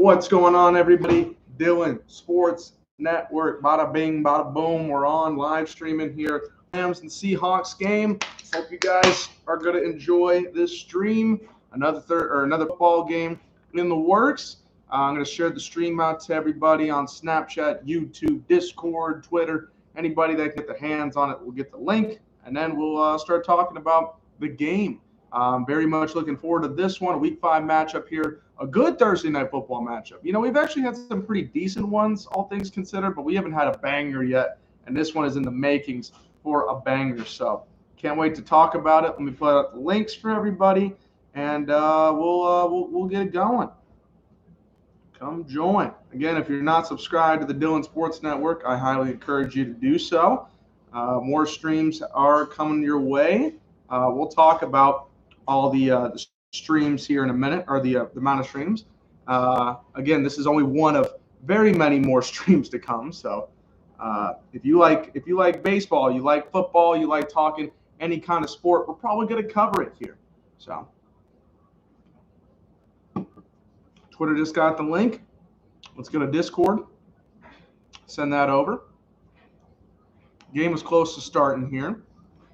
What's going on, everybody? Dylan Sports Network. Bada bing, bada boom. We're on live streaming here. Rams and Seahawks game. Hope you guys are going to enjoy this stream. Another football game in the works. I'm going to share the stream out to everybody on Snapchat, YouTube, Discord, Twitter. Anybody that can get their hands on it will get the link, and then we'll start talking about the game. Very much looking forward to this one, a Week 5 matchup here. A good Thursday night football matchup. You know, we've actually had some pretty decent ones, all things considered, but we haven't had a banger yet, and this one is in the makings for a banger. So can't wait to talk about it. Let me put out the links for everybody, and we'll get it going. Come join. Again, if you're not subscribed to the Dylan Sports Network, I highly encourage you to do so. More streams are coming your way. We'll talk about all the streams here in a minute, or the amount of streams. Again, this is only one of very many more streams to come. So if you like baseball, you like football, you like talking any kind of sport, we're probably going to cover it here. So Twitter just got the link. Let's go to Discord. Send that over. Game is close to starting here.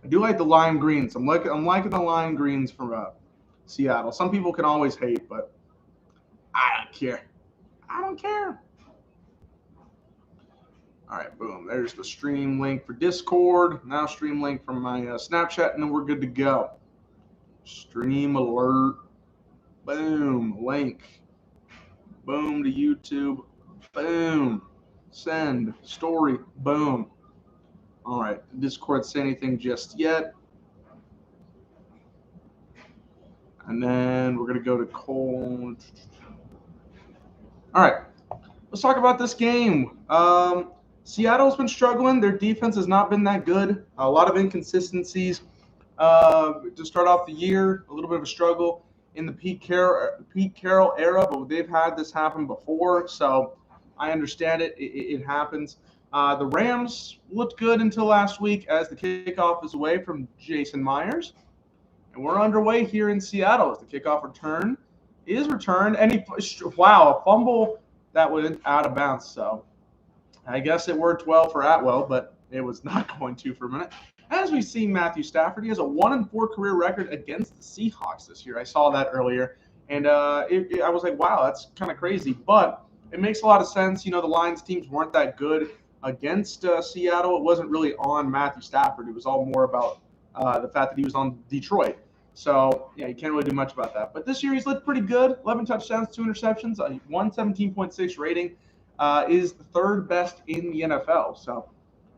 I do like the lime greens. I'm liking the lime greens from Seattle. Some people can always hate, but I don't care. I don't care. All right, boom. There's the stream link for Discord. Now stream link from my Snapchat, and then we're good to go. Stream alert. Boom. Link. Boom to YouTube. Boom. Send. Story. Boom. All right. Discord say anything just yet. And then we're going to go to Cole. All right. Let's talk about this game. Seattle's been struggling. Their defense has not been that good. A lot of inconsistencies to start off the year. A little bit of a struggle in the Pete Carroll era, but they've had this happen before, so I understand it. It happens. The Rams looked good until last week as the kickoff is away from Jason Myers. And we're underway here in Seattle as the kickoff return is returned. And a fumble that went out of bounds. So I guess it worked well for Atwell, but it was not going to for a minute. As we see Matthew Stafford, he has a 1-4 career record against the Seahawks this year. I saw that earlier, and I was like, wow, that's kind of crazy. But it makes a lot of sense. You know, the Lions teams weren't that good against Seattle. It wasn't really on Matthew Stafford. It was all more about the fact that he was on Detroit. So, yeah, you can't really do much about that. But this year he's looked pretty good. 11 touchdowns, 2 interceptions, a 117.6 rating. Is the third best in the NFL. So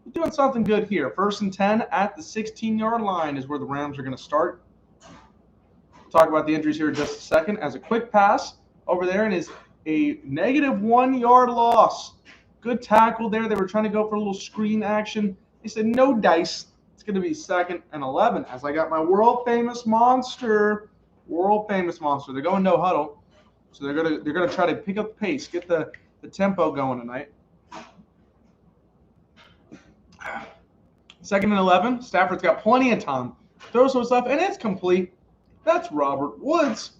we're doing something good here. 1st and 10 at the 16-yard line is where the Rams are going to start. We'll talk about the injuries here in just a second. As a quick pass over there, and is a -1 yard loss. Good tackle there. They were trying to go for a little screen action. They said no dice. It's going to be 2nd and 11 as I got my world-famous monster. They're going no huddle. So they're going to try to pick up the pace, get the tempo going tonight. 2nd and 11. Stafford's got plenty of time. Throws to his left, and it's complete. That's Robert Woods.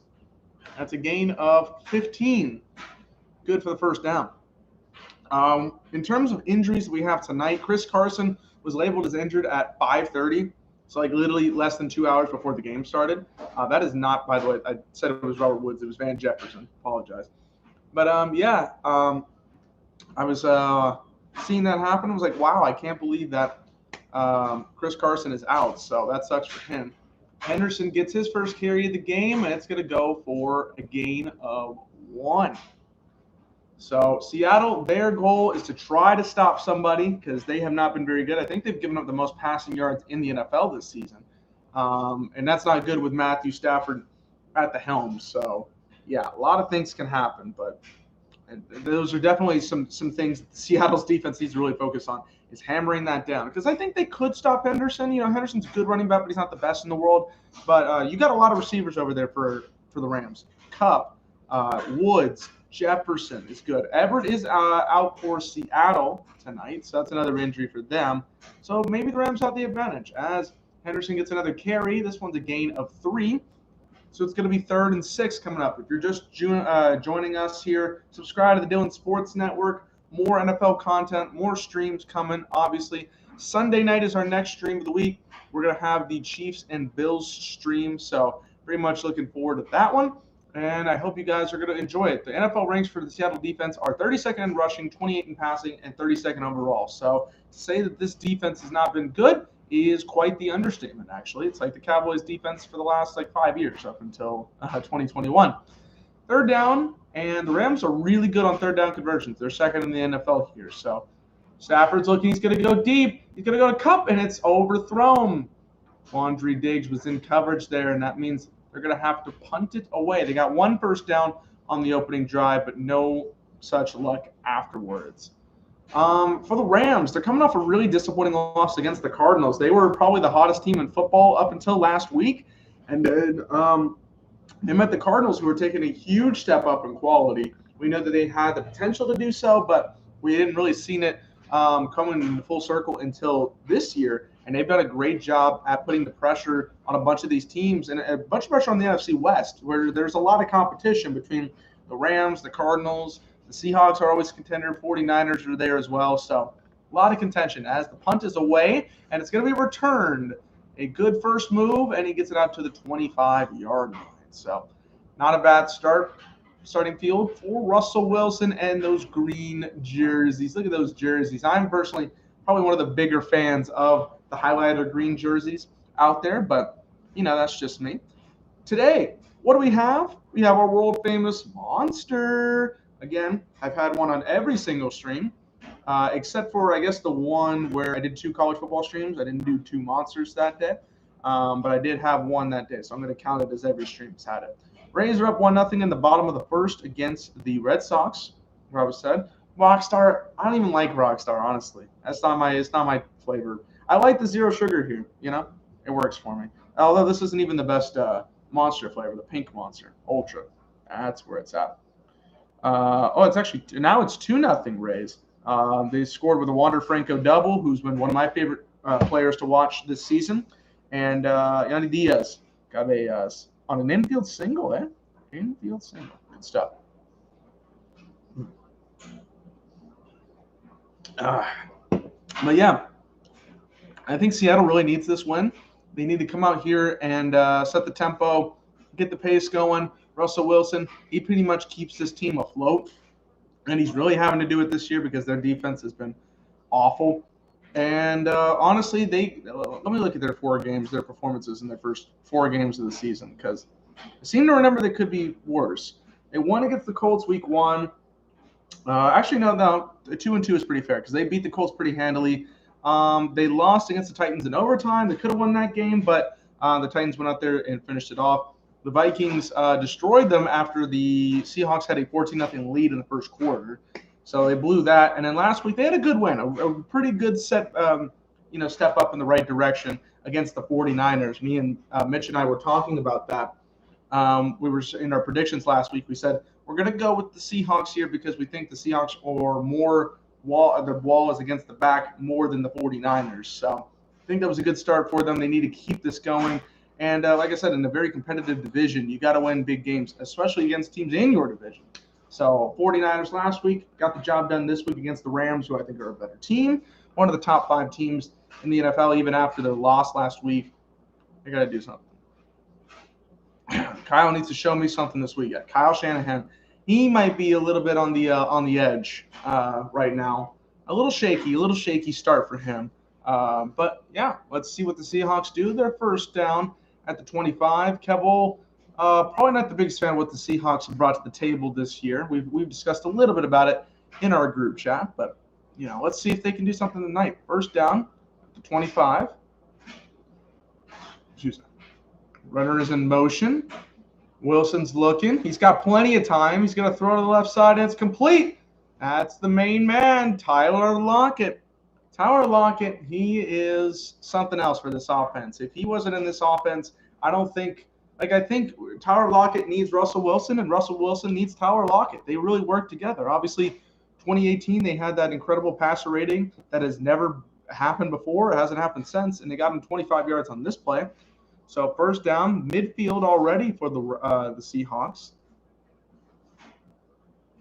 That's a gain of 15. Good for the first down. In terms of injuries we have tonight, Chris Carson was labeled as injured at 5:30. So like literally less than 2 hours before the game started. That is not, by the way, I said it was Robert Woods. It was Van Jefferson. Apologize. But, I was seeing that happen. I was like, wow, I can't believe that Chris Carson is out. So that sucks for him. Henderson gets his first carry of the game, and it's going to go for a gain of 1. So Seattle, their goal is to try to stop somebody because they have not been very good. I think they've given up the most passing yards in the NFL this season. And that's not good with Matthew Stafford at the helm. So, yeah, a lot of things can happen, but those are definitely some things Seattle's defense needs to really focus on is hammering that down. Because I think they could stop Henderson. You know, Henderson's a good running back, but he's not the best in the world. But you got a lot of receivers over there for the Rams. Kupp, Woods, Jefferson is good. Everett is out for Seattle tonight, so that's another injury for them. So maybe the Rams have the advantage as Henderson gets another carry. This one's a gain of 3. So it's going to be 3rd and 6 coming up. If you're just joining us here, subscribe to the Dylan Sports Network. More NFL content, more streams coming, obviously. Sunday night is our next stream of the week. We're going to have the Chiefs and Bills stream, so pretty much looking forward to that one. And I hope you guys are going to enjoy it. The NFL ranks for the Seattle defense are 32nd in rushing, 28th in passing, and 32nd overall. So to say that this defense has not been good is quite the understatement, actually. It's like the Cowboys defense for the last 5 years up until 2021. 3rd down, and the Rams are really good on 3rd down conversions. They're 2nd in the NFL here. So Stafford's looking. He's going to go deep. He's going to go to Cup, and it's overthrown. Quandre Diggs was in coverage there, and that means they're going to have to punt it away. They got 1 first down on the opening drive, but no such luck afterwards. For the Rams, they're coming off a really disappointing loss against the Cardinals. They were probably the hottest team in football up until last week. And then they met the Cardinals, who were taking a huge step up in quality. We know that they had the potential to do so, but we hadn't really seen it coming in full circle until this year. And they've done a great job at putting the pressure on a bunch of these teams and a bunch of pressure on the NFC West, where there's a lot of competition between the Rams, the Cardinals. The Seahawks are always a contender. 49ers are there as well. So a lot of contention as the punt is away, and it's going to be returned. A good first move, and he gets it out to the 25-yard line. So not a bad starting field for Russell Wilson and those green jerseys. Look at those jerseys. I'm personally probably one of the bigger fans of the highlighter green jerseys out there, but, that's just me. Today, what do we have? We have our world-famous monster. Again, I've had one on every single stream, except for, I guess, the one where I did 2 college football streams. I didn't do 2 monsters that day, but I did have one that day, so I'm going to count it as every stream's had it. Rays are up 1-0 in the bottom of the 1st against the Red Sox, Robert said. Rockstar, I don't even like Rockstar, honestly. It's not my flavor. I like the zero sugar here, It works for me. Although this isn't even the best monster flavor, the pink monster, Ultra. That's where it's at. It's actually, now it's 2-0 Rays. They scored with a Wander Franco double, who's been one of my favorite players to watch this season. And Yandy Diaz got on an infield single, Infield single. Good stuff. But yeah, I think Seattle really needs this win. They need to come out here and set the tempo, get the pace going. Russell Wilson, he pretty much keeps this team afloat, and he's really having to do it this year because their defense has been awful. And honestly, let me look at their performances in their first 4 games of the season, because I seem to remember they could be worse. They won against the Colts week 1. Actually, no, 2-2 is pretty fair because they beat the Colts pretty handily. They lost against the Titans in overtime. They could have won that game, but the Titans went out there and finished it off. The Vikings destroyed them after the Seahawks had a 14-0 lead in the first quarter. So they blew that. And then last week they had a good win, a pretty good step up in the right direction against the 49ers. Me and Mitch and I were talking about that. We were in our predictions last week. We said we're going to go with the Seahawks here because we think the Seahawks are more their wall is against the back more than the 49ers. So I think that was a good start for them. They need to keep this going. And like I said, in a very competitive division, you got to win big games, especially against teams in your division. So 49ers last week got the job done this week against the Rams, who I think are a better team. One of the top 5 teams in the NFL, even after their loss last week. They got to do something. Kyle needs to show me something this week. Kyle Shanahan, he might be a little bit on the edge right now. A little shaky start for him. But yeah, let's see what the Seahawks do. Their first down at the 25. Kevel, probably not the biggest fan of what the Seahawks have brought to the table this year. We've discussed a little bit about it in our group chat, but let's see if they can do something tonight. First down at the 25. Runner is in motion. Wilson's looking. He's got plenty of time. He's going to throw to the left side, and it's complete. That's the main man, Tyler Lockett. Tyler Lockett, he is something else for this offense. If he wasn't in this offense, I think Tyler Lockett needs Russell Wilson, and Russell Wilson needs Tyler Lockett. They really work together. Obviously, 2018, they had that incredible passer rating that has never happened before. It hasn't happened since, and they got him 25 yards on this play. So first down, midfield already for the Seahawks.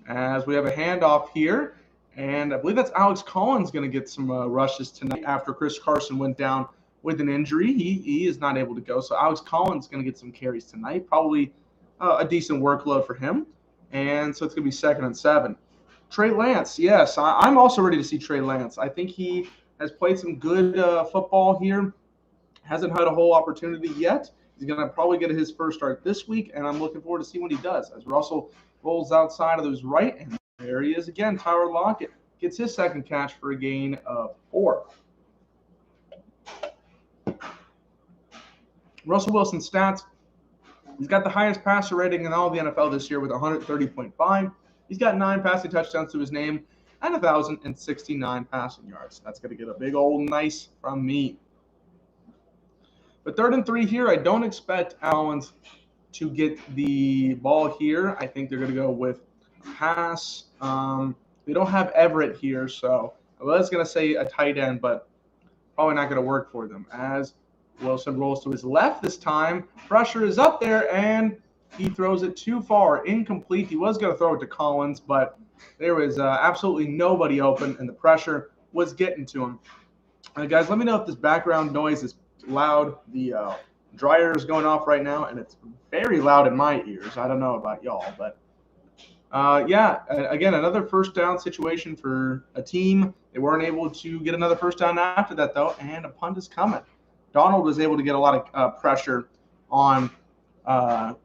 As we have a handoff here, and I believe that's Alex Collins going to get some rushes tonight after Chris Carson went down with an injury. He is not able to go, so Alex Collins is going to get some carries tonight, probably a decent workload for him. And so it's going to be 2nd and 7. Trey Lance, yes, I'm also ready to see Trey Lance. I think he has played some good football here. Hasn't had a whole opportunity yet. He's going to probably get his first start this week, and I'm looking forward to see what he does. As Russell rolls outside of his right, and there he is again. Tyler Lockett gets his second catch for a gain of 4. Russell Wilson's stats. He's got the highest passer rating in all of the NFL this year with 130.5. He's got 9 passing touchdowns to his name and 1,069 passing yards. That's going to get a big old nice from me. But 3rd and 3 here, I don't expect Allens to get the ball here. I think they're going to go with a pass. They don't have Everett here, so I was going to say a tight end, but probably not going to work for them. As Wilson rolls to his left this time, pressure is up there, and he throws it too far, incomplete. He was going to throw it to Collins, but there was absolutely nobody open, and the pressure was getting to him. Guys, let me know if this background noise is loud. The dryer is going off right now, and it's very loud in my ears. I don't know about y'all, but yeah, again, another first down situation for a team. They weren't able to get another first down after that, though, and a punt is coming. Donald was able to get a lot of pressure on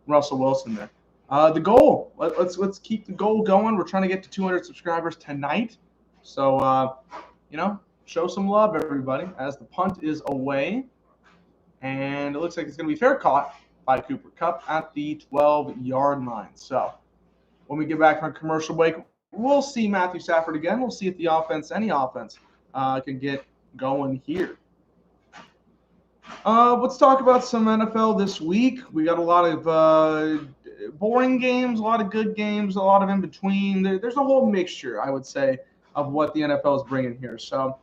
Russell Wilson there. The goal. Let's keep the goal going. We're trying to get to 200 subscribers tonight. So, show some love, everybody, as the punt is away. And it looks like it's going to be fair caught by Cooper Kupp at the 12-yard line. So when we get back from commercial break, we'll see Matthew Stafford again. We'll see if the offense, any offense, can get going here. Let's talk about some NFL this week. We got a lot of boring games, a lot of good games, a lot of in between. There's a whole mixture, I would say, of what the NFL is bringing here. So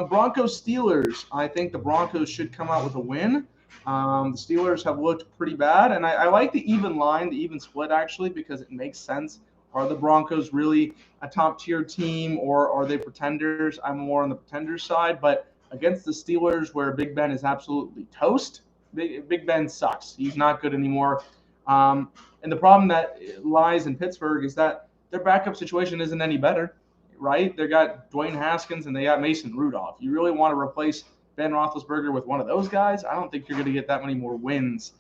Broncos Steelers. I think the Broncos should come out with a win. The Steelers have looked pretty bad, and I like the even line, the even split, actually, because it makes sense. Are the Broncos really a top-tier team, or are they pretenders? I'm more on the pretenders side, but against the Steelers, where Big Ben is absolutely toast, Big Ben sucks. He's not good anymore. And the problem that lies in Pittsburgh is that their backup situation isn't any better, right? They got Dwayne Haskins and they got Mason Rudolph. You really want to replace Ben Roethlisberger with one of those guys? I don't think you're going to get that many more wins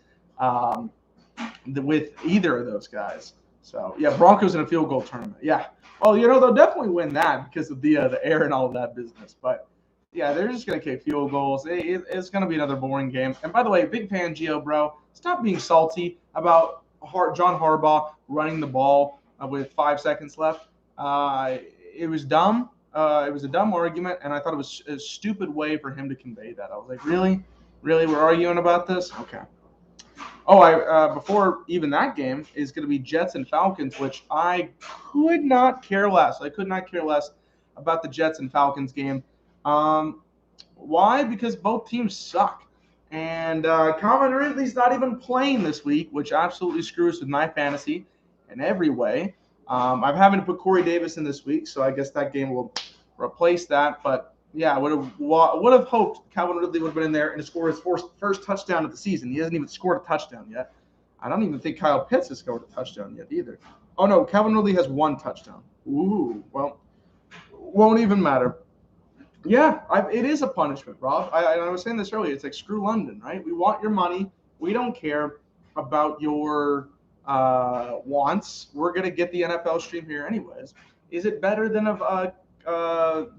with either of those guys. So, yeah, Broncos in a field goal tournament. Yeah. Well, they'll definitely win that because of the air and all of that business. But, yeah, they're just going to kick field goals. It's going to be another boring game. And, by the way, big fan, Gio, bro, stop being salty about John Harbaugh running the ball with 5 seconds left. It was dumb. It was a dumb argument, and I thought it was a stupid way for him to convey that. I was like, really? Really? We're arguing about this? Okay. Oh, before even that game is going to be Jets and Falcons, which I could not care less. I could not care less about the Jets and Falcons game. Why? Because both teams suck. And Calvin Ridley's not even playing this week, which absolutely screws with my fantasy in every way. I'm having to put Corey Davis in this week, so I guess that game will replace that. But, yeah, I would have hoped Calvin Ridley would have been in there and scored his first touchdown of the season. He hasn't even scored a touchdown yet. I don't even think Kyle Pitts has scored a touchdown yet either. Oh, no, Calvin Ridley has 1 touchdown. Ooh, well, won't even matter. Yeah, it is a punishment, Rob. I was saying this earlier. It's like, screw London, right? We want your money. We don't care about your wants. We're going to get the NFL stream here anyways. Is it better than a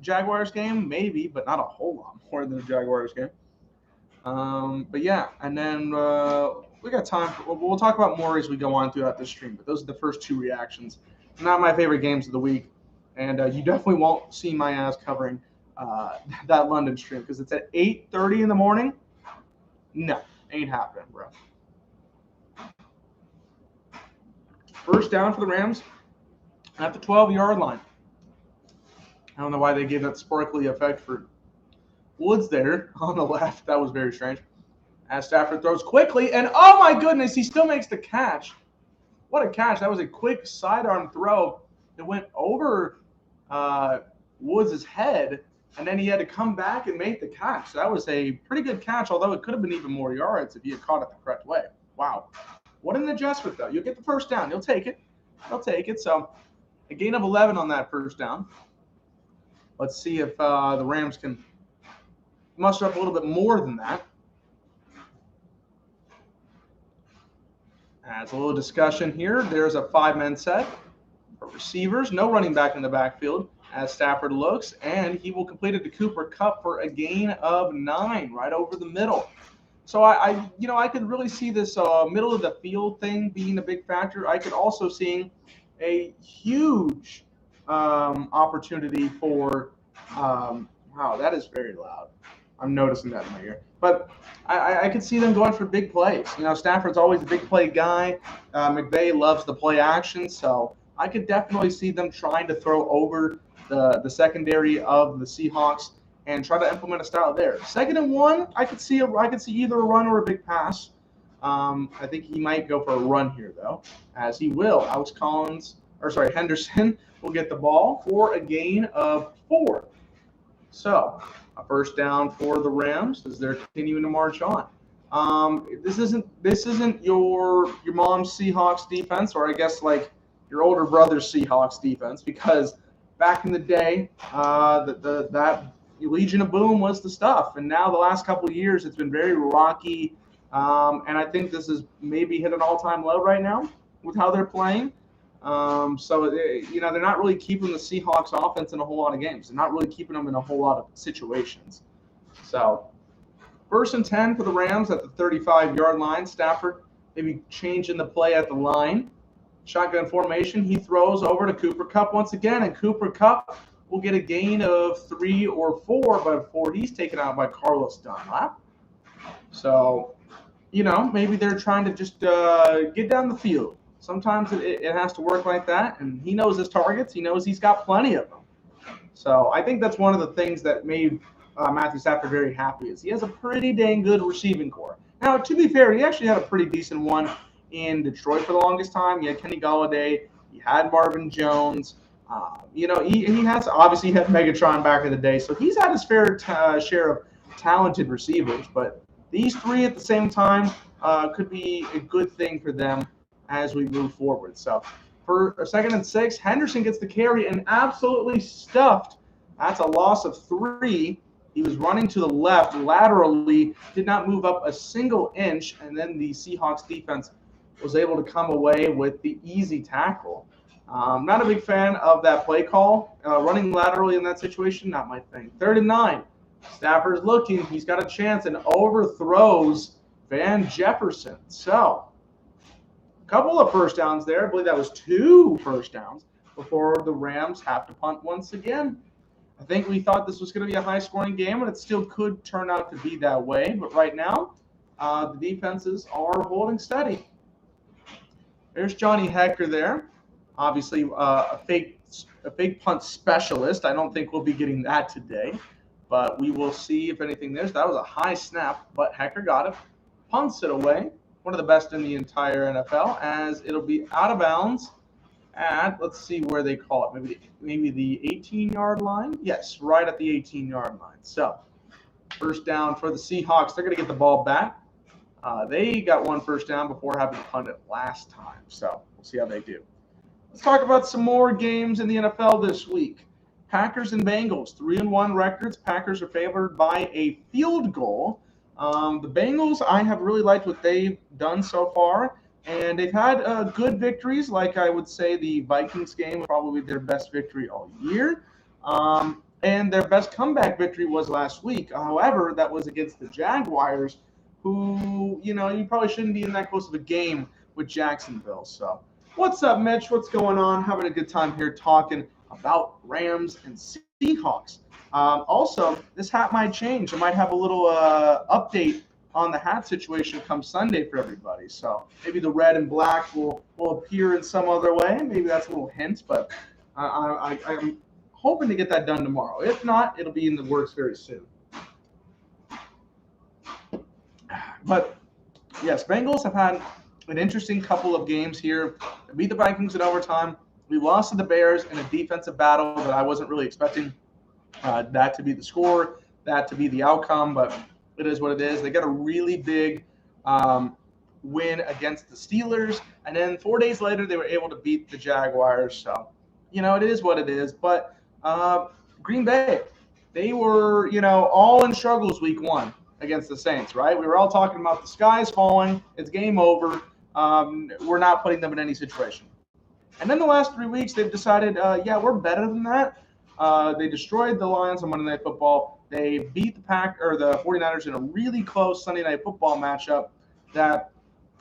Jaguars game? Maybe, but not a whole lot more than a Jaguars game. But yeah, and then we got time. We'll talk about more as we go on throughout this stream, but those are the first 2 reactions. Not my favorite games of the week, and you definitely won't see my ass covering that London stream because it's at 8:30 in the morning. No, ain't happening, bro. First down for the Rams at the 12-yard line. I don't know why they gave that sparkly effect for Woods there on the left. That was very strange. As Stafford throws quickly, and oh my goodness, he still makes the catch. What a catch. That was a quick sidearm throw that went over Woods' head, and then he had to come back and make the catch. So that was a pretty good catch, although it could have been even more yards if he had caught it the correct way. Wow. What an adjustment, though. You'll get the first down. You'll take it. They'll take it. So a gain of 11 on that first down. Let's see if the Rams can muster up a little bit more than that. As a little discussion here, there's a 5-man set for receivers. No running back in the backfield as Stafford looks, and he will complete it to Cooper Kupp for a gain of 9 right over the middle. So I could really see this middle of the field thing being a big factor. I could also see a huge opportunity for wow, that is very loud. I'm noticing that in my ear. But I could see them going for big plays. Stafford's always a big play guy. McVay loves the play action, so I could definitely see them trying to throw over the secondary of the Seahawks and try to implement a style there. 2nd and 1, I could see either a run or a big pass. I think he might go for a run here, though, as he will. Henderson will get the ball for a gain of 4. So a first down for the Rams as they're continuing to march on. This isn't your mom's Seahawks defense, or I guess like your older brother's Seahawks defense, because back in the day, that Legion of Boom was the stuff, and now the last couple of years it's been very rocky, and I think this is maybe hit an all-time low right now with how they're playing. So they're not really keeping the Seahawks offense in a whole lot of games. They're not really keeping them in a whole lot of situations. So 1st and 10 for the Rams at the 35-yard line. Stafford maybe changing the play at the line. Shotgun formation. He throws over to Cooper Kupp once again, and Cooper Kupp will get a gain of 3 or 4, but before he's taken out by Carlos Dunlap. So, maybe they're trying to just get down the field. Sometimes it has to work like that, and he knows his targets. He knows he's got plenty of them. So I think that's one of the things that made Matthew Stafford very happy is he has a pretty dang good receiving core. Now, to be fair, he actually had a pretty decent one in Detroit for the longest time. He had Kenny Golladay. He had Marvin Jones. He has obviously had Megatron back in the day, so he's had his fair share of talented receivers. But these 3 at the same time could be a good thing for them as we move forward. So for a 2nd and 6, Henderson gets the carry and absolutely stuffed. That's a loss of 3. He was running to the left laterally, did not move up a single inch, and then the Seahawks defense was able to come away with the easy tackle. Not a big fan of that play call. Running laterally in that situation, not my thing. 3rd and 9. Stafford's looking. He's got a chance and overthrows Van Jefferson. So couple of first downs there. I believe that was 2 first downs before the Rams have to punt once again. I think we thought this was going to be a high-scoring game, and it still could turn out to be that way. But right now, the defenses are holding steady. There's Johnny Hecker there. Obviously, a fake punt specialist. I don't think we'll be getting that today, but we will see if anything there. That was a high snap, but Hecker got it. Punts it away. One of the best in the entire NFL, as it'll be out of bounds at, let's see where they call it, maybe the 18-yard line? Yes, right at the 18-yard line. So, first down for the Seahawks. They're going to get the ball back. They got 1 first down before having to punt it last time. So, we'll see how they do. Let's talk about some more games in the NFL this week. Packers and Bengals, 3-1 records. Packers are favored by a field goal. The Bengals, I have really liked what they've done so far, and they've had good victories. Like I would say the Vikings game was probably their best victory all year, and their best comeback victory was last week. However, that was against the Jaguars, who, you probably shouldn't be in that close of a game with Jacksonville. So what's up, Mitch? What's going on? Having a good time here talking about Rams and Seahawks. Also, this hat might change. I might have a little update on the hat situation come Sunday for everybody. So maybe the red and black will appear in some other way. Maybe that's a little hint, but I'm hoping to get that done tomorrow. If not, it'll be in the works very soon. But yes, Bengals have had an interesting couple of games here. They beat the Vikings in overtime. We lost to the Bears in a defensive battle that I wasn't really expecting that to be the score, that to be the outcome, but it is what it is. They got a really big win against the Steelers, and then 4 days later they were able to beat the Jaguars. So, it is what it is. But Green Bay, they were, all in struggles week 1 against the Saints, right? We were all talking about the sky's falling, it's game over. We're not putting them in any situation. And then the last 3 weeks, they've decided, we're better than that. They destroyed the Lions on Monday Night Football. They beat the 49ers in a really close Sunday Night Football matchup that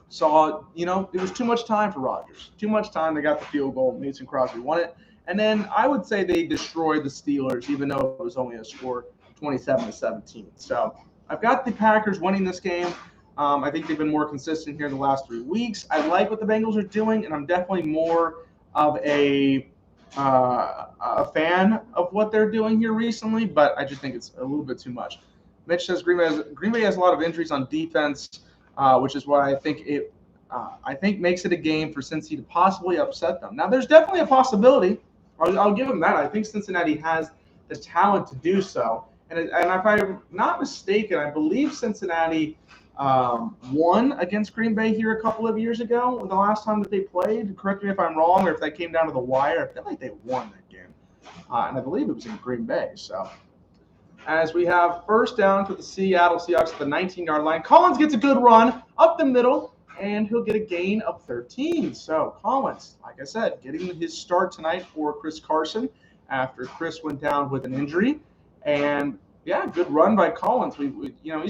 saw, it was too much time for Rodgers. Too much time. They got the field goal. Mason Crosby won it. And then I would say they destroyed the Steelers, even though it was only a score 27-17. So I've got the Packers winning this game. I think they've been more consistent here in the last 3 weeks. I like what the Bengals are doing, and I'm definitely more of a fan of what they're doing here recently, but I just think it's a little bit too much. Mitch says Green Bay has a lot of injuries on defense, which is why I think makes it a game for Cincy to possibly upset them. Now, there's definitely a possibility. I'll give them that. I think Cincinnati has the talent to do so. And if I'm not mistaken, I believe Cincinnati won against Green Bay here a couple of years ago, the last time that they played. Correct me if I'm wrong, or if that came down to the wire. I feel like they won that game. And I believe it was in Green Bay. So as we have first down to the Seattle Seahawks at the 19-yard line, Collins gets a good run up the middle, and he'll get a gain of 13. So Collins, like I said, getting his start tonight for Chris Carson after Chris went down with an injury. And yeah, good run by Collins. He's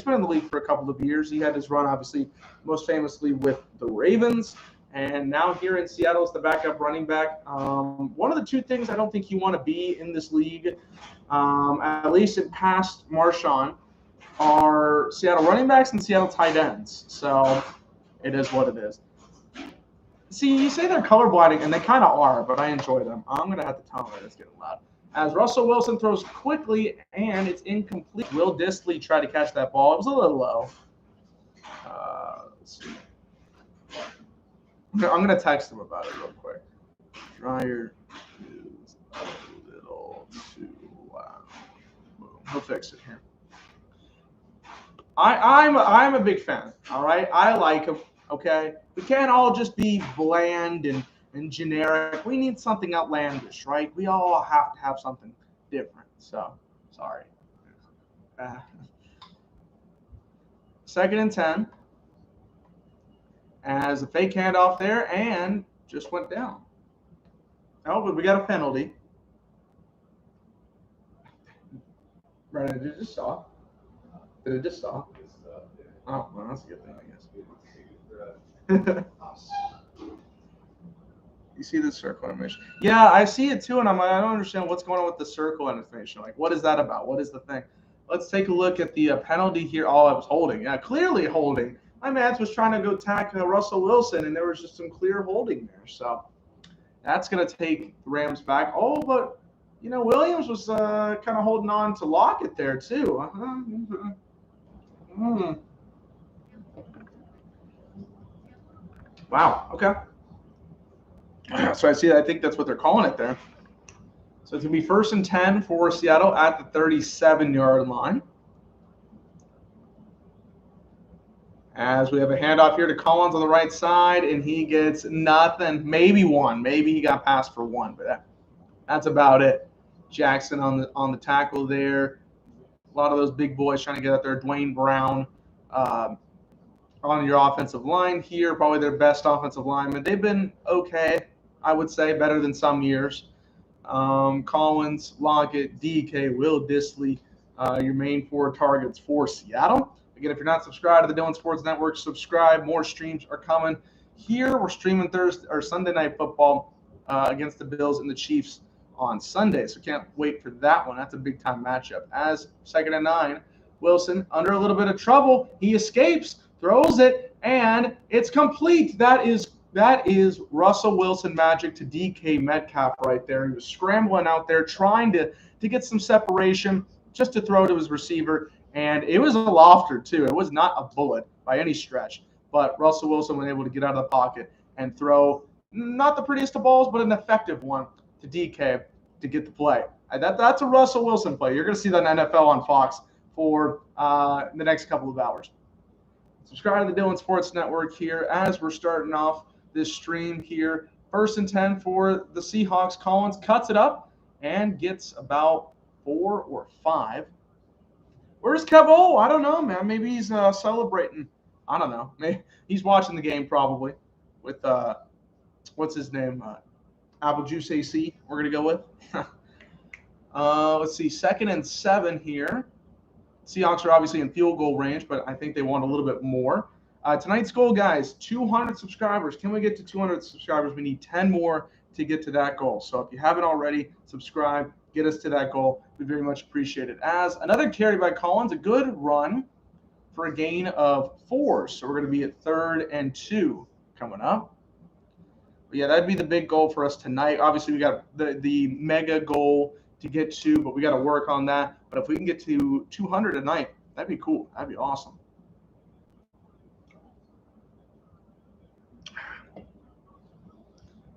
been in the league for a couple of years. He had his run, obviously, most famously with the Ravens, and now here in Seattle as the backup running back. One of the two things I don't think you want to be in this league, at least in past Marshawn, are Seattle running backs and Seattle tight ends. So it is what it is. See, you say they're colorblinding, and they kind of are, but I enjoy them. I'm going to have to tell them that it's getting loud. As Russell Wilson throws quickly, and it's incomplete. Will Dissly try to catch that ball? It was a little low. Let's see. I'm going to text him about it real quick. Dryer is a little too loud. Boom. He'll fix it here. I'm a big fan, all right? I like him, okay? We can't all just be bland and generic. We need something outlandish, right? We all have to have something different. So, sorry. 2nd and 10. As a fake handoff there, and just went down. Oh, but we got a penalty. Right, did it just stop? Did it just stop? Oh, well, that's a good thing, I guess. You see the circle animation? Yeah, I see it too, and I'm like, I don't understand what's going on with the circle animation. Like, what is that about? What is the thing? Let's take a look at the penalty here. Oh, I was holding. Yeah, clearly holding. My man was trying to go tackle Russell Wilson, and there was just some clear holding there. So that's going to take the Rams back. Oh, but, Williams was kind of holding on to Lockett there too. Wow, okay. So I think that's what they're calling it there. So it's going to be 1st and 10 for Seattle at the 37-yard line. As we have a handoff here to Collins on the right side, and he gets nothing. Maybe one. Maybe he got passed for one, but that's about it. Jackson on the tackle there. A lot of those big boys trying to get out there. Dwayne Brown on your offensive line here, probably their best offensive lineman. They've been okay, I would say, better than some years. Collins, Lockett, DK, Will Dissly, your main 4 targets for Seattle. Again, if you're not subscribed to the Dylan Sports Network, subscribe. More streams are coming. Here, we're streaming Sunday Night Football against the Bills and the Chiefs on Sunday. So can't wait for that one. That's a big-time matchup. As 2nd and 9, Wilson under a little bit of trouble. He escapes, throws it, and it's complete. That is Russell Wilson magic to DK Metcalf right there. He was scrambling out there trying to get some separation just to throw to his receiver, And it was a lofter, too. It was not a bullet by any stretch. But Russell Wilson was able to get out of the pocket and throw not the prettiest of balls, but an effective one to DK to get the play. That's a Russell Wilson play. You're going to see that in NFL on Fox for the next couple of hours. Subscribe to the Dylan Sports Network here as we're starting off this stream here. 1st and 10 for the Seahawks. Collins cuts it up and gets about 4 or 5. Where's Kevo? I don't know, man. Maybe he's celebrating. I don't know. Maybe he's watching the game probably with what's his name? Apple Juice AC. We're gonna go with. Let's see. 2nd and 7 here. Seahawks are obviously in field goal range, but I think they want a little bit more. Tonight's goal, guys, 200 subscribers. Can we get to 200 subscribers? We need 10 more to get to that goal. So if you haven't already, subscribe, get us to that goal. We very much appreciate it. As another carry by Collins, a good run for a gain of 4. So we're going to be at 3rd and 2 coming up. But yeah, that'd be the big goal for us tonight. Obviously, we got the mega goal to get to, but we got to work on that. But if we can get to 200 tonight, that'd be cool. That'd be awesome.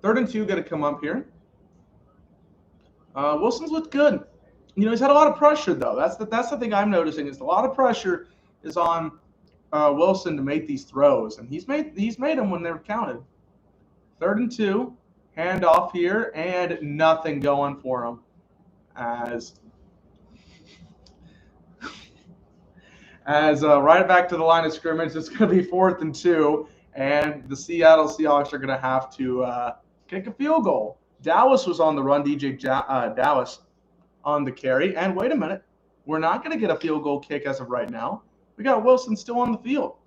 Third and 2 got to come up here. Wilson's looked good. You know, he's had a lot of pressure though. That's the thing I'm noticing is a lot of pressure is on Wilson to make these throws, and he's made them when they're counted. 3rd and 2, handoff here, and nothing going for him. As right back to the line of scrimmage, it's going to be 4th and 2, and the Seattle Seahawks are going to have to kick a field goal. Dallas was on the run, DJ Dallas on the carry, and wait a minute, we're not going to get a field goal kick as of right now. We got Wilson still on the field.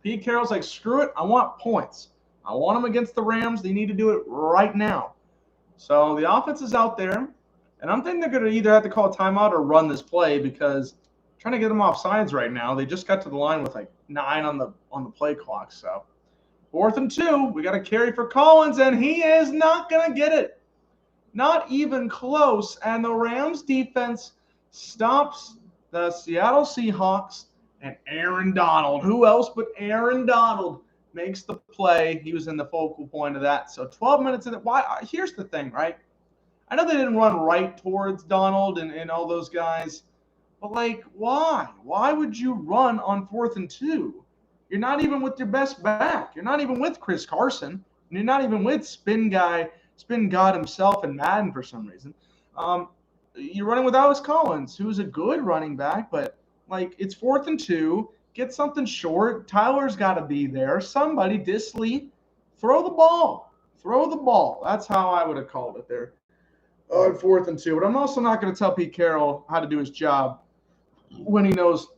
Pete Carroll's like, screw it, I want points. I want them against the Rams. They need to do it right now. So the offense is out there. And I'm thinking they're going to either have to call a timeout or run this play because I'm trying to get them off sides right now. They just got to the line with like 9 on the play clock. So 4th and 2, we got a carry for Collins, and he is not going to get it. Not even close. And the Rams defense stops the Seattle Seahawks and Aaron Donald. Who else but Aaron Donald makes the play? He was in the focal point of that. So 12 minutes in it. Why? Here's the thing, right? I know they didn't run right towards Donald and all those guys, but, like, why? Why would you run on 4th and 2? You're not even with your best back. You're not even with Chris Carson. You're not even with Spin God himself in Madden for some reason. You're running with Alex Collins, who's a good running back, but, like, it's 4th and 2. Get something short. Tyler's got to be there. Somebody, Disley, throw the ball. Throw the ball. That's how I would have called it there. On 4th and 2, but I'm also not going to tell Pete Carroll how to do his job when he knows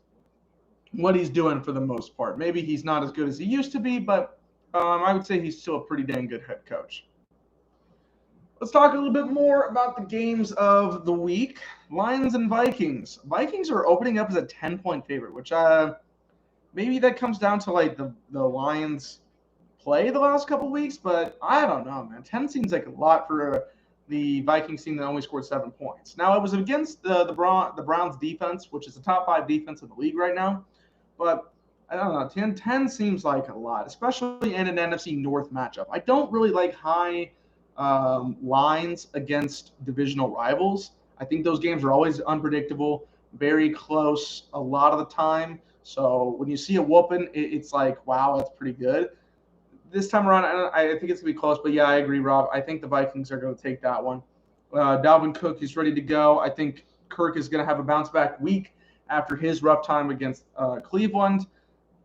what he's doing for the most part. Maybe he's not as good as he used to be, but I would say he's still a pretty dang good head coach. Let's talk a little bit more about the games of the week. Lions and Vikings. Vikings are opening up as a 10-point favorite, which maybe that comes down to like the Lions play the last couple weeks, but I don't know, man. 10 seems like a lot for the Vikings team that only scored 7 points. Now, it was against the Browns defense, which is the top 5 defense in the league right now. But I don't know, 10 seems like a lot, especially in an NFC North matchup. I don't really like high lines against divisional rivals. I think those games are always unpredictable, very close a lot of the time. So when you see a whooping, it's like, wow, that's pretty good. This time around, I think it's going to be close, but yeah, I agree, Rob. I think the Vikings are going to take that one. Dalvin Cook is ready to go. I think Kirk is going to have a bounce-back week after his rough time against Cleveland.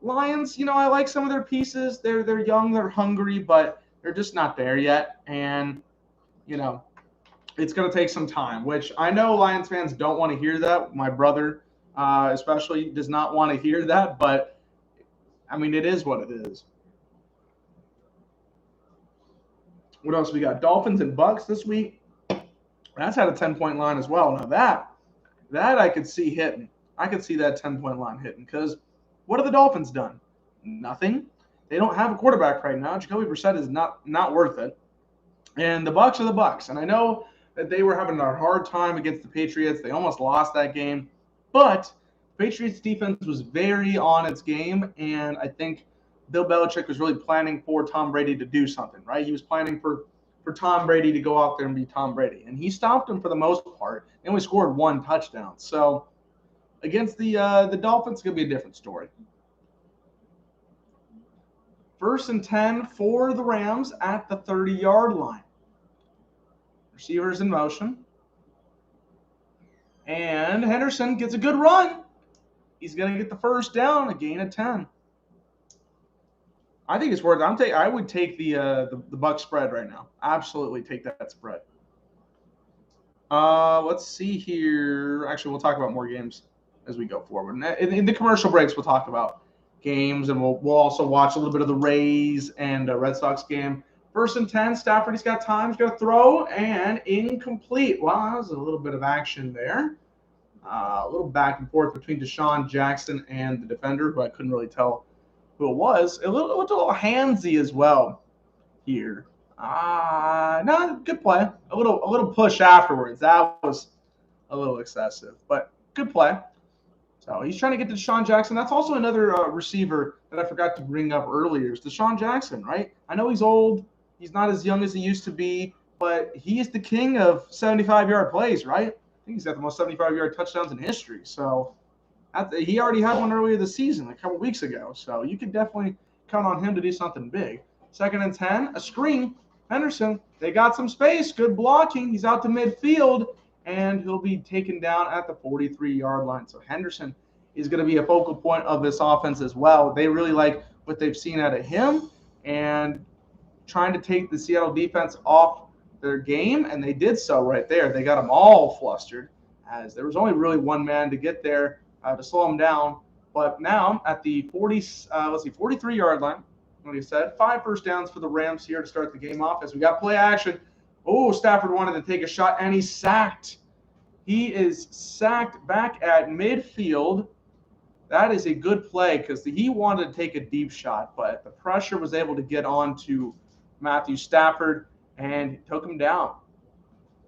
Lions, you know, I like some of their pieces. They're young, they're hungry, but they're just not there yet. And, you know, it's going to take some time, which I know Lions fans don't want to hear that. My brother especially does not want to hear that, but, I mean, it is what it is. What else we got? Dolphins and Bucks this week. That's had a 10-point line as well. Now that I could see hitting. I could see that 10-point line hitting because what have the Dolphins done? Nothing. They don't have a quarterback right now. Jacoby Brissett is not worth it. And the Bucks are the Bucks. And I know that they were having a hard time against the Patriots. They almost lost that game. But Patriots defense was very on its game, and I think Bill Belichick was really planning for Tom Brady to do something, right? He was planning for Tom Brady to go out there and be Tom Brady, and he stopped him for the most part. They only scored 1 touchdown. So against the Dolphins, it's going to be a different story. 1st and 10 for the Rams at the 30-yard line. Receivers in motion. And Henderson gets a good run. He's going to get the first down, a gain of 10. I think it's worth it. I would take the Buck spread right now. Absolutely take that spread. Let's see here. Actually, we'll talk about more games as we go forward. In the commercial breaks, we'll talk about games, and we'll also watch a little bit of the Rays and Red Sox game. 1st and 10, Stafford, he's got time. He's got to throw, and incomplete. Well, that was a little bit of action there. A little back and forth between Deshaun Jackson and the defender, who I couldn't really tell who it was. It looked a little handsy as well here. No, good play. A little push afterwards. That was a little excessive, but good play. So he's trying to get to Deshaun Jackson. That's also another receiver that I forgot to bring up earlier is Deshaun Jackson, right? I know he's old. He's not as young as he used to be, but he is the king of 75-yard plays, right? I think he's got the most 75-yard touchdowns in history. So he already had one earlier this season, a couple weeks ago. So you could definitely count on him to do something big. 2nd and 10, a screen. Henderson, they got some space. Good blocking. He's out to midfield, and he'll be taken down at the 43-yard line. So Henderson is going to be a focal point of this offense as well. They really like what they've seen out of him and trying to take the Seattle defense off their game, and they did so right there. They got them all flustered as there was only really one man to get there to slow them down. But now at the 43-yard line, like I said, 5 first downs for the Rams here to start the game off as we got play action. Oh, Stafford wanted to take a shot, and he's sacked. He is sacked back at midfield. That is a good play because he wanted to take a deep shot, but the pressure was able to get on to Matthew Stafford, and he took him down.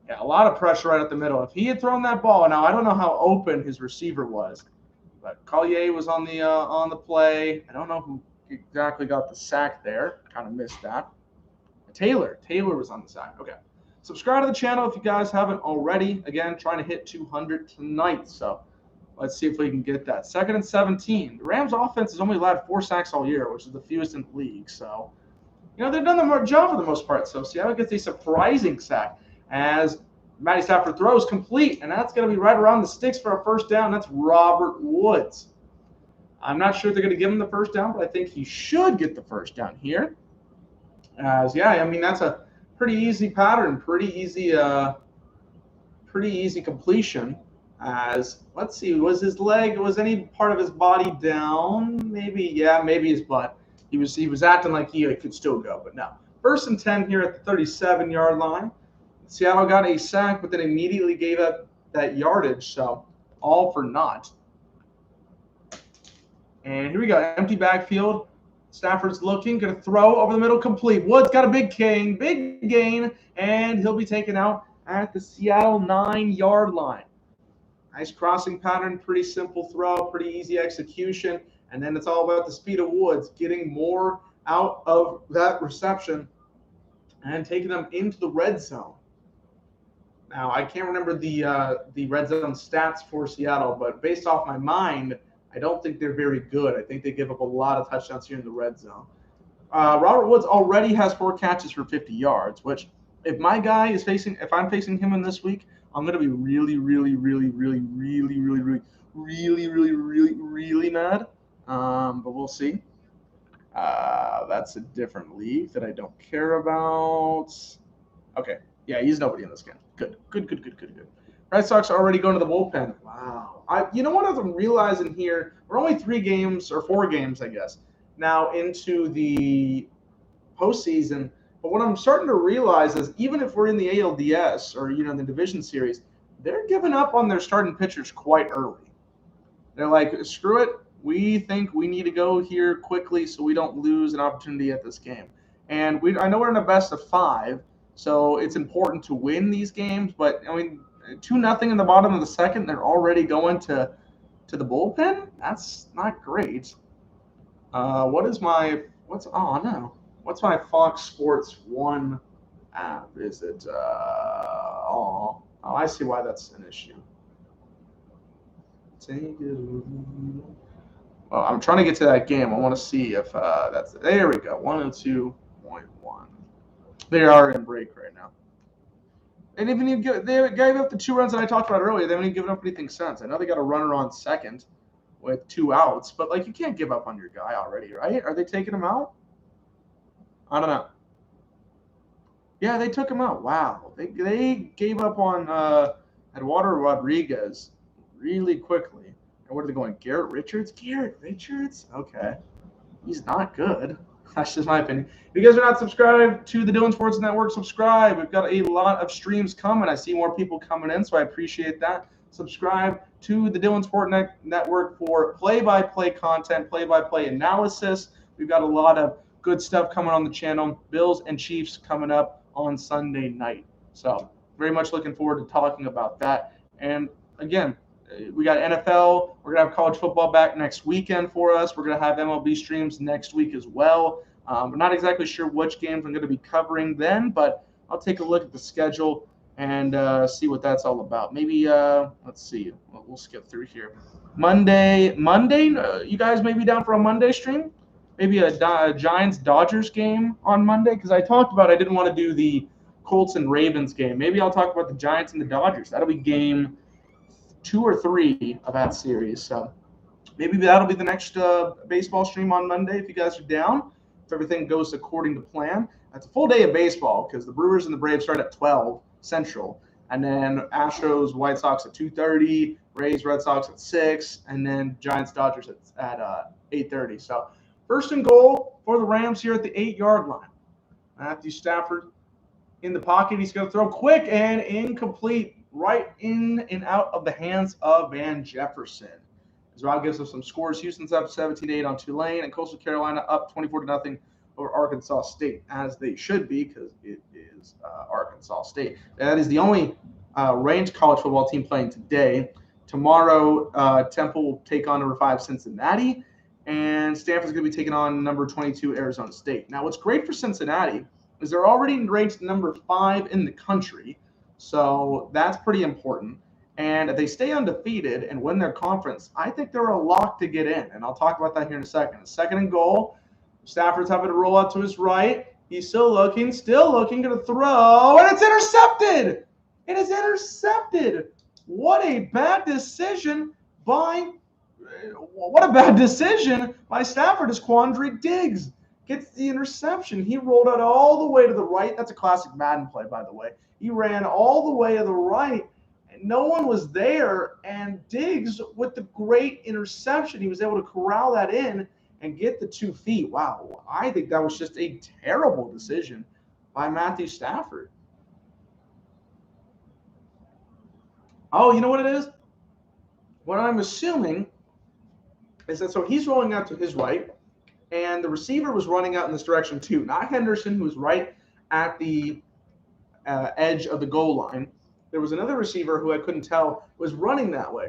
Yeah, a lot of pressure right at the middle. If he had thrown that ball, now I don't know how open his receiver was, but Collier was on the play. I don't know who exactly got the sack there. Kind of missed that. Taylor was on the sack. Okay. Subscribe to the channel if you guys haven't already. Again, trying to hit 200 tonight, so let's see if we can get that. 2nd and 17. The Rams offense has only allowed 4 sacks all year, which is the fewest in the league. So, they've done the job for the most part. So Seattle gets a surprising sack as Matty Stafford throws complete, and that's going to be right around the sticks for a first down. That's Robert Woods. I'm not sure if they're going to give him the first down, but I think he should get the first down here. That's a pretty easy pattern, pretty easy completion. As let's see, was any part of his body down? Maybe his butt. He was acting like he could still go, but no. 1st and 10 here at the 37-yard line. Seattle got a sack, but then immediately gave up that yardage, so all for naught. And here we go, empty backfield. Stafford's looking, going to throw over the middle, complete. Woods got a big gain, and he'll be taken out at the Seattle 9-yard line. Nice crossing pattern, pretty simple throw, pretty easy execution. And then it's all about the speed of Woods, getting more out of that reception and taking them into the red zone. Now, I can't remember the red zone stats for Seattle, but based off my mind, I don't think they're very good. I think they give up a lot of touchdowns here in the red zone. Robert Woods already has 4 catches for 50 yards, which if I'm facing him in this week, I'm going to be really, really, really, really, really, really, really, really, really, really, really mad. But we'll see. That's a different league that I don't care about. Okay. Yeah, he's nobody in this game. Good. Red Sox are already going to the bullpen. Wow. You know what I'm realizing here? We're only 4 games, I guess, now into the postseason. But what I'm starting to realize is even if we're in the ALDS or, the division series, they're giving up on their starting pitchers quite early. They're like, screw it. We think we need to go here quickly so we don't lose an opportunity at this game. And I know we're in a best of 5, so it's important to win these games. But, 2-0 in the bottom of the second, they're already going to to the bullpen? That's not great. What's my Fox Sports 1 app? Is it, I see why that's an issue. Well, I'm trying to get to that game. I want to see if there we go, 102.1. They are in break right now. And even they gave up the 2 runs that I talked about earlier. They haven't even given up anything since. I know they got a runner on second with 2 outs, but like you can't give up on your guy already, right? Are they taking him out? I don't know. Yeah, they took him out. Wow, they gave up on Eduardo Rodriguez really quickly. And what are they going? Garrett Richards? Garrett Richards? Okay, he's not good. That's just my opinion. If you guys are not subscribed to the Dylan Sports Network, subscribe. We've got a lot of streams coming. I see more people coming in, so I appreciate that. Subscribe to the Dylan Sport Network for play-by-play content, play-by-play analysis. We've got a lot of good stuff coming on the channel. Bills and Chiefs coming up on Sunday night. So very much looking forward to talking about that. And again, we got NFL. We're going to have college football back next weekend for us. We're going to have MLB streams next week as well. We're not exactly sure which games I'm going to be covering then, but I'll take a look at the schedule and see what that's all about. Maybe, let's see. We'll skip through here. Monday, you guys may be down for a Monday stream? Maybe a Giants-Dodgers game on Monday? Because I talked about I didn't want to do the Colts and Ravens game. Maybe I'll talk about the Giants and the Dodgers. That'll be game 2 or 3 of that series. So maybe that'll be the next baseball stream on Monday if you guys are down. If everything goes according to plan. That's a full day of baseball because the Brewers and the Braves start at 12 Central. And then Astros, White Sox at 2:30, Rays, Red Sox at 6, and then Giants, Dodgers at 8:30. So first and goal for the Rams here at the 8-yard line. Matthew Stafford in the pocket. He's going to throw quick and incomplete. Right in and out of the hands of Van Jefferson. As Rob gives us some scores, Houston's up 17-8 on Tulane, and Coastal Carolina up 24-0 over Arkansas State, as they should be because it is Arkansas State. That is the only ranked college football team playing today. Tomorrow, Temple will take on number 5 Cincinnati, and Stanford's going to be taking on number 22 Arizona State. Now, what's great for Cincinnati is they're already ranked number 5 in the country. So that's pretty important. And if they stay undefeated and win their conference, I think they're a lock to get in. And I'll talk about that here in a second. Second and goal. Stafford's having to roll out to his right. He's still looking, going to throw, and it's intercepted. It is intercepted. What a bad decision by Stafford as Quandre Diggs gets the interception. He rolled out all the way to the right. That's a classic Madden play, by the way. He ran all the way to the right, and no one was there. And Diggs, with the great interception, he was able to corral that in and get the 2 feet. Wow, I think that was just a terrible decision by Matthew Stafford. Oh, you know what it is? What I'm assuming is that so he's rolling out to his right, and the receiver was running out in this direction too. Not Henderson, who was right at the edge of the goal line. There was another receiver who I couldn't tell was running that way.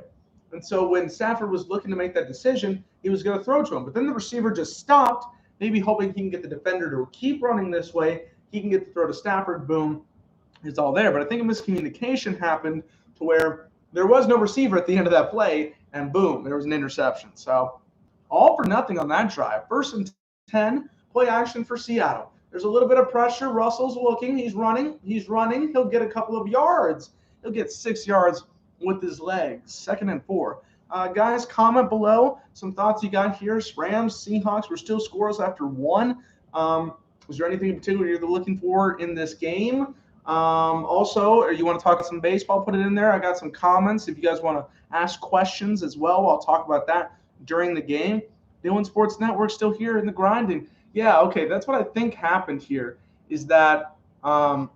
And so when Stafford was looking to make that decision, he was going to throw to him. But then the receiver just stopped, maybe hoping he can get the defender to keep running this way. He can get the throw to Stafford. Boom. It's all there. But I think a miscommunication happened to where there was no receiver at the end of that play, and boom, there was an interception. So all for nothing on that drive. 1st and 10, play action for Seattle. There's a little bit of pressure. Russell's looking. He's running. He'll get a couple of yards. He'll get 6 yards with his legs. 2nd and 4. Guys, comment below some thoughts you got here. Rams, Seahawks, we're still scoreless after 1. Was there anything in particular you're looking for in this game? Also, or you want to talk some baseball, put it in there. I got some comments. If you guys want to ask questions as well, I'll talk about that during the game. Dylan Sports Network still here in the grinding. Yeah, okay, that's what I think happened here is that, and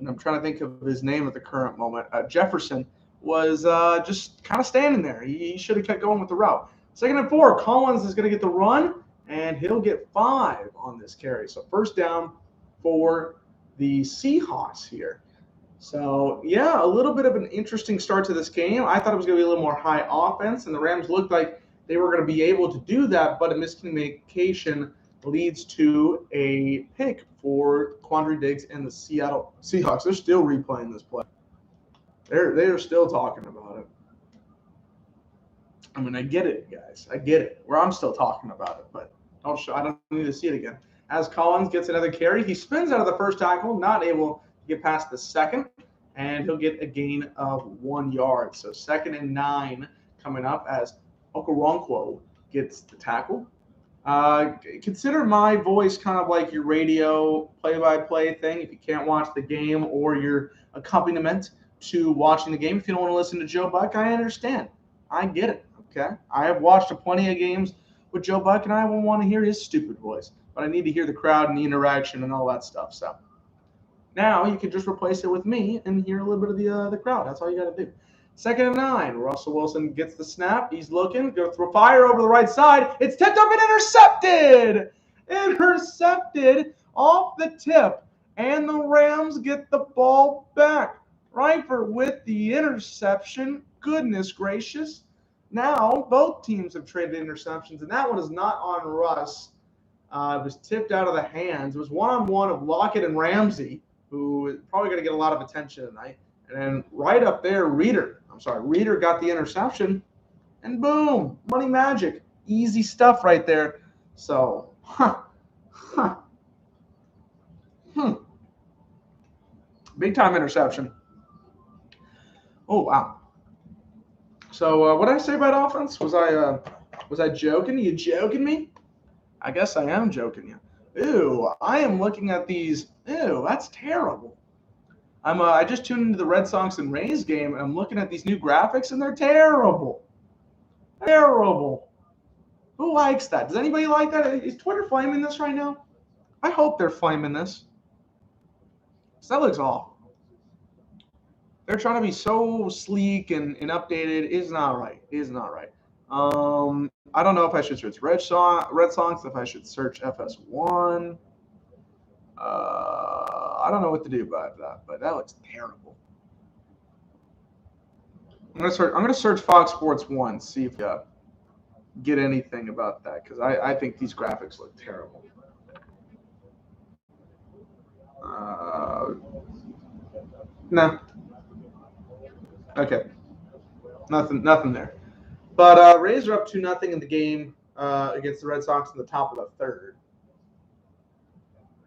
I'm trying to think of his name at the current moment, Jefferson was just kind of standing there. He should have kept going with the route. 2nd and 4, Collins is going to get the run, and he'll get 5 on this carry. So 1st down for the Seahawks here. So, yeah, a little bit of an interesting start to this game. I thought it was going to be a little more high offense, and the Rams looked like they were going to be able to do that, but a miscommunication leads to a pick for Quandre Diggs and the Seattle Seahawks. They're still replaying this play. They're still talking about it. I mean, I get it, guys. I get it. Where I'm still talking about it, but I don't need to see it again. As Collins gets another carry, he spins out of the first tackle, not able to get past the second, and he'll get a gain of 1 yard. So 2nd and 9 coming up as Okoronkwo gets the tackle. Consider my voice kind of like your radio play-by-play thing if you can't watch the game, or your accompaniment to watching the game. If you don't want to listen to Joe Buck, I understand. I get it, okay? I have watched plenty of games with Joe Buck, and I won't want to hear his stupid voice. But I need to hear the crowd and the interaction and all that stuff. So now you can just replace it with me and hear a little bit of the crowd. That's all you got to do. 2nd and 9. Russell Wilson gets the snap. He's looking. Go throw fire over the right side. It's tipped up and intercepted. Intercepted off the tip. And the Rams get the ball back. Reifert with the interception. Goodness gracious. Now both teams have traded interceptions, and that one is not on Russ. It was tipped out of the hands. It was one-on-one of Lockett and Ramsey, who is probably going to get a lot of attention tonight. And then right up there, Reeder got the interception, and boom, money magic. Easy stuff right there. So, big-time interception. Oh, wow. So what did I say about offense? Was I joking? Are you joking me? I guess I am joking you. Ew, I am looking at these. Ew, that's terrible. I just tuned into the Red Sox and Rays game, and I'm looking at these new graphics, and they're terrible. Terrible. Who likes that? Does anybody like that? Is Twitter flaming this right now? I hope they're flaming this. That looks awful. They're trying to be so sleek and updated. It's not right. It's not right. I don't know if I should search Red Sox, if I should search FS1. I don't know what to do about that, but that looks terrible. I'm gonna search Fox Sports 1, see if I get anything about that, because I think these graphics look terrible. No. Okay. Nothing there. But Rays are up 2-0 in the game against the Red Sox in the top of the third.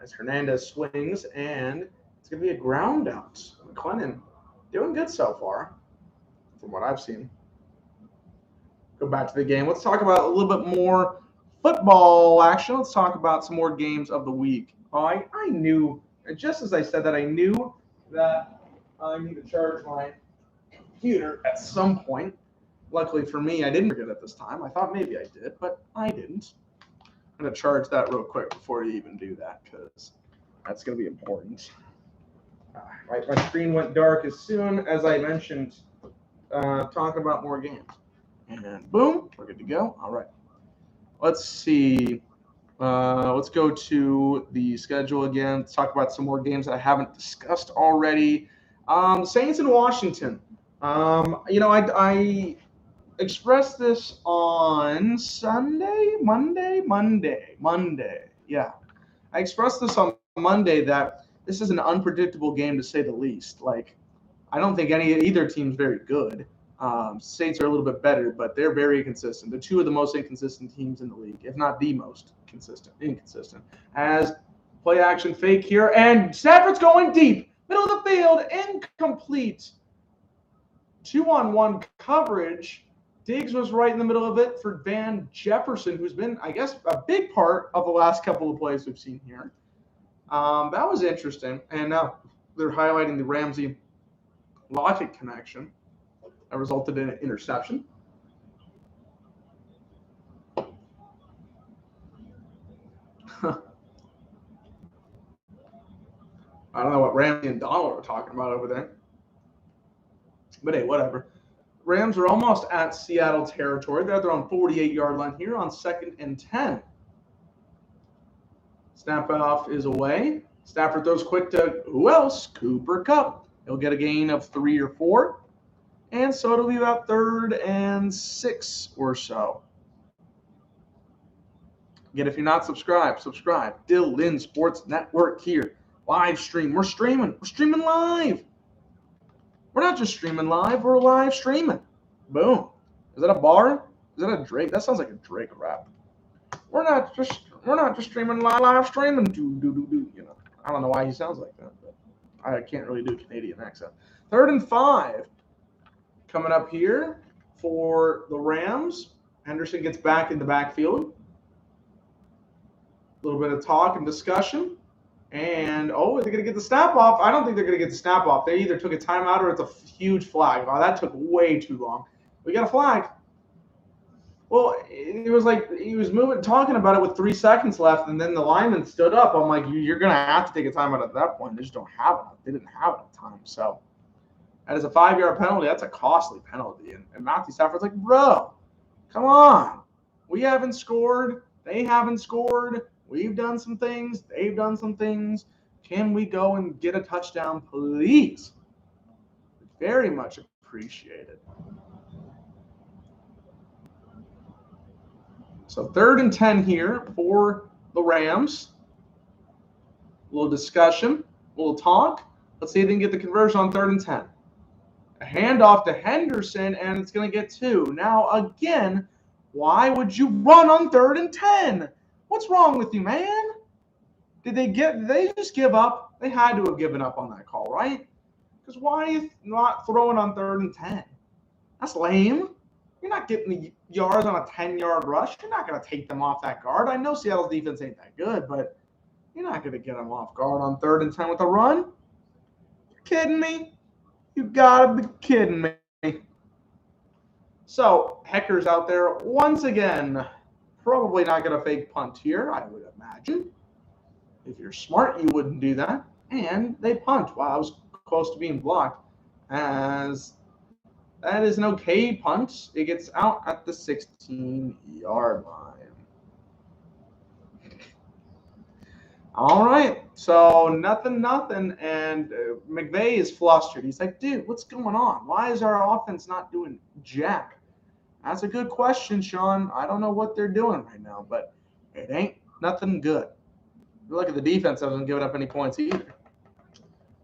As Hernandez swings, and it's going to be a ground out. McLennan doing good so far, from what I've seen. Go back to the game. Let's talk about a little bit more football action. Let's talk about some more games of the week. I knew, just as I said that, I knew that I need to charge my computer at some point. Luckily for me, I didn't forget it this time. I thought maybe I did, but I didn't. I'm going to charge that real quick before you even do that, because that's going to be important. My screen went dark as soon as I mentioned talking about more games. And boom, we're good to go. All right. Let's see. Let's go to the schedule again. Let's talk about some more games that I haven't discussed already. Saints in Washington. I expressed this on Monday. Yeah. I expressed this on Monday that this is an unpredictable game, to say the least. Like, I don't think either team's very good. Saints are a little bit better, but they're very inconsistent. They're two of the most inconsistent teams in the league, if not the most inconsistent. As play action fake here, and Stafford's going deep. Middle of the field, incomplete. 2-on-1 coverage. Diggs was right in the middle of it for Van Jefferson, who's been, I guess, a big part of the last couple of plays we've seen here. That was interesting. And now they're highlighting the Ramsey Lockett connection that resulted in an interception. I don't know what Ramsey and Donald are talking about over there. But hey, whatever. Rams are almost at Seattle territory. They're at their own 48-yard line here on 2nd and 10. Snap off is away. Stafford throws quick to who else? Cooper Kupp. He'll get a gain of 3 or 4. And so it'll be about 3rd and 6 or so. Again, if you're not subscribed, subscribe. Dylan Sports Network here. Live stream. We're streaming. We're streaming live. We're not just streaming live. We're live streaming. Boom. Is that a bar? Is that a Drake? That sounds like a Drake rap. We're not just streaming live streaming. You know, I don't know why he sounds like that, but I can't really do a Canadian accent. 3rd and 5 coming up here for the Rams. Henderson gets back in the backfield. A little bit of talk and discussion. And, are they going to get the snap off? I don't think they're going to get the snap off. They either took a timeout or it's a huge flag. Oh, that took way too long. We got a flag. Well, it was like he was talking about it with 3 seconds left, and then the lineman stood up. I'm like, you're going to have to take a timeout at that point. They just don't have it. They didn't have enough time. So that is a 5-yard penalty. That's a costly penalty. And Matthew Stafford's like, bro, come on. We haven't scored. They haven't scored. We've done some things. They've done some things. Can we go and get a touchdown, please? Very much appreciated. So 3rd and 10 here for the Rams. A little discussion, a little talk. Let's see if they can get the conversion on 3rd and 10. A handoff to Henderson, and it's going to get 2. Now, again, why would you run on 3rd and 10? What's wrong with you, man? Did they just give up? They had to have given up on that call, right? Because why are you not throwing on 3rd and 10? That's lame. You're not getting the yards on a 10-yard rush. You're not going to take them off that guard. I know Seattle's defense ain't that good, but you're not going to get them off guard on 3rd and 10 with a run. You're kidding me? You got to be kidding me. So, Hecker's out there once again. Probably not going to fake punt here, I would imagine. If you're smart, you wouldn't do that. And they punt. Wow, I was close to being blocked. As that is an okay punt. It gets out at the 16-yard line. All right, so nothing. And McVay is flustered. He's like, dude, what's going on? Why is our offense not doing jack? That's a good question, Sean. I don't know what they're doing right now, but it ain't nothing good. Look at the defense hasn't given up any points either.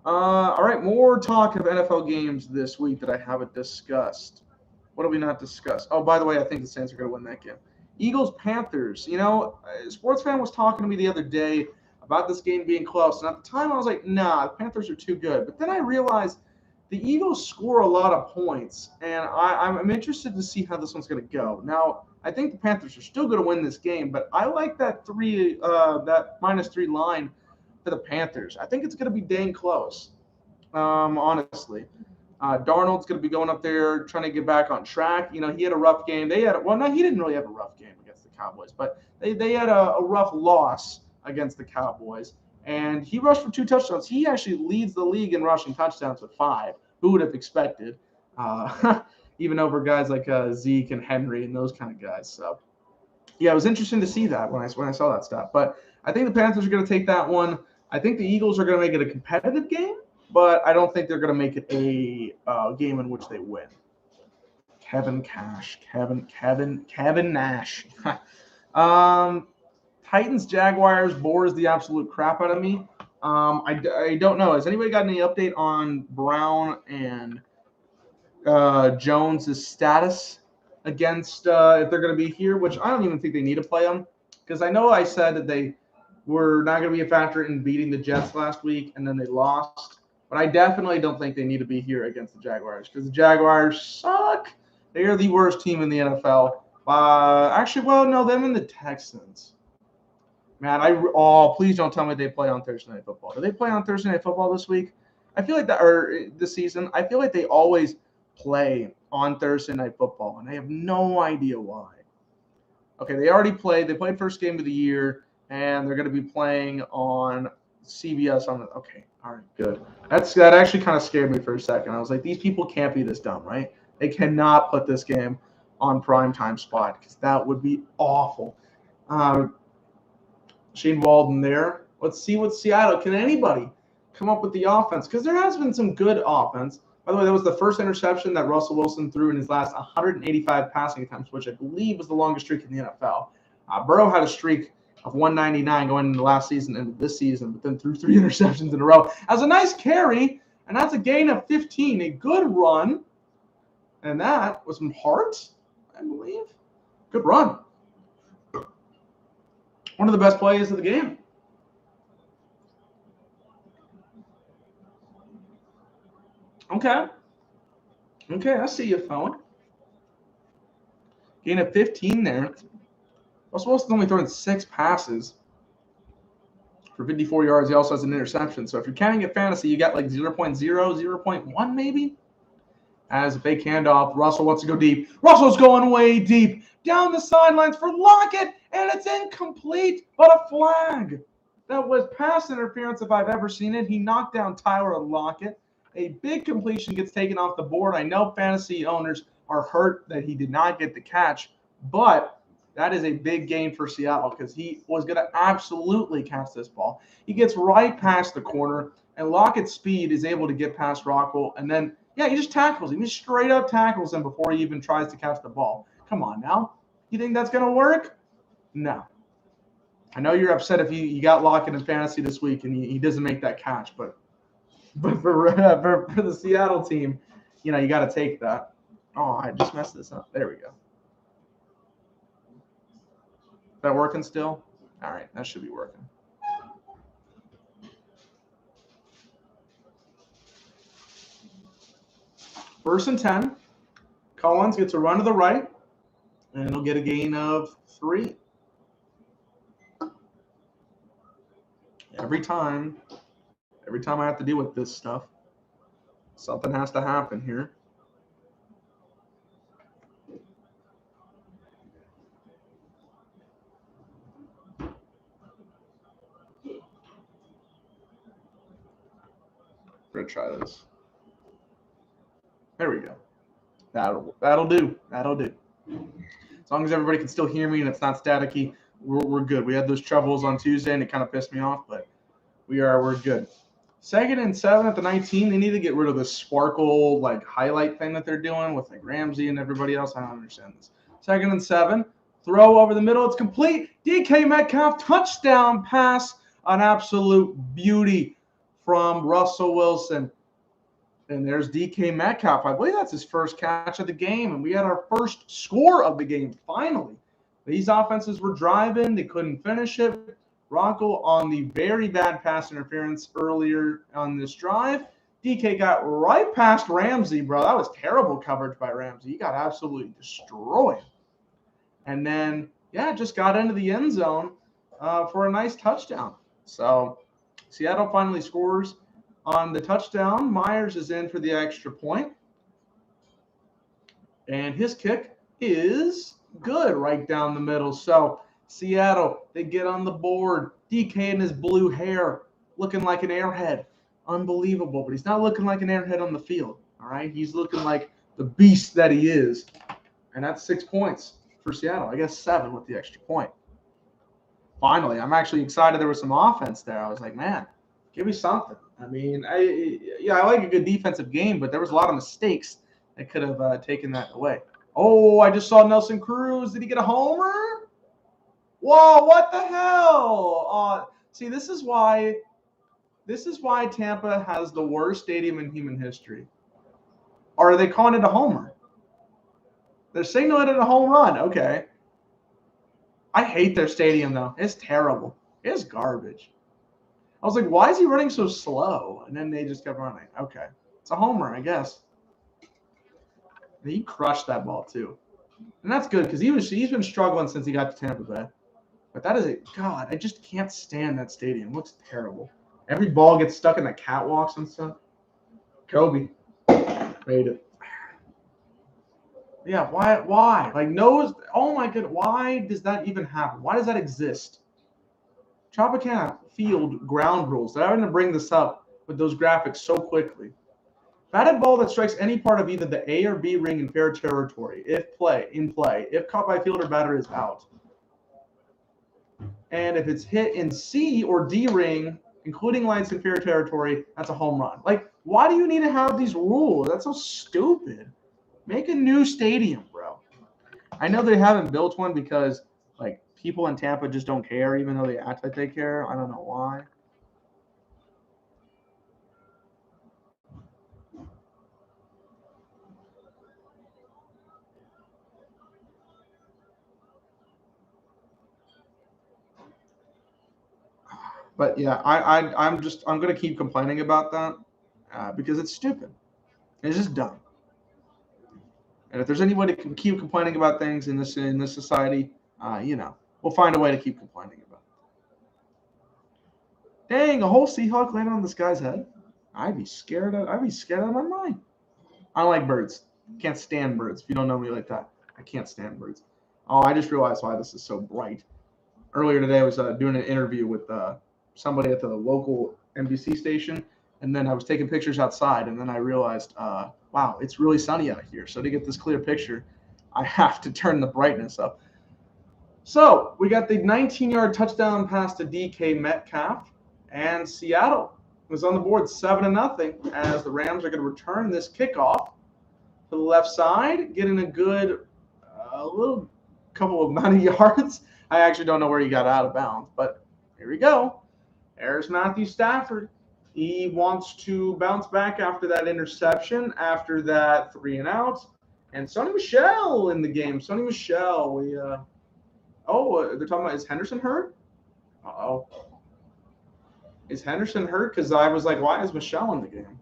All right, more talk of NFL games this week that I haven't discussed. What have we not discussed? Oh, by the way, I think the Saints are going to win that game. Eagles-Panthers. You know, a sports fan was talking to me the other day about this game being close. And at the time, I was like, nah, the Panthers are too good. But then I realized the Eagles score a lot of points, and I'm interested to see how this one's going to go. Now, I think the Panthers are still going to win this game, but I like that -3 line for the Panthers. I think it's going to be dang close, honestly. Darnold's going to be going up there trying to get back on track. You know, he had a rough game. He didn't really have a rough game against the Cowboys, but they had a rough loss against the Cowboys. And he rushed for 2 touchdowns. He actually leads the league in rushing touchdowns with 5. Who would have expected? Even over guys like Zeke and Henry and those kind of guys. So, yeah, it was interesting to see that when I saw that stuff. But I think the Panthers are going to take that one. I think the Eagles are going to make it a competitive game, but I don't think they're going to make it a game in which they win. Kevin Nash. Titans, Jaguars bores the absolute crap out of me. I don't know. Has anybody got any update on Brown and Jones' status against if they're going to be here, which I don't even think they need to play them, because I know I said that they were not going to be a factor in beating the Jets last week, and then they lost. But I definitely don't think they need to be here against the Jaguars, because the Jaguars suck. They are the worst team in the NFL. Them and the Texans. Man, please don't tell me they play on Thursday Night Football. Do they play on Thursday Night Football this week? I feel like this season, I feel like they always play on Thursday Night Football, and I have no idea why. Okay, they already played. They played first game of the year, and they're going to be playing on CBS okay, all right, good. That actually kind of scared me for a second. I was like, these people can't be this dumb, right? They cannot put this game on primetime spot, because that would be awful. Shane Walden there. Let's see what Seattle. Can anybody come up with the offense, because there has been some good offense. By the way, that was the first interception that Russell Wilson threw in his last 185 passing attempts, which I believe was the longest streak in the NFL. Burrow had a streak of 199 going into last season and this season, but then threw 3 interceptions in a row. As a nice carry, and that's a gain of 15, a good run. And that was from Hart, I believe. Good run. One of the best plays of the game. Okay, I see you, phone. Gain of 15 there. Russell Wilson's only thrown 6 passes for 54 yards. He also has an interception. So if you're counting at fantasy, you got like 0.0, 0.1 maybe. As a fake handoff, Russell wants to go deep. Russell's going way deep. Down the sidelines for Lockett, and it's incomplete, but a flag. That was pass interference if I've ever seen it. He knocked down Tyler Lockett. A big completion gets taken off the board. I know fantasy owners are hurt that he did not get the catch, but that is a big gain for Seattle because he was going to absolutely catch this ball. He gets right past the corner, and Lockett's speed is able to get past Rockwell, and then, yeah, he just tackles him. He straight up tackles him before he even tries to catch the ball. Come on now. You think that's going to work? No. I know you're upset if you got Lockett in fantasy this week and he doesn't make that catch, but for the Seattle team, you know, you got to take that. Oh, I just messed this up. There we go. Is that working still? All right, that should be working. First and 10. Collins gets a run to the right, and he'll get a gain of 3. Every time I have to deal with this stuff, something has to happen here. We're gonna try this. There we go. That'll do. As long as everybody can still hear me and it's not staticky, we're good. We had those troubles on Tuesday and it kind of pissed me off, but we're good. 2nd and 7 at the 19. They need to get rid of this sparkle like highlight thing that they're doing with like Ramsey and everybody else. I don't understand this. 2nd and 7. Throw over the middle. It's complete. DK Metcalf touchdown pass. An absolute beauty from Russell Wilson. And there's DK Metcalf. I believe that's his first catch of the game. And we had our first score of the game, finally. These offenses were driving. They couldn't finish it. Rocco on the very bad pass interference earlier on this drive. DK got right past Ramsey, bro. That was terrible coverage by Ramsey. He got absolutely destroyed. And then, yeah, just got into the end zone for a nice touchdown. So Seattle finally scores on the touchdown. Myers is in for the extra point. And his kick is good right down the middle. So Seattle, they get on the board. DK in his blue hair, looking like an airhead. Unbelievable. But he's not looking like an airhead on the field. All right? He's looking like the beast that he is. And that's 6 points for Seattle. I guess 7 with the extra point. Finally, I'm actually excited there was some offense there. I was like, man, give me something. I mean, I like a good defensive game, but there was a lot of mistakes that could have taken that away. Oh, I just saw Nelson Cruz. Did he get a homer? Whoa, what the hell? See, this is why Tampa has the worst stadium in human history. Or are they calling it a homer? They're signaling it a home run. Okay. I hate their stadium, though. It's terrible. It's garbage. I was like, why is he running so slow? And then they just kept running. Okay. It's a homer, I guess. He crushed that ball, too. And that's good because he's been struggling since he got to Tampa Bay. But that is God, I just can't stand that stadium. It looks terrible. Every ball gets stuck in the catwalks and stuff. Kobe made it. Yeah, why? Like, oh my God, why does that even happen? Why does that exist? Tropicana Field ground rules. They're going to bring this up with those graphics so quickly. Batted ball that strikes any part of either the A or B ring in fair territory, in play. If caught by fielder, batter is out. And if it's hit in C or D ring, including lights in fair territory, that's a home run. Like, why do you need to have these rules? That's so stupid. Make a new stadium, bro. I know they haven't built one because, like, people in Tampa just don't care, even though they act like they care. I don't know why. But yeah, I'm gonna keep complaining about that because it's stupid. It's just dumb. And if there's any way to keep complaining about things in this society, we'll find a way to keep complaining about it. Dang, a whole Seahawk landed on this guy's head. I'd be scared out of my mind. I don't like birds. Can't stand birds. If you don't know me like that, I can't stand birds. Oh, I just realized why this is so bright. Earlier today, I was doing an interview with somebody at the local NBC station, and then I was taking pictures outside, and then I realized, wow, it's really sunny out here. So to get this clear picture, I have to turn the brightness up. So we got the 19-yard touchdown pass to DK Metcalf, and Seattle was on the board 7-0 as the Rams are going to return this kickoff to the left side, getting a good little couple of amount of yards. I actually don't know where he got out of bounds, but here we go. There's Matthew Stafford. He wants to bounce back after that interception, after that 3-and-out. And Sony Michel in the game. Sony Michel, they're talking about, is Henderson hurt? Uh-oh. Is Henderson hurt? Because I was like, why is Michel in the game?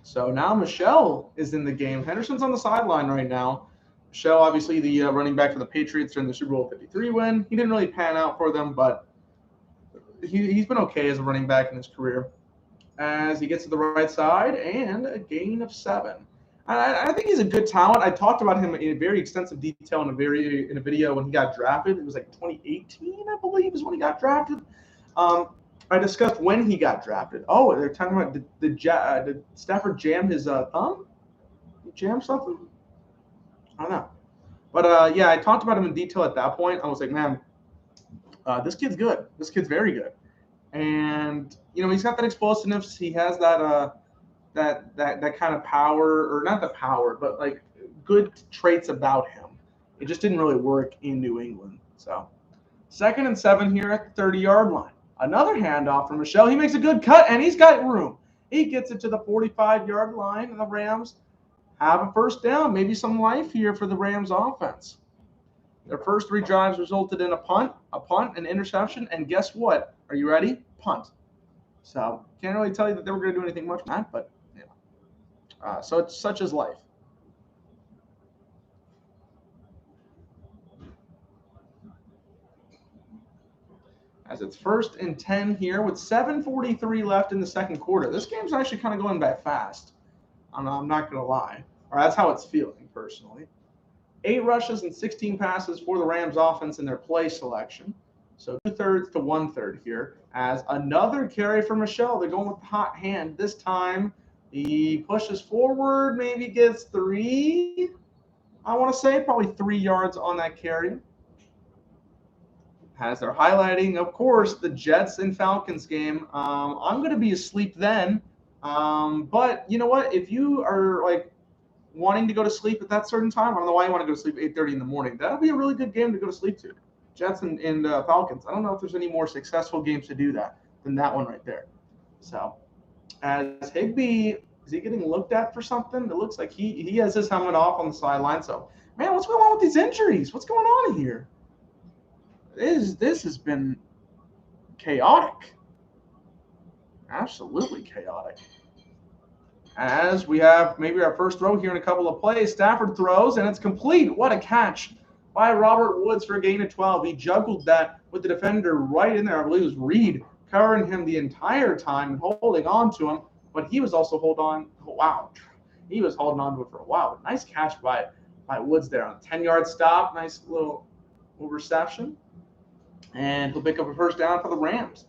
So now Michel is in the game. Henderson's on the sideline right now. Michel, obviously the running back for the Patriots during the Super Bowl 53 win. He didn't really pan out for them, but he's been okay as a running back in his career. As he gets to the right side, and a gain of 7. I think he's a good talent. I talked about him in very extensive detail in a video when he got drafted. It was like 2018, I believe, is when he got drafted. I discussed when he got drafted. Oh, they're talking about did Stafford jam his thumb? He jammed something? I don't know. But yeah, I talked about him in detail at that point. I was like, man, this kid's good. This kid's very good. And he's got that explosiveness. He has that kind of power, or not the power, but like good traits about him. It just didn't really work in New England. So 2nd and 7 here at the 30-yard line. Another handoff from Michel. He makes a good cut, and he's got room. He gets it to the 45-yard line, and the Rams have a first down. Maybe some life here for the Rams offense. Their first 3 drives resulted in a punt, an interception, and guess what? Are you ready? Punt. So can't really tell you that they were going to do anything much on that, but so it's such as life. As it's 1st and 10 here with 7:43 left in the second quarter. This game's actually kind of going by fast. I'm not going to lie. Or that's how it's feeling personally. 8 rushes and 16 passes for the Rams offense in their play selection. So 2/3 to 1/3 here. As another carry for Michel. They're going with the hot hand. This time he pushes forward, maybe gets 3. I want to say probably 3 yards on that carry. As they're highlighting, of course, the Jets and Falcons game. I'm going to be asleep then. But you know what? If you are like wanting to go to sleep at that certain time, I don't know why you want to go to sleep at 8:30 in the morning. That'll be a really good game to go to sleep to. Jets and Falcons. I don't know if there's any more successful games to do that than that one right there. So as Higbee, is he getting looked at for something? It looks like he has his helmet off on the sideline. So, man, what's going on with these injuries? What's going on here? This has been chaotic. Absolutely chaotic. As we have maybe our first throw here in a couple of plays. Stafford throws, and it's complete. What a catch by Robert Woods for a gain of 12. He juggled that with the defender right in there. I believe it was Reed covering him the entire time and holding on to him. But he was also holding on. Wow. He was holding on to it for a while. Nice catch by Woods there on a 10-yard stop. Nice little reception. And he'll pick up a first down for the Rams.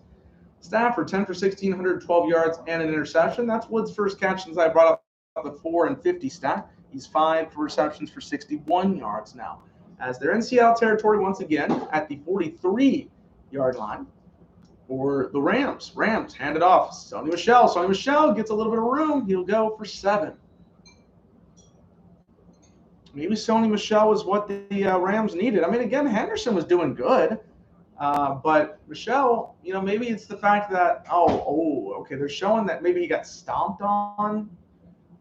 Stafford, 10 for 16, 112 yards and an interception. That's Woods' first catch since I brought up the 4 and 50 stat. He's 5 receptions for 61 yards now. As they're in Seattle territory once again at the 43-yard line. for the Rams. Rams hand it off. Sony Michel. Sony Michel gets a little bit of room. He'll go for 7. Maybe Sony Michel was what the Rams needed. I mean, again, Henderson was doing good. But Michel, maybe it's the fact that, okay, they're showing that maybe he got stomped on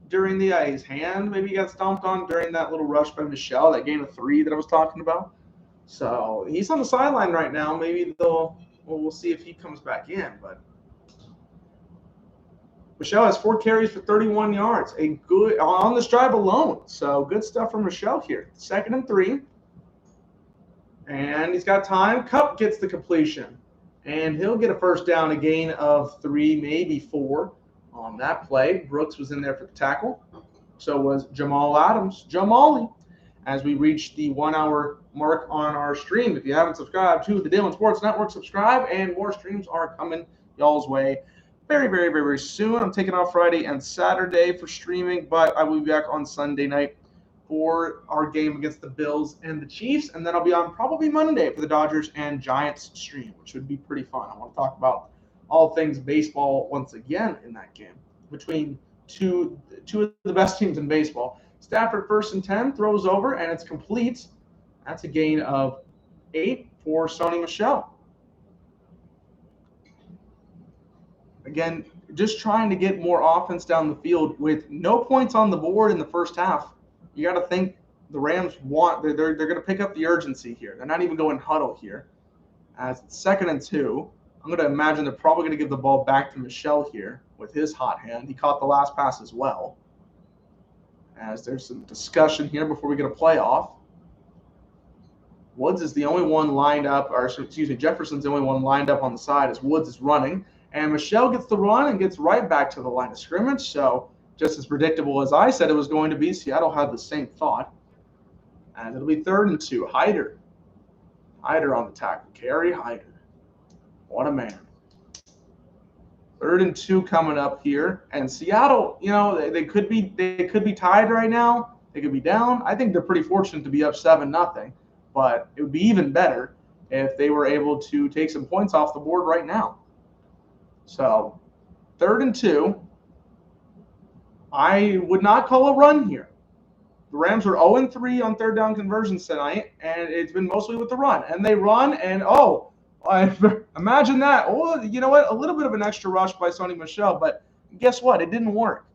during his hand. Maybe he got stomped on during that little rush by Michel, that gain of 3 that I was talking about. So he's on the sideline right now. Maybe we'll see if he comes back in. But Michel has 4 carries for 31 yards. A good on this drive alone. So good stuff from Michel here. 2nd and 3. And he's got time. Kupp gets the completion. And he'll get a first down, a gain of 3, maybe 4 on that play. Brooks was in there for the tackle. So was Jamal Adams. Jamali. As we reach the 1-hour mark on our stream. If you haven't subscribed to the Dylan Sports Network, subscribe. And more streams are coming y'all's way very, very, very, very soon. I'm taking off Friday and Saturday for streaming. But I will be back on Sunday night for our game against the Bills and the Chiefs, and then I'll be on probably Monday for the Dodgers and Giants stream, which would be pretty fun. I want to talk about all things baseball once again in that game between two of the best teams in baseball. Stafford 1st and 10, throws over, and it's complete. That's a gain of 8 for Sony Michel. Again, just trying to get more offense down the field with no points on the board in the first half. You got to think the Rams they're going to pick up the urgency here. They're not even going huddle here. As it's 2nd and 2, I'm going to imagine they're probably going to give the ball back to Michel here with his hot hand. He caught the last pass as well. As there's some discussion here before we get a playoff. Woods is the only one lined up, Jefferson's the only one lined up on the side as Woods is running. And Michel gets the run and gets right back to the line of scrimmage. So just as predictable as I said it was going to be, Seattle had the same thought. And it'll be 3rd and 2. Hyder on the tackle. Kerry Hyder. What a man. 3rd and 2 coming up here. And Seattle, they could be tied right now. They could be down. I think they're pretty fortunate to be up 7-0. But it would be even better if they were able to take some points off the board right now. So 3rd and 2. I would not call a run here. The Rams were 0-3 on 3rd down conversions tonight, and it's been mostly with the run. And they run, and imagine that. Oh, you know what? A little bit of an extra rush by Sony Michel, but guess what? It didn't work.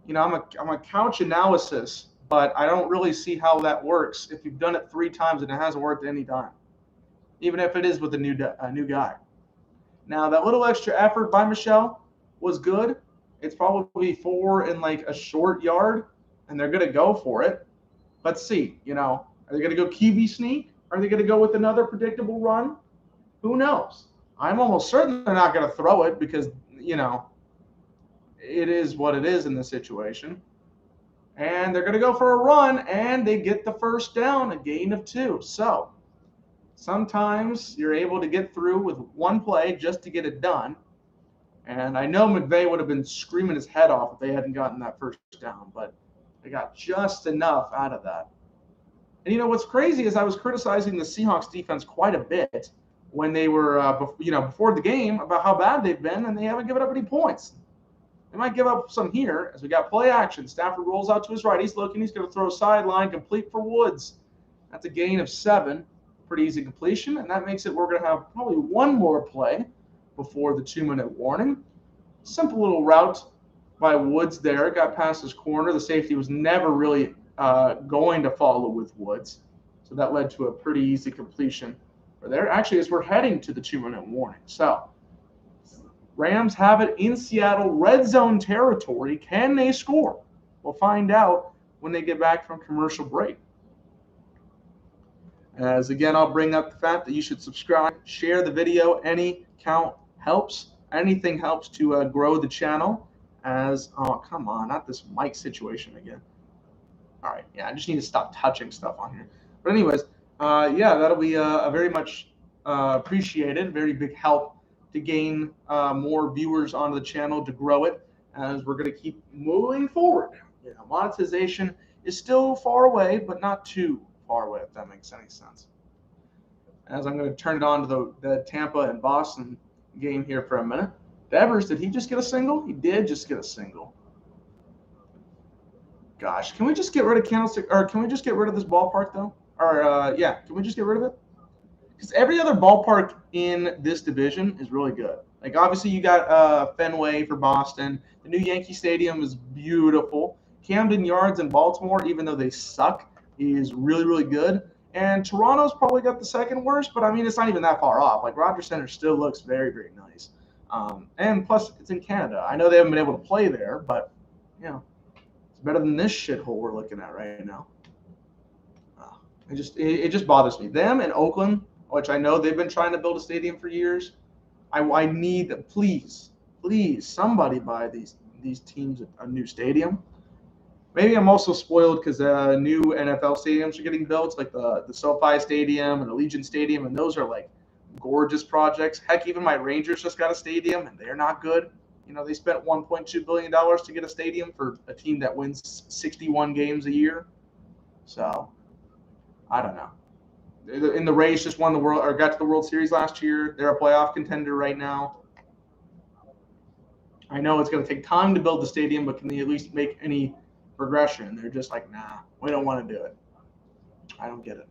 I'm a couch analysis, but I don't really see how that works if you've done it 3 times and it hasn't worked any time, even if it is with a new guy. Now, that little extra effort by Michel was good. It's probably 4 in like a short yard, and they're going to go for it. Let's see, are they going to go QB sneak? Are they going to go with another predictable run? Who knows? I'm almost certain they're not going to throw it because, it is what it is in this situation. And they're going to go for a run, and they get the first down, a gain of 2. So sometimes you're able to get through with one play just to get it done. And I know McVay would have been screaming his head off if they hadn't gotten that first down, but they got just enough out of that. And what's crazy is I was criticizing the Seahawks defense quite a bit when they were, before the game about how bad they've been, and they haven't given up any points. They might give up some here as we got play action. Stafford rolls out to his right. He's looking. He's going to throw a sideline complete for Woods. That's a gain of 7. Pretty easy completion, and that makes it we're going to have probably one more play before the 2-minute warning. Simple little route by Woods there. Got past his corner. The safety was never really going to follow with Woods. So that led to a pretty easy completion for there. Actually, as we're heading to the 2-minute warning. So Rams have it in Seattle, red zone territory. Can they score? We'll find out when they get back from commercial break. As again, I'll bring up the fact that you should subscribe, share the video. Any count helps. Anything helps to grow the channel. Come on, not this mic situation again. All right, yeah, I just need to stop touching stuff on here. But anyways, that'll be a very much appreciated, very big help to gain more viewers onto the channel, to grow it, as we're going to keep moving forward. Monetization is still far away, but not too far away, if that makes any sense. as I'm going to turn it on to the Tampa and Boston game here for a minute. Devers, did he just get a single? He did just get a single. Gosh, can we just get rid of Candlestick, or can we just get rid of this ballpark though? Or yeah, can we just get rid of it? Because every other ballpark in this division is really good. Like obviously you got Fenway for Boston. The new Yankee Stadium is beautiful. Camden Yards in Baltimore, even though they suck, is really, really good. And Toronto's probably got the second worst, but I mean it's not even that far off. Like Rogers Center still looks very, very nice. And plus it's in Canada. I know they haven't been able to play there, but you know, it's better than this shithole we're looking at right now. It just bothers me. Them and Oakland, which I know they've been trying to build a stadium for years. I need, please, somebody buy these teams a new stadium. Maybe I'm also spoiled because new NFL stadiums are getting built, like the SoFi Stadium and Allegiant Stadium, and those are like gorgeous projects. Heck, even my Rangers just got a stadium, and they're not good. You know, they spent $1.2 billion to get a stadium for a team that wins 61 games a year. So, I don't know. In the Rays just won the world or got to the World Series last year. They're a playoff contender right now. I know it's going to take time to build the stadium, but can they at least make any progression? They're just like, nah, we don't want to do it. I don't get it.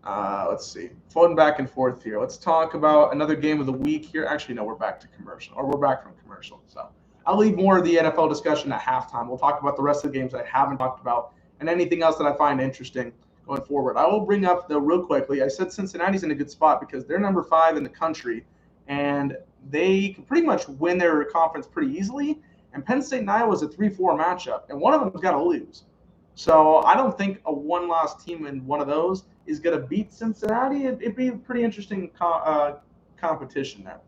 Let's see. Floating back and forth here. Let's talk about another game of the week here. Actually, no, we're back to commercial, or we're back from commercial. So I'll leave more of the NFL discussion at halftime. We'll talk about the rest of the games I haven't talked about and anything else that I find interesting going forward. I will bring up, though, real quickly, I said Cincinnati's in a good spot because they're number 5 in the country, and they can pretty much win their conference pretty easily. And Penn State and Iowa is a 3-4 matchup, and one of them's got to lose. So I don't think a one-loss team in one of those is going to beat Cincinnati. It'd be a pretty interesting competition there.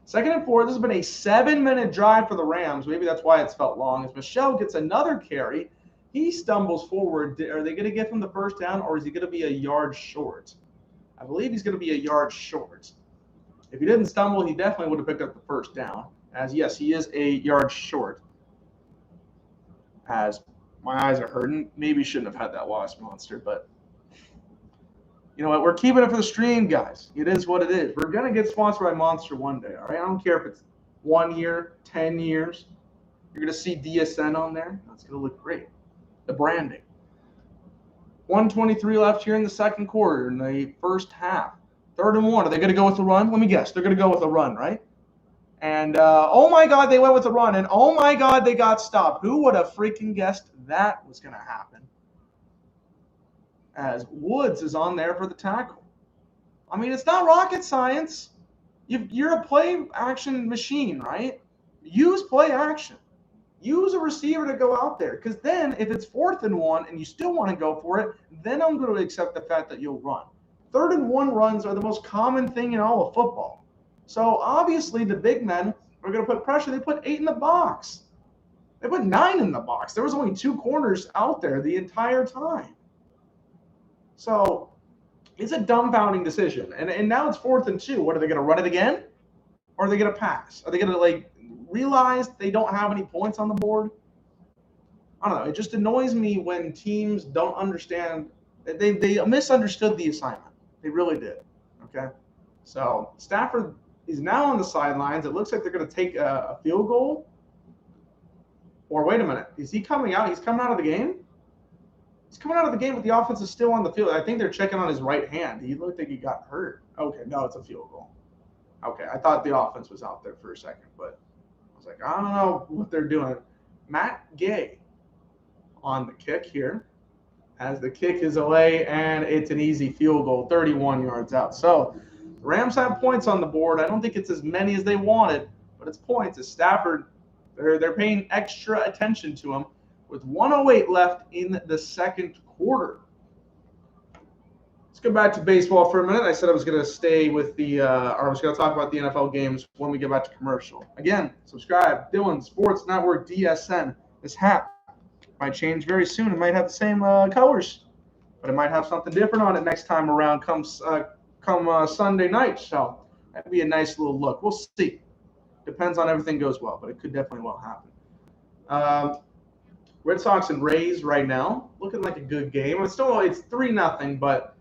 Second and 4, this has been a 7-minute drive for the Rams. Maybe that's why it's felt long. As Michelle gets another carry, he stumbles forward. Are they going to give him the first down, or is he going to be a yard short? I believe he's going to be a yard short. If he didn't stumble, he definitely would have picked up the first down. As, yes, he is a yard short. As my eyes are hurting. Maybe shouldn't have had that loss, Monster, but you know what? We're keeping it for the stream, guys. It is what it is. We're going to get sponsored by Monster one day, all right? I don't care if it's 1 year, 10 years. You're going to see DSN on there. That's going to look great. The branding. 1:23 left here in the second quarter in the first half. 3rd and 1. Are they going to go with the run? Let me guess. They're going to go with a run, right? And, oh, my God, they went with the run. And, oh, my God, they got stopped. Who would have freaking guessed that was going to happen? As Woods is on there for the tackle. I mean, it's not rocket science. You're a play action machine, right? Use play action. Use a receiver to go out there, because then if it's 4th and 1 and you still want to go for it, then I'm going to accept the fact that you'll run. 3rd and 1 runs are the most common thing in all of football. So obviously the big men are going to put pressure. They put 8 in the box. They put 9 in the box. There was only 2 corners out there the entire time. So it's a dumbfounding decision. And now it's 4th and 2. What, are they going to run it again? Or are they going to pass? Are they going to realize they don't have any points on the board? I don't know. It just annoys me when teams don't understand. They misunderstood the assignment. They really did. Okay? So Stafford is now on the sidelines. It looks like they're going to take a field goal. Or wait a minute. Is he coming out? He's coming out of the game? He's coming out of the game, but the offense is still on the field. I think they're checking on his right hand. He looked like he got hurt. Okay, no, it's a field goal. Okay, I thought the offense was out there for a second, but I was like, I don't know what they're doing. Matt Gay on the kick here, as the kick is away, and it's an easy field goal, 31 yards out. So the Rams have points on the board. I don't think it's as many as they wanted, but it's points. As Stafford, they're paying extra attention to him with 1:08 left in the second quarter. Let's go back to baseball for a minute. I said I was going to stay with or I was going to talk about the NFL games when we get back to commercial. Again, subscribe. Dylan Sports Network DSN. This hat might change very soon. It might have the same colors, but it might have something different on it next time around come Sunday night. So that'd be a nice little look. We'll see. Depends on everything goes well, but it could definitely well happen. Red Sox and Rays right now, looking like a good game. It's 3-0, but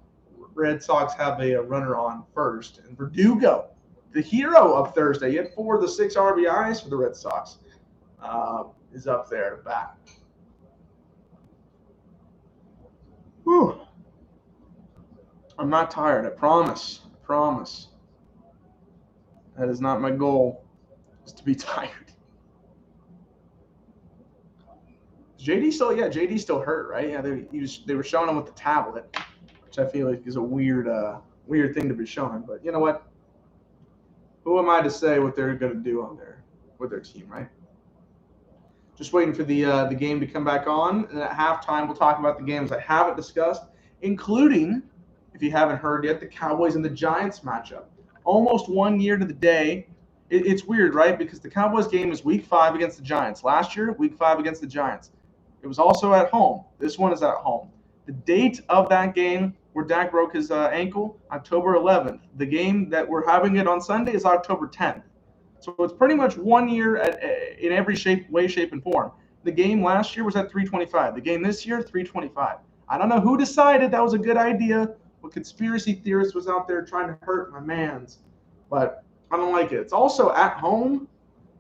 Red Sox have a runner on first. And Verdugo, the hero of Thursday, he had 4 of the 6 RBIs for the Red Sox, is up there to bat. Whew. I'm not tired, I promise. I promise. That is not my goal, is to be tired. JD still, JD still hurt, right? Yeah, they were showing him with the tablet, which I feel like is a weird thing to be showing. But you know what? Who am I to say what they're going to do with their team, right? Just waiting for the game to come back on, and at halftime we'll talk about the games I haven't discussed, including, if you haven't heard yet, the Cowboys and the Giants matchup. Almost 1 year to the day. It's weird, right? Because the Cowboys game was Week 5 against the Giants. Last year, Week 5 against the Giants. It was also at home. This one is at home. The date of that game where Dak broke his ankle, October 11th. The game that we're having it on Sunday is October 10th. So it's pretty much 1 year in every way, shape, and form. The game last year was at 325. The game this year, 325. I don't know who decided that was a good idea. What conspiracy theorist was out there trying to hurt my mans. But I don't like it. It's also at home.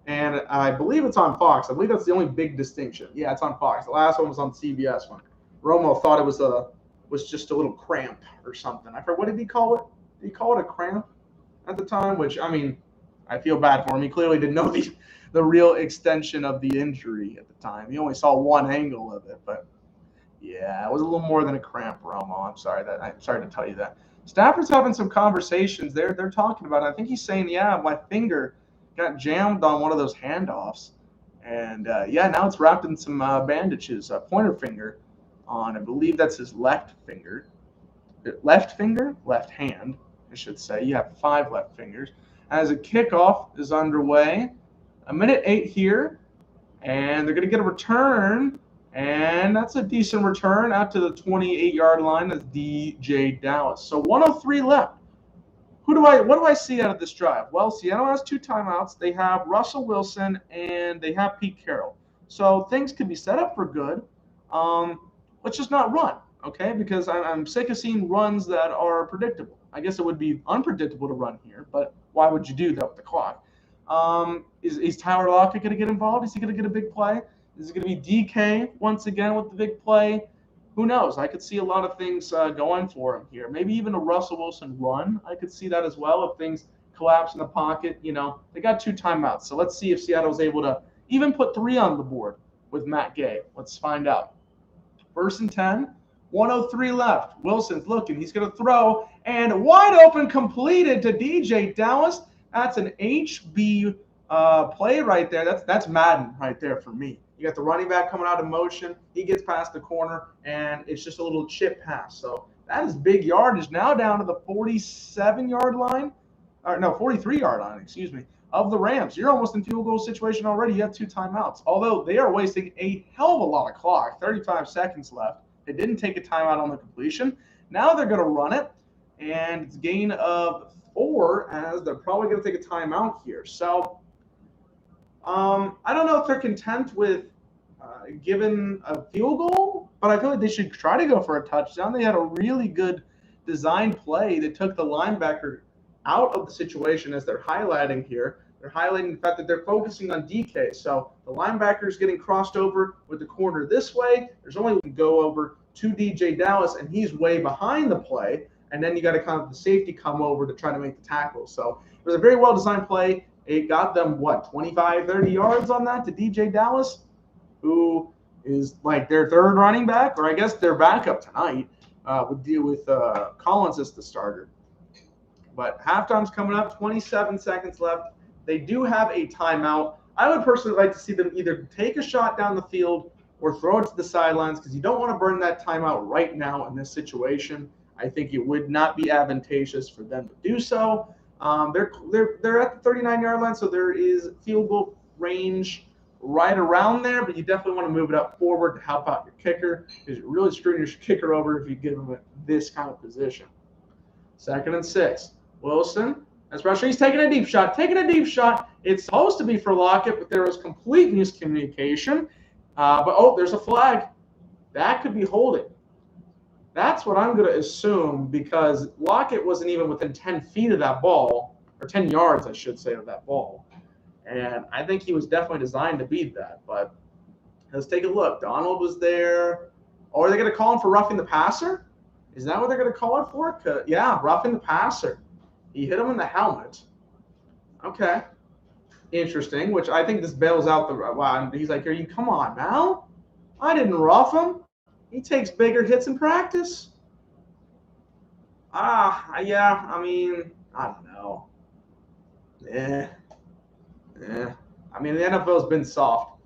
And I believe it's on Fox. I believe that's the only big distinction. Yeah, it's on Fox. The last one was on CBS one. Romo thought it was just a little cramp or something. I forgot, what did he call it? Did he call it a cramp at the time? Which, I mean, I feel bad for him. He clearly didn't know the real extension of the injury at the time. He only saw one angle of it. But, yeah, it was a little more than a cramp, Romo. I'm sorry to tell you that. Stafford's having some conversations. They're talking about it. I think he's saying, yeah, my finger got jammed on one of those handoffs, and now it's wrapped in some bandages. Pointer finger on, I believe that's his left finger. Left hand, I should say. You have 5 left fingers. As a kickoff is underway, 1:08 here, and they're going to get a return, and that's a decent return out to the 28-yard line. That's DJ Dallas. So 103 left. What do I see out of this drive? Well, Seattle has 2 timeouts. They have Russell Wilson and they have Pete Carroll. So things could be set up for good. Let's just not run, okay? Because I'm sick of seeing runs that are predictable. I guess it would be unpredictable to run here, but why would you do that with the clock? Is Tyler Lockett going to get involved? Is he going to get a big play? Is it going to be DK once again with the big play? Who knows? I could see a lot of things going for him here. Maybe even a Russell Wilson run. I could see that as well if things collapse in the pocket. You know, they got 2 timeouts. So let's see if Seattle's able to even put 3 on the board with Matt Gay. Let's find out. 1st and 10, 103 left. Wilson's looking. He's going to throw. And wide open, completed to DJ Dallas. That's an HB play right there. That's Madden right there for me. You got the running back coming out of motion. He gets past the corner, and it's just a little chip pass. So that is big yardage. Now down to the 47-yard line. Or no, 43-yard line, excuse me, of the Rams. You're almost in field goal situation already. You have 2 timeouts. Although they are wasting a hell of a lot of clock. 35 seconds left. They didn't take a timeout on the completion. Now they're going to run it, and it's a gain of 4 as they're probably going to take a timeout here. So I don't know if they're content with giving a field goal, but I feel like they should try to go for a touchdown. They had a really good design play that took the linebacker out of the situation, as they're highlighting here. They're highlighting the fact that they're focusing on DK. So the linebacker is getting crossed over with the corner this way. There's only one go over to DJ Dallas, and he's way behind the play. And then you got to kind of the safety come over to try to make the tackle. So it was a very well-designed play. It got them, 25, 30 yards on that to DJ Dallas, who is like their 3rd running back, or I guess their backup tonight, would deal with Collins as the starter. But halftime's coming up, 27 seconds left. They do have a timeout. I would personally like to see them either take a shot down the field or throw it to the sidelines, because you don't want to burn that timeout right now in this situation. I think it would not be advantageous for them to do so. They're at the 39-yard line, so there is field goal range right around there, but you definitely want to move it up forward to help out your kicker, because you're really screwing your kicker over if you give him this kind of position. 2nd and 6. Wilson, that's pressure. He's taking a deep shot. It's supposed to be for Lockett, but there was complete miscommunication. But there's a flag. That could be holding. That's what I'm going to assume because Lockett wasn't even within 10 feet of that ball, or 10 yards, I should say, of that ball. And I think he was definitely designed to beat that. But let's take a look. Donald was there. Or are they going to call him for roughing the passer? Is that what they're going to call it for? Yeah, roughing the passer. He hit him in the helmet. Okay. Interesting, which I think this bails out the. Wow, he's like, come on now? I didn't rough him. He takes bigger hits in practice. Yeah, I mean, I don't know. Eh. I mean, the NFL's been soft.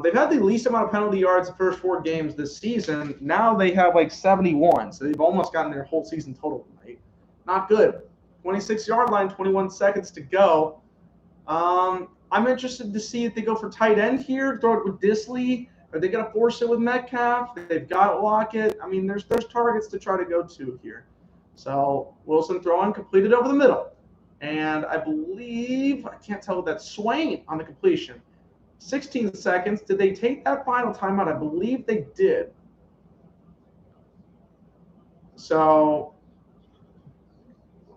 They've had the least amount of penalty yards the first 4 games this season. Now they have like 71, so they've almost gotten their whole season total tonight. Not good. 26-yard line, 21 seconds to go. I'm interested to see if they go for tight end here, throw it with Disley. Are they going to force it with Metcalf? They've got Lockett. I mean, there's targets to try to go to here. So Wilson throwing completed over the middle. And I believe, I can't tell, that's Swain on the completion. 16 seconds. Did they take that final timeout? I believe they did. So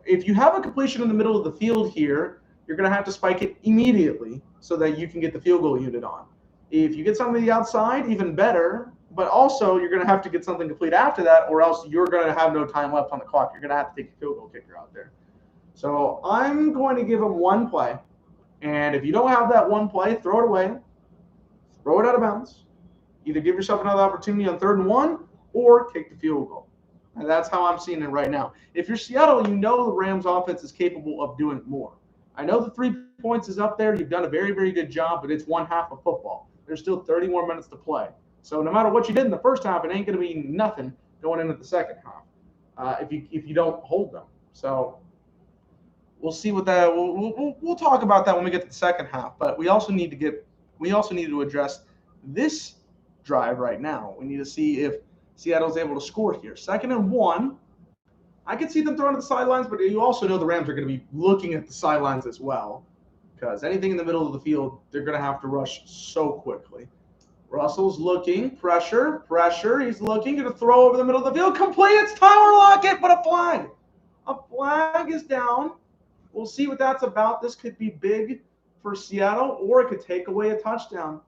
if you have a completion in the middle of the field here, you're going to have to spike it immediately so that you can get the field goal unit on. If you get something to the outside, even better, but also you're going to have to get something complete after that, or else you're going to have no time left on the clock. You're going to have to take a field goal kicker out there. So I'm going to give him one play. And if you don't have that one play, throw it away. Throw it out of bounds. Either give yourself another opportunity on 3rd and 1 or kick the field goal. And that's how I'm seeing it right now. If you're Seattle, you know the Rams offense is capable of doing more. I know the 3 points is up there. You've done a very, very good job, but it's one half of football. There's still 30 more minutes to play. So no matter what you did in the first half, it ain't going to be nothing going into the second half if you don't hold them. So we'll see what that. We'll talk about that when we get to the second half. But we also need to address this drive right now. We need to see if Seattle's able to score here. 2nd and 1. I could see them throwing to the sidelines, but you also know the Rams are going to be looking at the sidelines as well, because anything in the middle of the field, they're going to have to rush so quickly. Russell's looking, pressure. He's looking to throw over the middle of the field. Complete. It's Tyler Lockett, but a flag. A flag is down. We'll see what that's about. This could be big for Seattle, or it could take away a touchdown.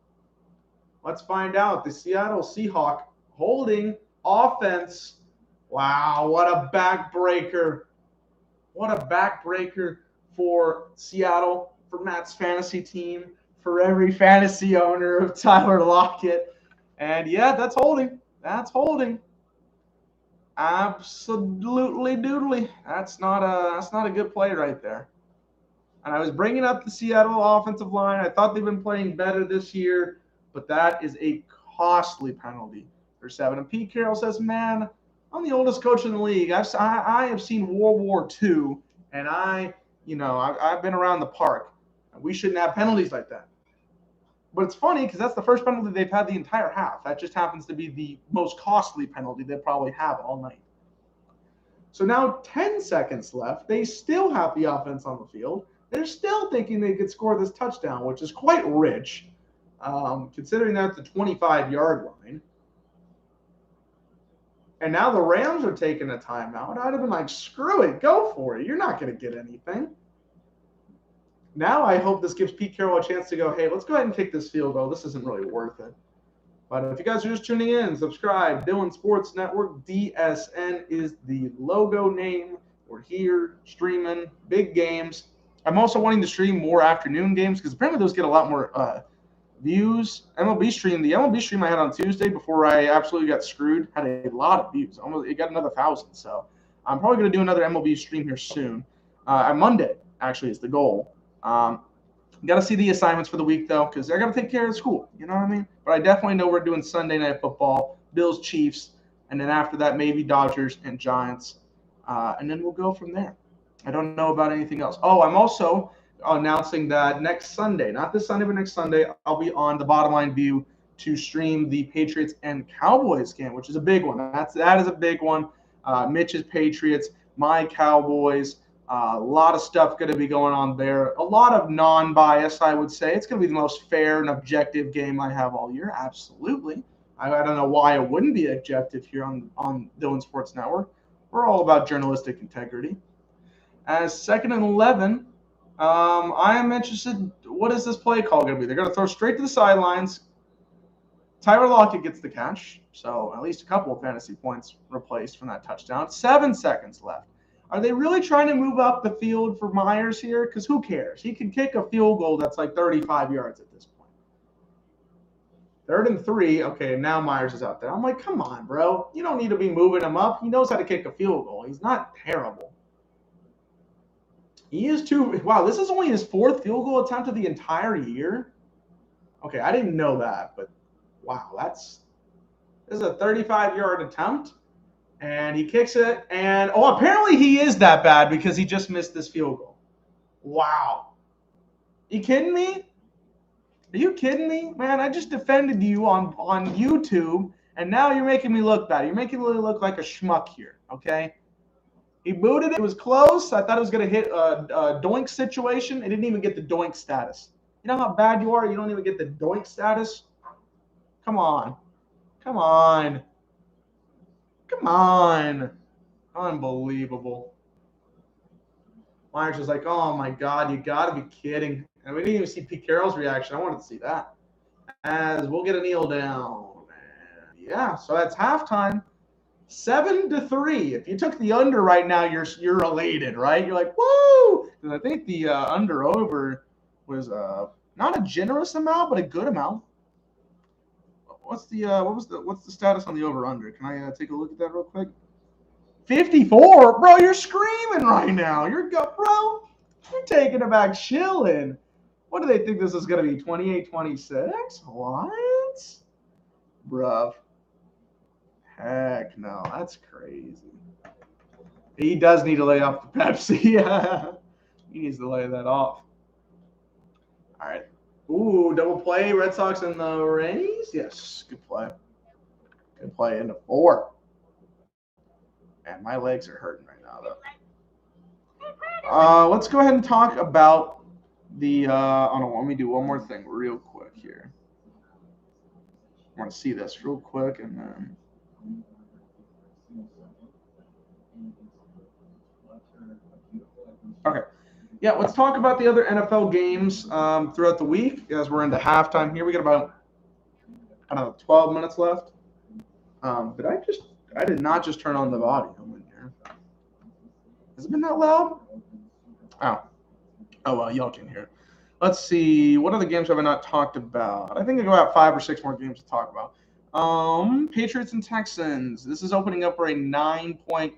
Let's find out. The Seattle Seahawks holding offense. Wow, what a backbreaker. What a backbreaker for Seattle, for Matt's fantasy team, for every fantasy owner of Tyler Lockett. And yeah, that's holding. That's holding. Absolutely doodly. That's not a good play right there. And I was bringing up the Seattle offensive line. I thought they've been playing better this year, but that is a costly penalty for 7. And Pete Carroll says, man, I'm the oldest coach in the league. I have seen World War II, and I've been around the park. We shouldn't have penalties like that. But it's funny because that's the first penalty they've had the entire half. That just happens to be the most costly penalty they probably have all night. So now 10 seconds left. They still have the offense on the field. They're still thinking they could score this touchdown, which is quite rich, considering that's the 25-yard line. And now the Rams are taking a timeout. I'd have been like, screw it, go for it. You're not going to get anything. Now I hope this gives Pete Carroll a chance to go, hey, let's go ahead and kick this field goal. This isn't really worth it. But if you guys are just tuning in, subscribe. Dylan Sports Network, DSN is the logo name. We're here streaming big games. I'm also wanting to stream more afternoon games because apparently those get a lot more views. The MLB stream I had on Tuesday before I absolutely got screwed had a lot of views. It got another 1,000. So I'm probably going to do another MLB stream here soon. On Monday, actually, is the goal. Got to see the assignments for the week, though, because they're going to take care of school. You know what I mean? But I definitely know we're doing Sunday Night Football, Bills, Chiefs, and then after that, maybe Dodgers and Giants. And then we'll go from there. I don't know about anything else. Oh, I'm also announcing that next Sunday, not this Sunday, but next Sunday, I'll be on the Bottom Line View to stream the Patriots and Cowboys game, which is a big one. That is a big one. Mitch's Patriots, my Cowboys. A lot of stuff going to be going on there. A lot of non-bias, I would say. It's going to be the most fair and objective game I have all year. Absolutely. I don't know why it wouldn't be objective here on Dylan Sports Network. We're all about journalistic integrity. As 2nd and 11, I am interested. What is this play call going to be? They're going to throw straight to the sidelines. Tyler Lockett gets the catch, so at least a couple of fantasy points replaced from that touchdown. 7 seconds left. Are they really trying to move up the field for Myers here? Because who cares? He can kick a field goal that's like 35 yards at this point. 3rd and 3. Okay, now Myers is out there. I'm like, come on, bro. You don't need to be moving him up. He knows how to kick a field goal. He's not terrible. He is too. Wow, this is only his 4th field goal attempt of the entire year. Okay, I didn't know that, but wow, this is a 35-yard attempt, and he kicks it, and apparently he is that bad because he just missed this field goal. Wow. You kidding me? Are you kidding me? Man, I just defended you on YouTube, and now you're making me look bad. You're making me look like a schmuck here, okay? He booted it. It was close. I thought it was going to hit a doink situation. It didn't even get the doink status. You know how bad you are? You don't even get the doink status? Come on. Come on. Come on. Unbelievable. Myers was like, oh, my God, you got to be kidding. And we didn't even see Pete Carroll's reaction. I wanted to see that. As we'll get a kneel down. And yeah, so that's halftime. 7-3. If you took the under right now, you're elated, right? You're like, woo! Because I think the under-over was not a generous amount, but a good amount. What's the status on the over/under? Can I take a look at that real quick? 54, bro. You're screaming right now. Bro. You're taking it back, chilling. What do they think this is gonna be? 28-26? What? Bruh. Heck no, that's crazy. He does need to lay off the Pepsi. He needs to lay that off. All right. Ooh, double play, Red Sox and the Rays? Yes, good play. Good play into 4. Man, my legs are hurting right now, though. Let's go ahead and talk about the let me do one more thing real quick here. I want to see this real quick, and then... Okay. Yeah, let's talk about the other NFL games throughout the week as we're into halftime here. We got about, 12 minutes left. I did not just turn on the volume in here. Has it been that loud? Oh, well, y'all can hear it. Let's see. What other games have I not talked about? I think I got 5 or 6 more games to talk about. Patriots and Texans. This is opening up for a 9-point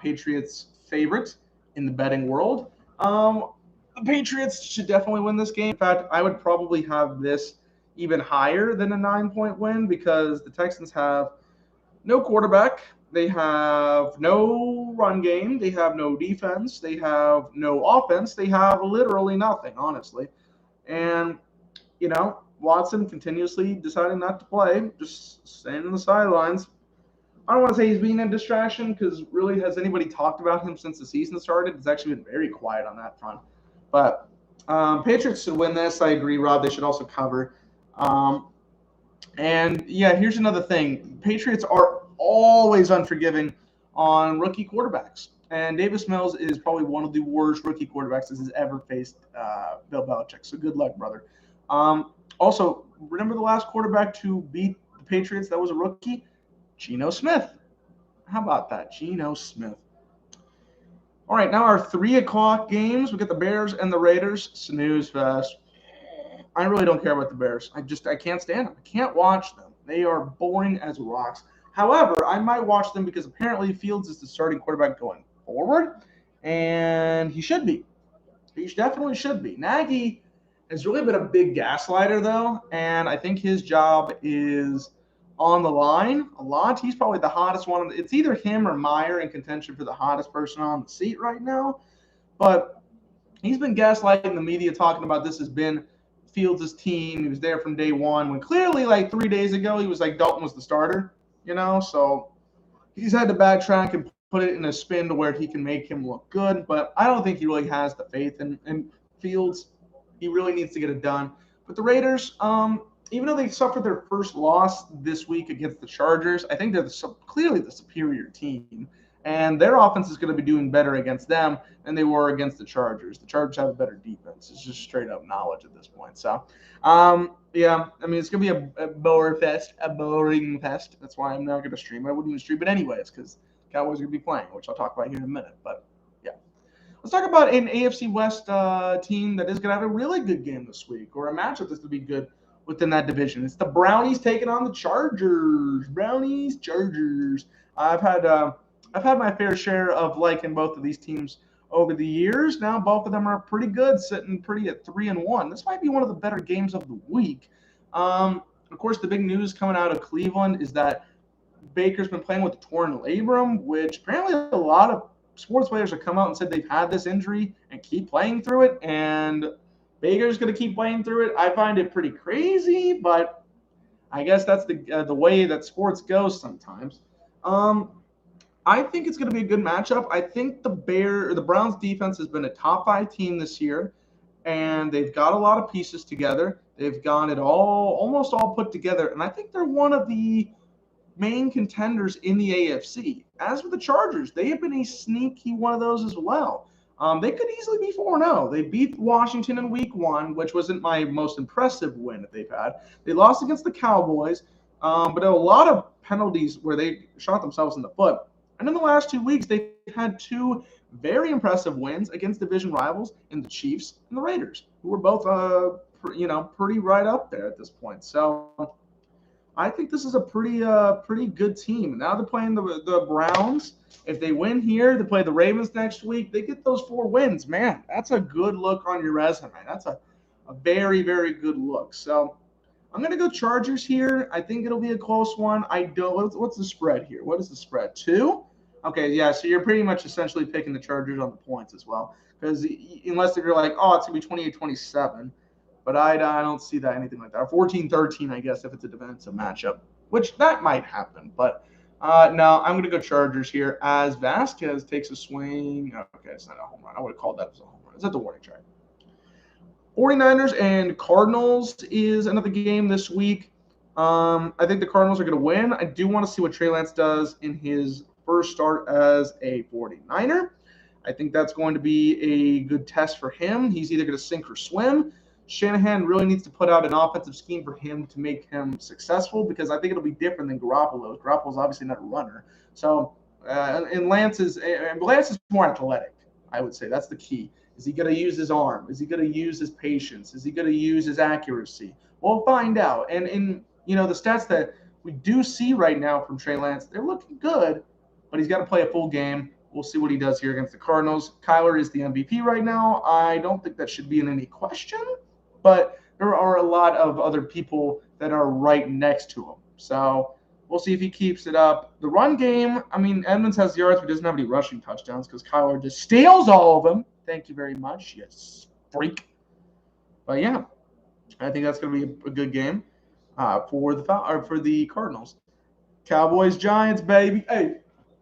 Patriots favorite in the betting world. The Patriots should definitely win this game. In fact, I would probably have this even higher than a 9-point win because the Texans have no quarterback. They have no run game. They have no defense. They have no offense. They have literally nothing, honestly. And, Watson continuously deciding not to play, just staying on the sidelines. I don't want to say he's being a distraction because really has anybody talked about him since the season started? It's actually been very quiet on that front. But Patriots should win this. I agree, Rob. They should also cover. And, yeah, here's another thing. Patriots are always unforgiving on rookie quarterbacks. And Davis Mills is probably one of the worst rookie quarterbacks that has ever faced Bill Belichick. So good luck, brother. Also, remember the last quarterback to beat the Patriots that was a rookie? Geno Smith. How about that? Geno Smith. All right, now our 3 o'clock games. We got the Bears and the Raiders. Snooze fest. I really don't care about the Bears. I can't stand them. I can't watch them. They are boring as rocks. However, I might watch them because apparently Fields is the starting quarterback going forward, and he should be. He definitely should be. Nagy has really been a big gaslighter, though, and I think his job is on the line a lot. He's probably the hottest one. It's either him or Meyer in contention for the hottest person on the seat right now. But he's been gaslighting the media, talking about this has been Fields' team. He was there from day one, when clearly like 3 days ago he was like Dalton was the starter, so he's had to backtrack and put it in a spin to where he can make him look good. But I don't think he really has the faith in Fields. He really needs to get it done. But the Raiders, even though they suffered their first loss this week against the Chargers, I think they're clearly the superior team. And their offense is going to be doing better against them than they were against the Chargers. The Chargers have a better defense. It's just straight up knowledge at this point. So, yeah, I mean, it's going to be a boring fest. That's why I'm not going to stream. I wouldn't even stream it anyways because Cowboys are going to be playing, which I'll talk about here in a minute. But, yeah. Let's talk about an AFC West team that is going to have a really good game this week, or a matchup that's going to be good within that division. It's the Brownies taking on the Chargers. Chargers. I've had my fair share of liking both of these teams over the years. Now both of them are pretty good, sitting pretty at 3-1. This might be one of the better games of the week. Of course, the big news coming out of Cleveland is that Baker's been playing with a torn labrum, which apparently a lot of sports players have come out and said they've had this injury and keep playing through it, and Baker's going to keep playing through it. I find it pretty crazy, but I guess that's the way that sports goes sometimes. I think it's going to be a good matchup. I think the Browns defense has been a top 5 team this year, and they've got a lot of pieces together. They've got it almost all put together, and I think they're one of the main contenders in the AFC. As for the Chargers, they have been a sneaky one of those as well. They could easily be 4-0. They beat Washington in week 1, which wasn't my most impressive win that they've had. They lost against the Cowboys, but there were a lot of penalties where they shot themselves in the foot. And in the last 2 weeks, they've had 2 very impressive wins against division rivals in the Chiefs and the Raiders, who were both, pretty right up there at this point. So I think this is a pretty good team. Now they're playing the Browns. If they win here, they play the Ravens next week. They get those 4 wins. Man, that's a good look on your resume. That's a very, very good look. So I'm going to go Chargers here. I think it'll be a close one. What's the spread here? What is the spread? 2? Okay, yeah, so you're pretty much essentially picking the Chargers on the points as well. Because unless if you're like, oh, it's going to be 28-27. But I don't see that anything like that. 14-13, I guess, if it's a defensive matchup, which that might happen. But no, I'm going to go Chargers here as Vasquez takes a swing. Okay, it's not a home run. I would have called that as a home run. It's at the warning track. 49ers and Cardinals is another game this week. I think the Cardinals are going to win. I do want to see what Trey Lance does in his first start as a 49er. I think that's going to be a good test for him. He's either going to sink or swim. Shanahan really needs to put out an offensive scheme for him to make him successful, because I think it'll be different than Garoppolo's. Garoppolo's obviously not a runner. So, and Lance is more athletic, I would say. That's the key. Is he going to use his arm? Is he going to use his patience? Is he going to use his accuracy? We'll find out. And in the stats that we do see right now from Trey Lance, they're looking good, but he's got to play a full game. We'll see what he does here against the Cardinals. Kyler is the MVP right now. I don't think that should be in any question, but there are a lot of other people that are right next to him. So we'll see if he keeps it up. The run game, I mean, Edmonds has yards, but doesn't have any rushing touchdowns because Kyler just steals all of them. Thank you very much, you freak. But yeah, I think that's going to be a good game for the Cardinals. Cowboys, Giants, baby. Hey,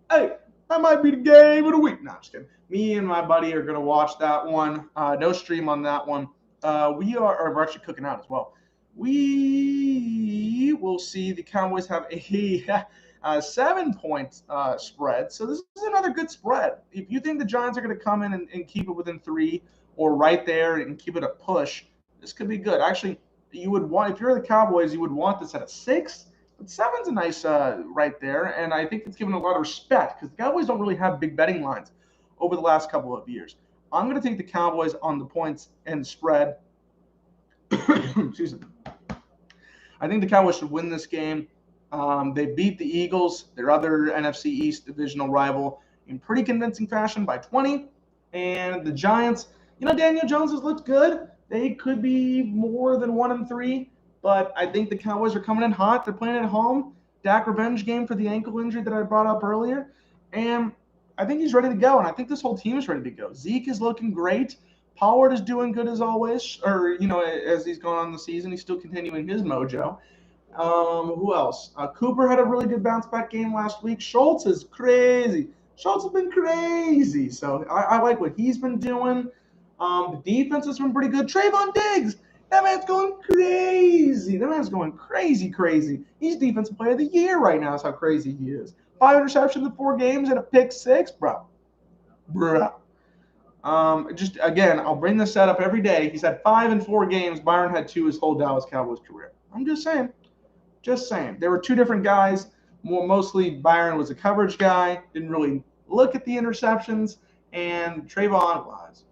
that might be the game of the week. No, I'm just kidding. Me and my buddy are going to watch that one. No stream on that one. We're actually cooking out as well. We will see the Cowboys have a 7-point spread. So this is another good spread. If you think the Giants are going to come in and keep it within 3 or right there and keep it a push, this could be good. Actually, if you're the Cowboys, you would want this at a 6. But 7's a nice right there, and I think it's given a lot of respect because the Cowboys don't really have big betting lines over the last couple of years. I'm going to take the Cowboys on the points and spread. Excuse me. I think the Cowboys should win this game. They beat the Eagles, their other NFC East divisional rival, in pretty convincing fashion by 20. And the Giants, Daniel Jones has looked good. They could be more than 1-3. But I think the Cowboys are coming in hot. They're playing at home. Dak revenge game for the ankle injury that I brought up earlier. And I think he's ready to go. And I think this whole team is ready to go. Zeke is looking great. Pollard is doing good as always. Or, as he's going on the season, he's still continuing his mojo. Who else? Cooper had a really good bounce back game last week. Schultz is crazy. Schultz has been crazy. So I like what he's been doing. The defense has been pretty good. Trayvon Diggs That man's going crazy. That man's going crazy, crazy. He's defensive player of the year right now. That's how crazy he is. 5 interceptions in 4 games and a pick 6, bro. Bruh. Just again, I'll bring this set up every day. He's had 5 in 4 games. Byron had 2 his whole Dallas Cowboys career. I'm just saying. Just saying. There were 2 different guys. Mostly Byron was a coverage guy. Didn't really look at the interceptions. And Trayvon's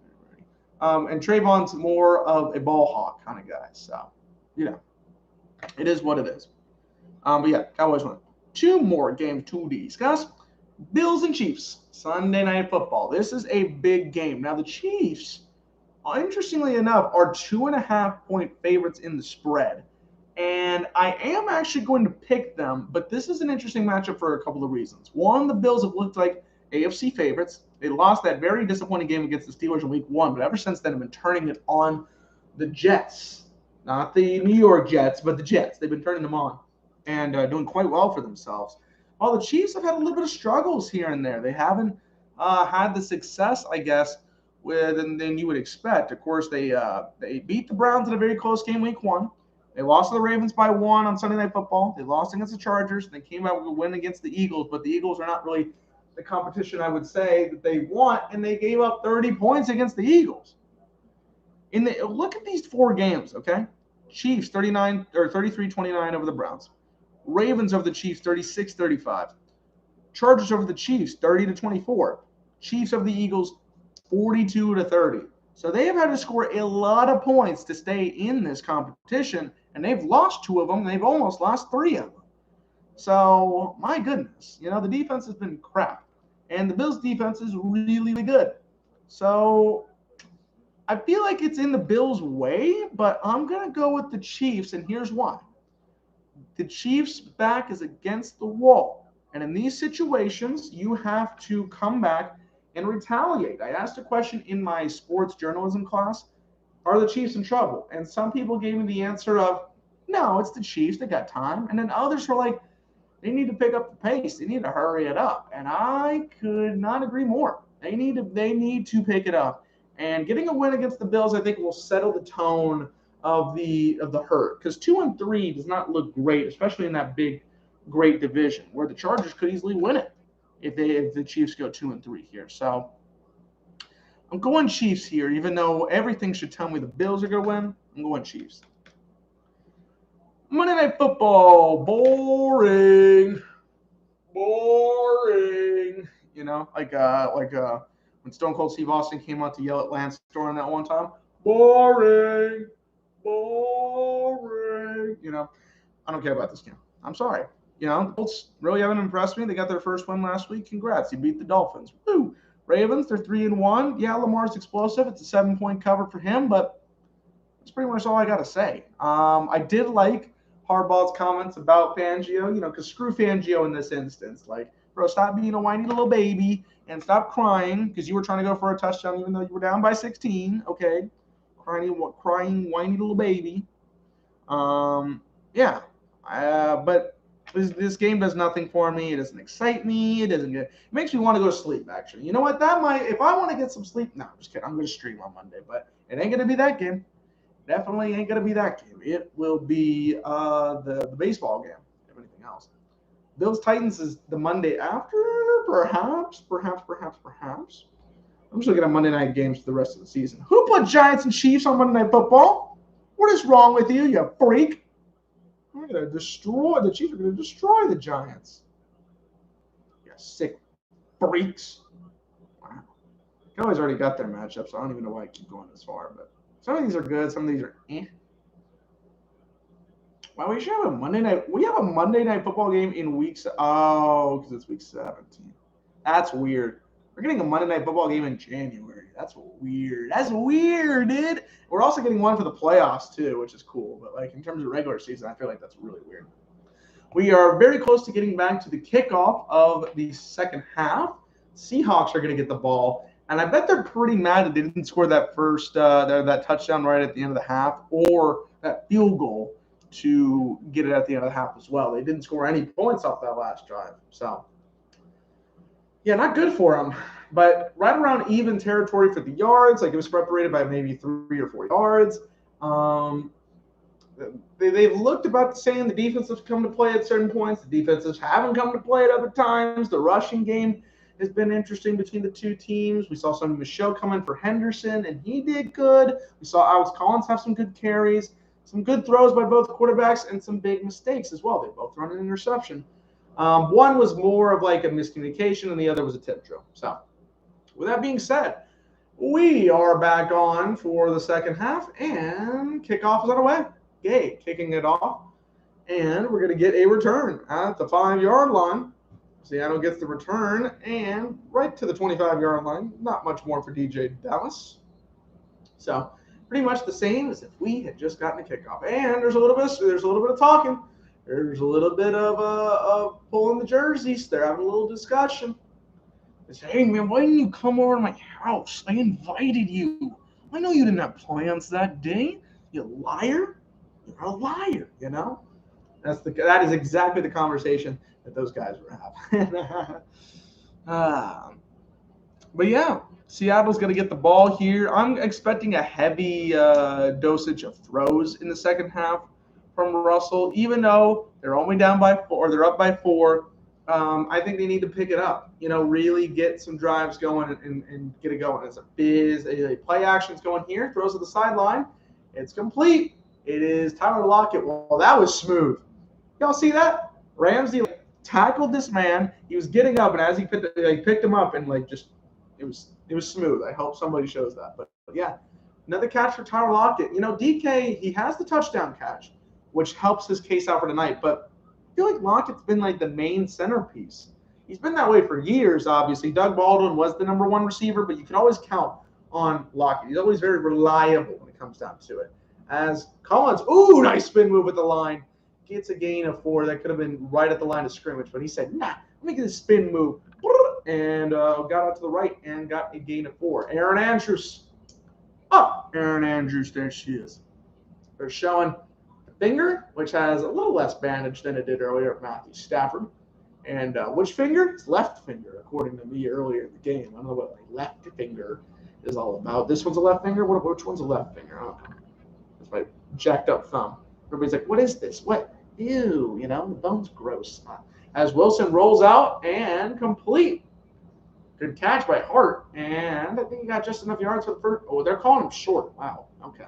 more of a ball hawk kind of guy. So, it is what it is. But yeah, Cowboys won. 2 more games to discuss. Bills and Chiefs, Sunday Night Football. This is a big game. Now, the Chiefs, interestingly enough, are 2.5-point favorites in the spread. And I am actually going to pick them, but this is an interesting matchup for a couple of reasons. One, the Bills have looked like AFC favorites. They lost that very disappointing game against the Steelers in week 1, but ever since then have been turning it on the Jets. Not the New York Jets, but the Jets. They've been turning them on and doing quite well for themselves. While the Chiefs have had a little bit of struggles here and there. They haven't had the success, I guess, than you would expect. Of course, they beat the Browns in a very close game week 1. They lost to the Ravens by 1 on Sunday Night Football. They lost against the Chargers. They came out with a win against the Eagles, but the Eagles are not really the competition I would say that they want, and they gave up 30 points against the Eagles. Look at these 4 games, okay? Chiefs 33-29 over the Browns. Ravens over the Chiefs 36-35. Chargers over the Chiefs 30-24. Chiefs over the Eagles 42-30. So they have had to score a lot of points to stay in this competition, and they've lost 2 of them. They've almost lost 3 of them. So, my goodness, the defense has been crap, and the Bills' defense is really, really good. So, I feel like it's in the Bills' way, but I'm going to go with the Chiefs, and here's why. The Chiefs' back is against the wall, and in these situations, you have to come back and retaliate. I asked a question in my sports journalism class, are the Chiefs in trouble? And some people gave me the answer of, no, it's the Chiefs, they got time. And then others were like, they need to pick up the pace. They need to hurry it up. And I could not agree more. They need to pick it up. And getting a win against the Bills, I think, will settle the tone of the hurt. Because 2-3 does not look great, especially in that big, great division, where the Chargers could easily win it if the Chiefs go 2-3 here. So I'm going Chiefs here, even though everything should tell me the Bills are going to win. I'm going Chiefs. Monday Night Football, boring. Like when Stone Cold Steve Austin came out to yell at Lance Storm that one time. Boring. I don't care about this game. I'm sorry. The Colts really haven't impressed me. They got their first win last week. Congrats. You beat the Dolphins. Woo. Ravens, they're 3-1. Yeah, Lamar's explosive. It's a 7-point cover for him, but that's pretty much all I got to say. I did like Harbaugh's comments about Fangio, because screw Fangio in this instance. Like, bro, stop being a whiny little baby and stop crying because you were trying to go for a touchdown even though you were down by 16. Okay. Crying, whiny little baby. But this game does nothing for me. It doesn't excite me. It makes me want to go to sleep, actually. You know what? If I want to get some sleep, no, I'm just kidding. I'm going to stream on Monday, but it ain't going to be that game. Definitely ain't going to be that game. It will be the baseball game, if anything else. Bills-Titans is the Monday after, perhaps. I'm just looking at Monday night games for the rest of the season. Who put Giants and Chiefs on Monday Night Football? What is wrong with you, you freak? The Chiefs are going to destroy the Giants. You sick freaks. Wow. Cowboys already got their matchup, so I don't even know why I keep going this far. But some of these are good, some of these are eh. Wow, we should have a Monday night. We have a Monday Night Football game in week. Oh, because it's week 17. That's weird. We're getting a Monday Night Football game in January. That's weird. That's weird, dude. We're also getting one for the playoffs, too, which is cool. But, in terms of regular season, I feel like that's really weird. We are very close to getting back to the kickoff of the second half. Seahawks are going to get the ball. And I bet they're pretty mad that they didn't score that first that touchdown right at the end of the half or that field goal to get it at the end of the half as well. They didn't score any points off that last drive. So, yeah, not good for them. But right around even territory for the yards. It was separated by maybe 3 or 4 yards. Um, they've looked about the same. The defense has come to play at certain points. The defenses haven't come to play at other times. The rushing game has been interesting between the two teams. We saw some Michelle come in for Henderson, and he did good. We saw Alex Collins have some good carries, some good throws by both quarterbacks, and some big mistakes as well. They both run an interception. One was more of like a miscommunication, and the other was a tip drill. So, with that being said, we are back on for the second half, and kickoff is on the way. Gay kicking it off, and we're going to get a return at the 5-yard line. Seattle gets the return, and right to the 25-yard line. Not much more for DJ Dallas. So pretty much the same as if we had just gotten a kickoff. And there's a little bit of talking. There's a little bit of pulling the jerseys. They're having a little discussion. They say, "Hey man, why didn't you come over to my house? I invited you. I know you didn't have plans that day. You liar. You're a liar, you know?" That is exactly the conversation that those guys were having. But yeah, Seattle's going to get the ball here. I'm expecting a heavy dosage of throws in the second half from Russell, even though they're only down by 4, they're up by 4. I think they need to pick it up, really get some drives going and get it going. It's a play action's going here, throws to the sideline. It's complete. It is Tyler Lockett. Well, that was smooth. Y'all see that? Ramsey tackled this man. He was getting up, and as he picked him up, and it was smooth. I hope somebody shows that. But yeah, another catch for Tyler Lockett. DK, he has the touchdown catch, which helps his case out for tonight. But I feel like Lockett's been like the main centerpiece. He's been that way for years, obviously. Doug Baldwin was the number 1 receiver, but you can always count on Lockett. He's always very reliable when it comes down to it. As Collins, nice spin move with the line. Gets a gain of 4. That could have been right at the line of scrimmage, but he said, "Nah, let me get a spin move." And got out to the right and got a gain of 4. Aaron Andrews. Aaron Andrews, there she is. They're showing the finger, which has a little less bandage than it did earlier at Matthew Stafford. And which finger? It's left finger, according to me earlier in the game. I don't know what my left finger is all about. This one's a left finger? Which one's a left finger? I don't know. That's my jacked up thumb. Everybody's like, "What is this? What? Ew, the bone's gross." As Wilson rolls out and complete. Good catch by Hart. And I think he got just enough yards for the first. Oh, they're calling him short. Wow. Okay.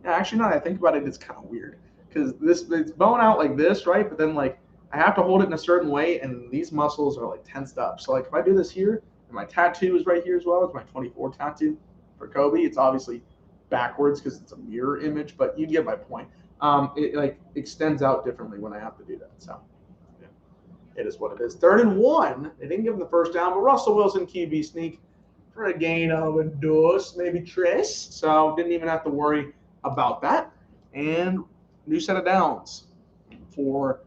Yeah, actually, now that I think about it, it's kind of weird. Because it's bone out like this, right? But then, I have to hold it in a certain way, and these muscles are, tensed up. So, if I do this here, and my tattoo is right here as well. It's my 24 tattoo for Kobe. It's obviously backwards because it's a mirror image, but you get my point. It extends out differently when I have to do that. So yeah, it is what it is. 3rd and 1. They didn't give him the first down, but Russell Wilson QB sneak for a gain of a dose, maybe tres. So didn't even have to worry about that. And new set of downs for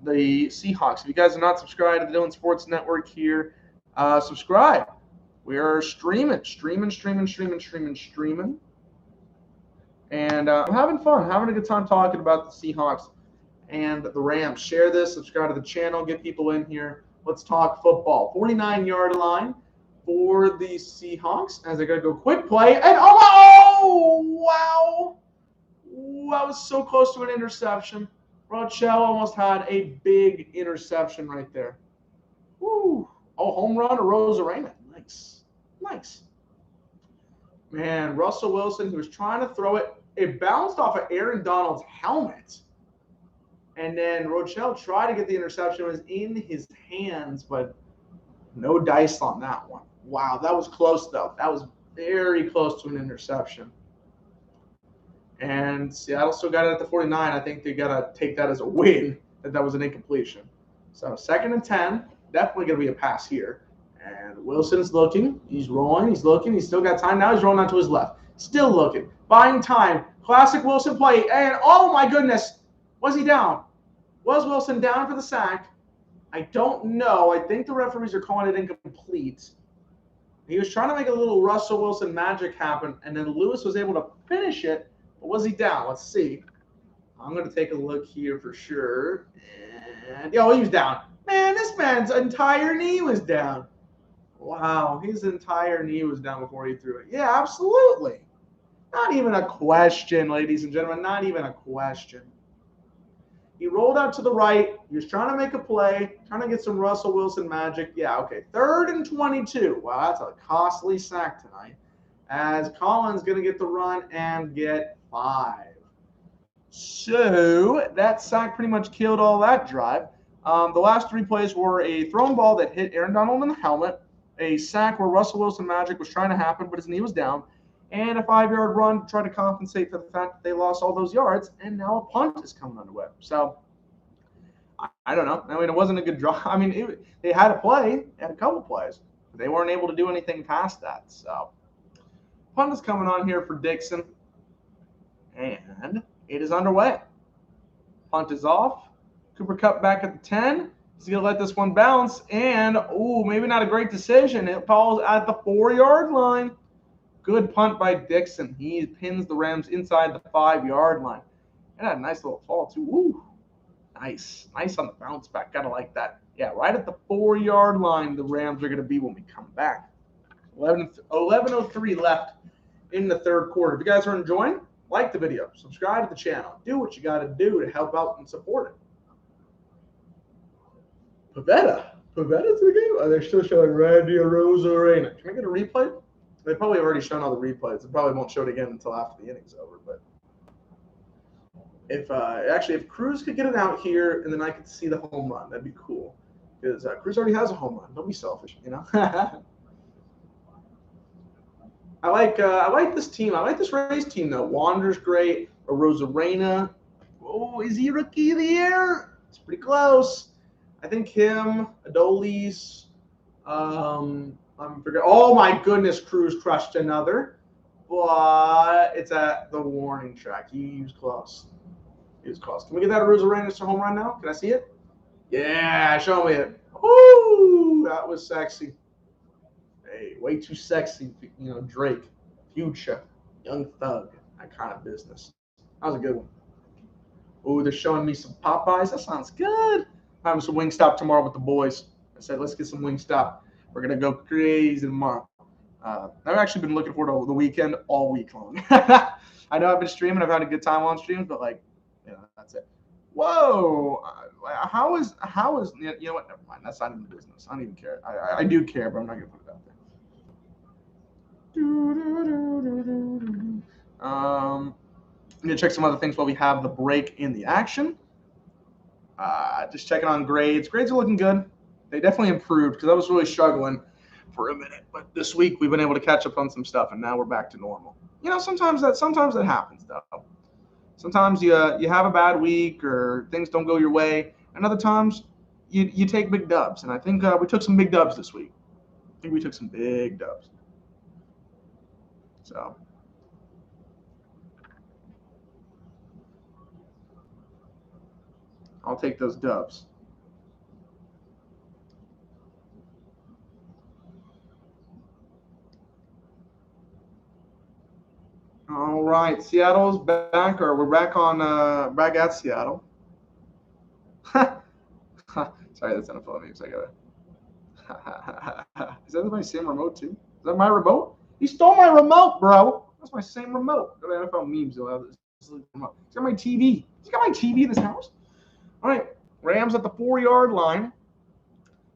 the Seahawks. If you guys are not subscribed to the Dylan Sports Network here, subscribe. We are streaming. And I'm having fun, having a good time talking about the Seahawks and the Rams. Share this, subscribe to the channel, get people in here. Let's talk football. 49-yard line for the Seahawks as they're going to go quick play. And wow. That was so close to an interception. Rochelle almost had a big interception right there. Woo. Home run or Rosarena. Nice. Man, Russell Wilson, he was trying to throw it. It bounced off of Aaron Donald's helmet. And then Rochelle tried to get the interception. It was in his hands, but no dice on that one. Wow, that was close, though. That was very close to an interception. And Seattle still got it at the 49. I think they got to take that as a win, that was an incompletion. So 2nd and 10, definitely going to be a pass here. And Wilson's looking. He's rolling. He's looking. He's still got time now. He's rolling on to his left. Still looking. Buying time. Classic Wilson play. And, oh, my goodness. Was he down? Was Wilson down for the sack? I don't know. I think the referees are calling it incomplete. He was trying to make a little Russell Wilson magic happen, and then Lewis was able to finish it. But was he down? Let's see. I'm going to take a look here for sure. And, he was down. Man, this man's entire knee was down. Wow, his entire knee was down before he threw it. Yeah, absolutely. Not even a question, ladies and gentlemen. Not even a question. He rolled out to the right. He was trying to make a play, trying to get some Russell Wilson magic. Yeah, okay. 3rd and 22. Wow, that's a costly sack tonight. As Collins going to get the run and get 5. So that sack pretty much killed all that drive. The last 3 plays were a thrown ball that hit Aaron Donald in the helmet, a sack where Russell Wilson magic was trying to happen, but his knee was down, and a 5-yard run to try to compensate for the fact that they lost all those yards, and now a punt is coming underway. So I don't know. I mean, it wasn't a good draw. I mean, they had a play, had a couple plays, but they weren't able to do anything past that. So punt is coming on here for Dixon, and it is underway. Punt is off. Cooper Kupp back at the 10. He's going to let this one bounce, and, maybe not a great decision. It falls at the 4-yard line. Good punt by Dixon. He pins the Rams inside the 5-yard line. And had a nice little fall, too. Ooh, nice. Nice on the bounce back. Got to like that. Yeah, right at the 4-yard line, the Rams are going to be when we come back. 11:03 left in the 3rd quarter. If you guys are enjoying, like the video, subscribe to the channel, do what you got to do to help out and support it. Pavetta to the game? Oh, they're still showing Randy Rosarena. Can we get a replay? They probably have already shown all the replays. They probably won't show it again until after the inning's over. But if Cruz could get it out here and then I could see the home run, that'd be cool. Because Cruz already has a home run. Don't be selfish, you know. I like this team. I like this Rays team though. Wander's great. Rosarena. Oh, is he rookie of the year? It's pretty close. I think him, Adolis. Oh my goodness, Cruz crushed another. But it's at the warning track. He was close. Can we get that Rosarena home run now? Can I see it? Yeah, show me it. Woo! That was sexy. Hey, way too sexy, Drake, Future, Young Thug, that kind of business. That was a good one. Oh, they're showing me some Popeyes. That sounds good. Having some Wingstop tomorrow with the boys. I said, let's get some Wingstop. We're going to go crazy tomorrow. I've actually been looking forward to the weekend all week long. I know I've been streaming. I've had a good time on streams, but that's it. Whoa. How is you know what? Never mind. That's not even business. I don't even care. I do care, but I'm not going to put it out there. I'm going to check some other things while we have the break in the action. Just checking on grades. Grades are looking good. They definitely improved because I was really struggling for a minute. But this week we've been able to catch up on some stuff, and now we're back to normal. Sometimes that happens, though. Sometimes you have a bad week or things don't go your way, and other times you take big dubs. And I think we took some big dubs this week. I think we took some big dubs. So I'll take those dubs. All right, Seattle's back, or we're back at Seattle. Sorry, that's NFL memes. I got it. Is that my same remote too? Is that my remote? He stole my remote, bro. That's my same remote. Go to NFL memes. You'll have this remote. He's got my TV. He's got my TV in this house. All right, Rams at the 4-yard line.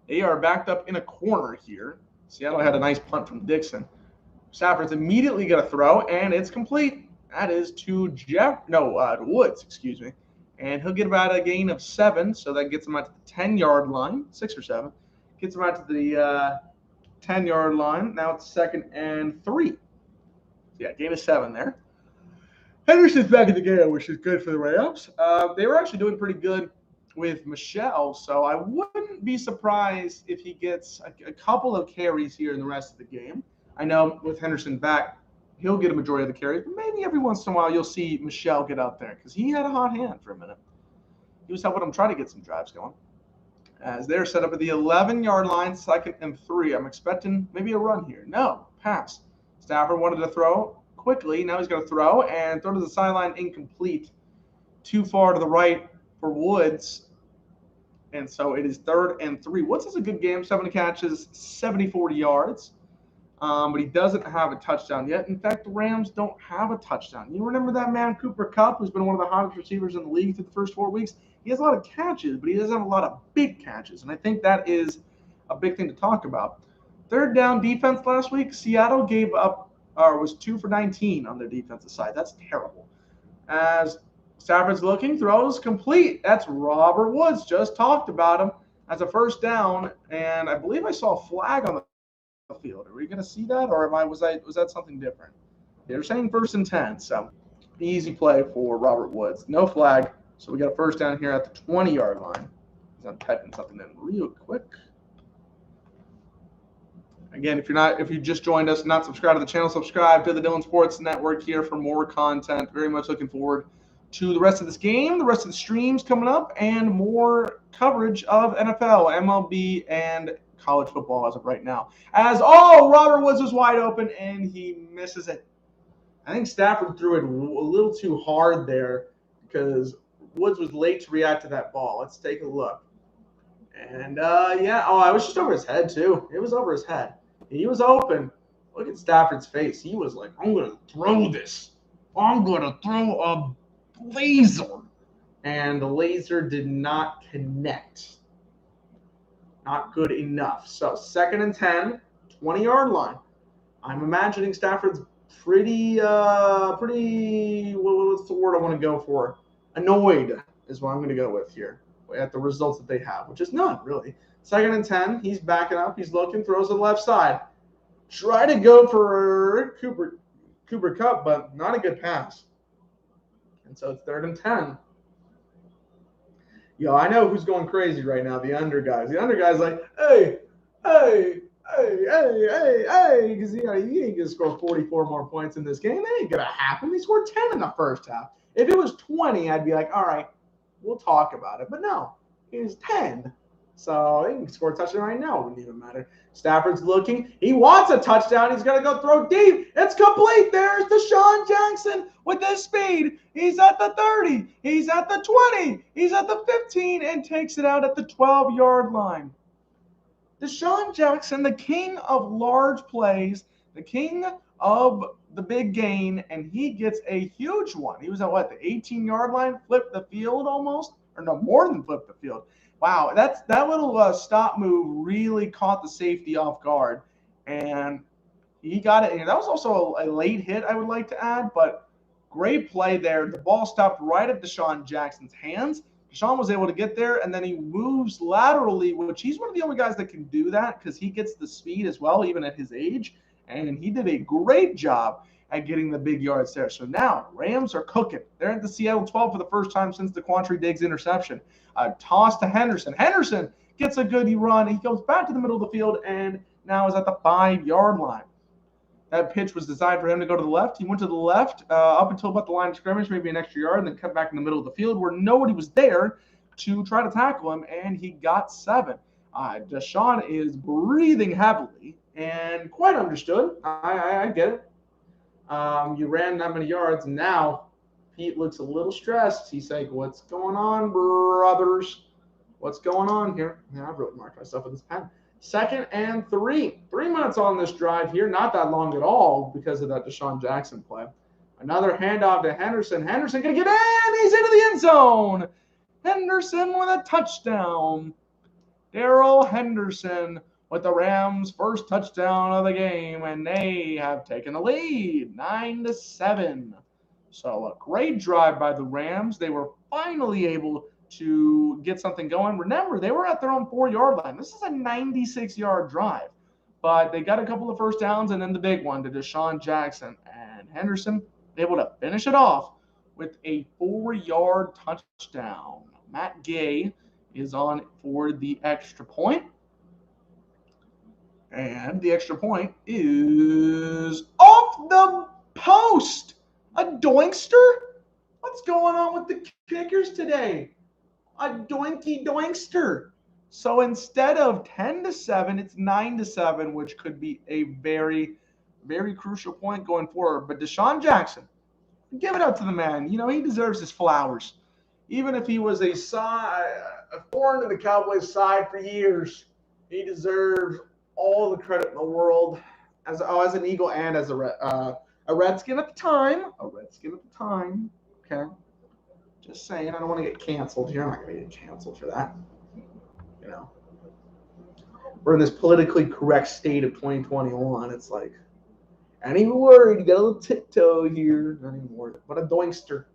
They are backed up in a corner here. Seattle had a nice punt from Dixon. Stafford's immediately going to throw, and it's complete. That is to Woods, excuse me. And he'll get about a gain of 7, so that gets him out to the 10-yard line, 6 or 7. Gets him out to the 10-yard line. Now it's 2nd and 3. Yeah, gain of 7 there. Henderson's back in the game, which is good for the Rams. They were actually doing pretty good with Michelle, so I wouldn't be surprised if he gets a couple of carries here in the rest of the game. I know with Henderson back, he'll get a majority of the carries, but maybe every once in a while you'll see Michelle get out there because he had a hot hand for a minute. He was helping him try to get some drives going. As they're set up at the 11-yard line, 2nd and 3. I'm expecting maybe a run here. No, pass. Stafford wanted to throw quickly. Now he's going to throw and throw to the sideline, incomplete. Too far to the right for Woods. And so it is 3rd and 3. Woods has a good game, 7 catches, 74 yards. but he doesn't have a touchdown yet. In fact, the Rams don't have a touchdown. You remember that man, Cooper Kupp, who's been one of the hottest receivers in the league through the first 4 weeks? He has a lot of catches, but he doesn't have a lot of big catches, and I think that is a big thing to talk about. Third down defense last week, Seattle gave up, or was 2 for 19 on their defensive side. That's terrible. As Stafford's looking, throws complete. That's Robert Woods. Just talked about him as a first down, and I believe I saw a flag on the field. Are we going to see that, or was that something different? They're saying 1st and 10, so easy play for Robert Woods. No flag, so we got a first down here at the 20-yard line. I'm typing something in real quick. Again, if you just joined us, not subscribed to the channel, subscribe to the Dylan Sports Network here for more content. Very much looking forward to the rest of this game, the rest of the streams coming up, and more coverage of NFL, MLB, and college football as of right now. Robert Woods was wide open, and he misses it. I think Stafford threw it a little too hard there because Woods was late to react to that ball. Let's take a look. And, it was just over his head, too. It was over his head. He was open. Look at Stafford's face. He was like, I'm going to throw this. I'm going to throw a laser. And the laser did not connect. Not good enough. So 2nd and 10, 20-yard line. I'm imagining Stafford's pretty, what's the word I want to go for? Annoyed is what I'm going to go with here at the results that they have, which is none, really. 2nd and 10, he's backing up, he's looking, throws to the left side. Try to go for Cooper Kupp, but not a good pass. And so it's 3rd and 10. Yo, I know who's going crazy right now, the under guys. The under guy's like, hey, because he ain't going to score 44 more points in this game. That ain't going to happen. He scored 10 in the first half. If it was 20, I'd be like, all right, we'll talk about it. But no, it was 10. So he can score a touchdown right now. It wouldn't even matter. Stafford's looking. He wants a touchdown. He's going to go throw deep. It's complete. There's Deshaun Jackson with his speed. He's at the 30. He's at the 20. He's at the 15 and takes it out at the 12-yard line. Deshaun Jackson, the king of large plays, the king of the big gain, and he gets a huge one. He was at, the 18-yard line, flipped the field almost, or no, more than flipped the field. Wow, that little stop move really caught the safety off guard, and he got it. And that was also a late hit, I would like to add, but great play there. The ball stopped right at Deshaun Jackson's hands. Deshaun was able to get there, and then he moves laterally, which he's one of the only guys that can do that because he gets the speed as well, even at his age, and he did a great job at getting the big yards there. So now Rams are cooking. They're at the Seattle 12 for the first time since the Quandre Diggs interception. Toss to Henderson. Henderson gets a good run. He goes back to the middle of the field and now is at the 5-yard line. That pitch was designed for him to go to the left. He went to the left up until about the line of scrimmage, maybe an extra yard, and then cut back in the middle of the field where nobody was there to try to tackle him, and he got 7. Deshaun is breathing heavily and quite understood. I get it. You ran that many yards, and now Pete looks a little stressed. He's like, what's going on, brothers? What's going on here? Yeah, I wrote marked myself with this pen. 2nd and 3. 3 minutes on this drive here. Not that long at all because of that Deshaun Jackson play. Another handoff to Henderson. Henderson going to get in. He's into the end zone. Henderson with a touchdown. Darrell Henderson with the Rams' first touchdown of the game, and they have taken the lead, 9-7. So a great drive by the Rams. They were finally able to get something going. Remember, they were at their own 4-yard line. This is a 96-yard drive, but they got a couple of first downs and then the big one to Deshaun Jackson, and Henderson able to finish it off with a 4-yard touchdown. Matt Gay is on for the extra point. And the extra point is off the post. A doinkster? What's going on with the kickers today? A doinky doinkster. So instead of 10-7, it's 9-7, which could be a very, very crucial point going forward. But Deshaun Jackson, give it up to the man. You know, he deserves his flowers. Even if he was a thorn in the Cowboys' side for years, he deserves all the credit in the world. As an Eagle and as a Redskin at the time. A Redskin at the time. Okay. Just saying, I don't want to get canceled here. I'm not going to get canceled for that. You know, we're in this politically correct state of 2021. It's like, I ain't even worried. You got a little tiptoe here. Not even worried. What a doinkster.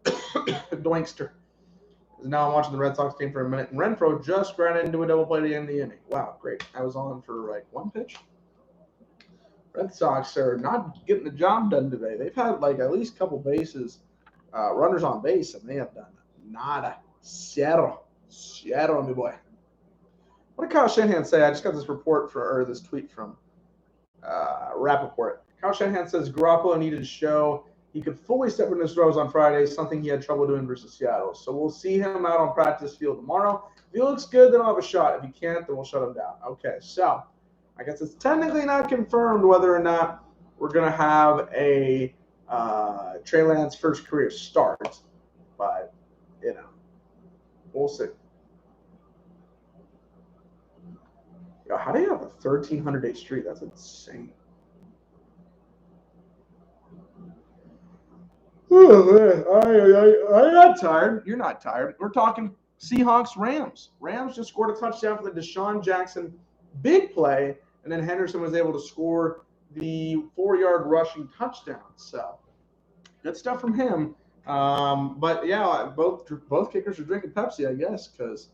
A doinkster. Now I'm watching the Red Sox game for a minute, and Renfroe just ran into a double play at the end of the inning. Wow, great. I was on for like one pitch. Red Sox are not getting the job done today. They've had like at least a couple bases, runners on base, and they have done nada. Zero, my boy. What did Kyle Shanahan say? I just got this this tweet from Rappaport. Kyle Shanahan says Garoppolo needed to show he could fully step into his throws on Friday, something he had trouble doing versus Seattle. So we'll see him out on practice field tomorrow. If he looks good, then I'll have a shot. If he can't, then we'll shut him down. Okay, so I guess it's technically not confirmed whether or not we're going to have a Trey Lance first career start. But, you know, we'll see. Yo, how do you have a 1,300-day streak? That's insane. I'm not tired. You're not tired. We're talking Seahawks, Rams. Rams just scored a touchdown for the Deshaun Jackson big play, and then Henderson was able to score the 4-yard rushing touchdown. So good stuff from him. But yeah, both kickers are drinking Pepsi, I guess, because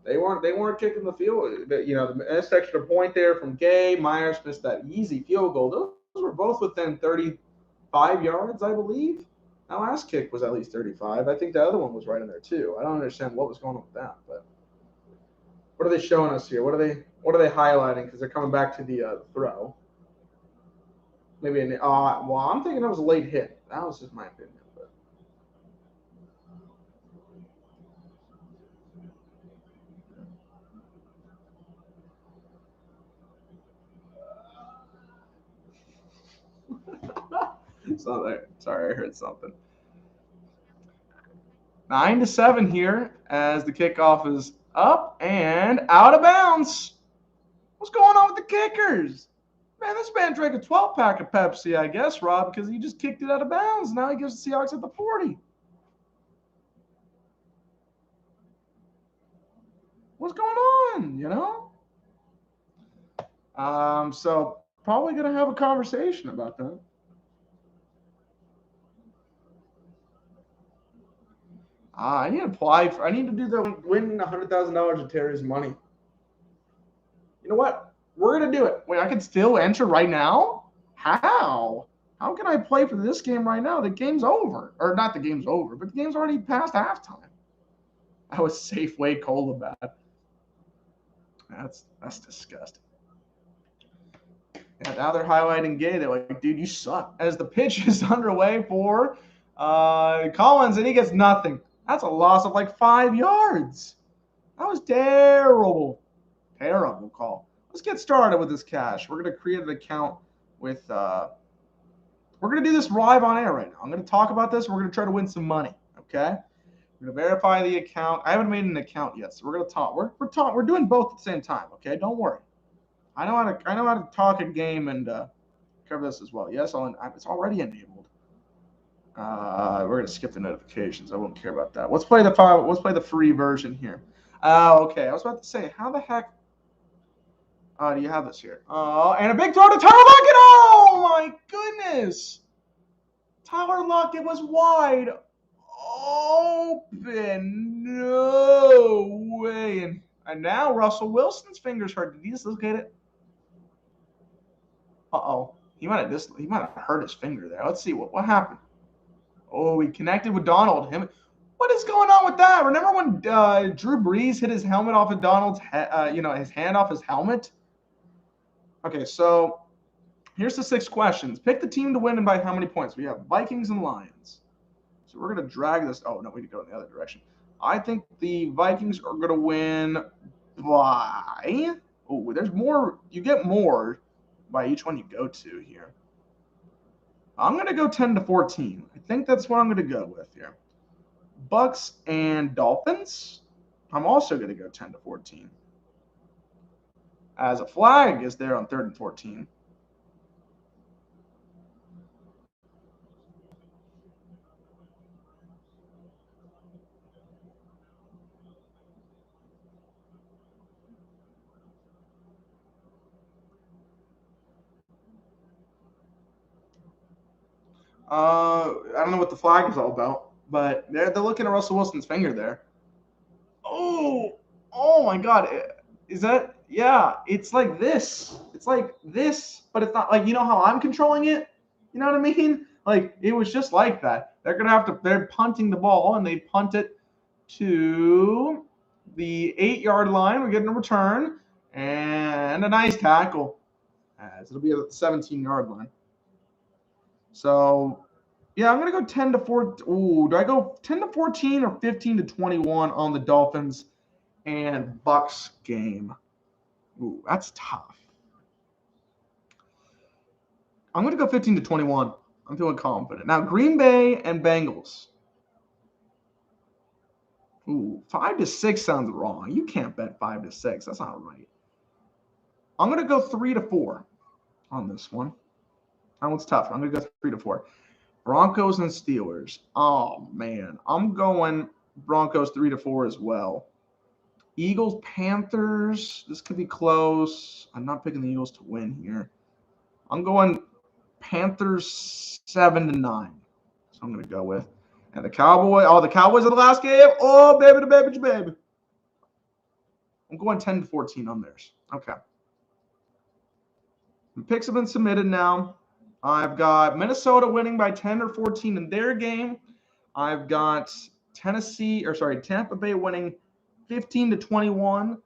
they weren't kicking the field. You know, the missed extra point there from Gay. Myers missed that easy field goal. Those were both within 35 yards, I believe. That last kick was at least 35. I think the other one was right in there too. I don't understand what was going on with that. But what are they showing us here? What are they highlighting? Because they're coming back to the throw. Maybe well, I'm thinking that was a late hit. That was just my opinion. But it's not there. Sorry, I heard something. 9-7 here as the kickoff is up and out of bounds. What's going on with the kickers? Man, this man drank a 12-pack of Pepsi, I guess, Rob, because he just kicked it out of bounds. Now he gives the Seahawks at the 40. What's going on, you know? So probably going to have a conversation about that. I need to apply for. I need to do the win $100,000 of Terry's money. You know what? We're gonna do it. Wait, I can still enter right now? How? How can I play for this game right now? The game's over, or not? The game's over, but the game's already past halftime. That was Safeway Cola bad. That's disgusting. Yeah, now they're highlighting Gay. They're like, dude, you suck. As the pitch is underway for Collins, and he gets nothing. That's a loss of like 5 yards. That was terrible. Terrible call. Let's get started with this cash. We're going to create an account with we're going to do this live on air right now. I'm going to talk about this. We're going to try to win some money, okay? We're going to verify the account. I haven't made an account yet, so we're going to talk. We're doing both at the same time, okay? Don't worry. I know how to talk a game and cover this as well. Yes, it's already enabled. We're going to skip the notifications. I won't care about that. Let's play the free version here. Okay. I was about to say, how the heck do you have this here? Oh, and a big throw to Tyler Lockett. Oh, my goodness. Tyler Lockett was wide open. No way. And now Russell Wilson's fingers hurt. Did he dislocate it? Uh-oh. He might have hurt his finger there. Let's see what happened. Oh, he connected with Donald. What is going on with that? Remember when Drew Brees hit his helmet off of Donald's his hand off his helmet? Okay, so here's the 6 questions. Pick the team to win and by how many points. We have Vikings and Lions. So we're going to drag this. Oh, no, we need to go in the other direction. I think the Vikings are going to win by – oh, there's more. You get more by each one you go to here. I'm going to go 10-14. I think that's what I'm going to go with here. Bucks and Dolphins. I'm also going to go 10-14. as a flag is there on 3rd and 14. I don't know what the flag is all about, but they're looking at Russell Wilson's finger there. Oh my God. Is that, yeah, it's like this. It's like this, but it's not like, you know how I'm controlling it? You know what I mean? Like, it was just like that. They're punting the ball, and they punt it to the 8-yard line. We're getting a return and a nice tackle, as it'll be at the 17-yard line. So, yeah, I'm going to go 10 to 4. Ooh, do I go 10 to 14 or 15 to 21 on the Dolphins and Bucks game? Ooh, that's tough. I'm going to go 15 to 21. I'm feeling confident. Now, Green Bay and Bengals. Ooh, 5 to 6 sounds wrong. You can't bet 5 to 6. That's not right. I'm going to go 3 to 4 on this one. That one's tough. I'm going to go 3 to 4. Broncos and Steelers. Oh, man. I'm going Broncos 3 to 4 as well. Eagles, Panthers. This could be close. I'm not picking the Eagles to win here. I'm going Panthers 7 to 9. So I'm going to go with. And the Cowboys. Oh, the Cowboys are the last game. Oh, baby, the baby, baby. I'm going 10 to 14 on theirs. Okay. The picks have been submitted now. I've got Minnesota winning by 10 or 14 in their game. I've got Tampa Bay winning 15 to 21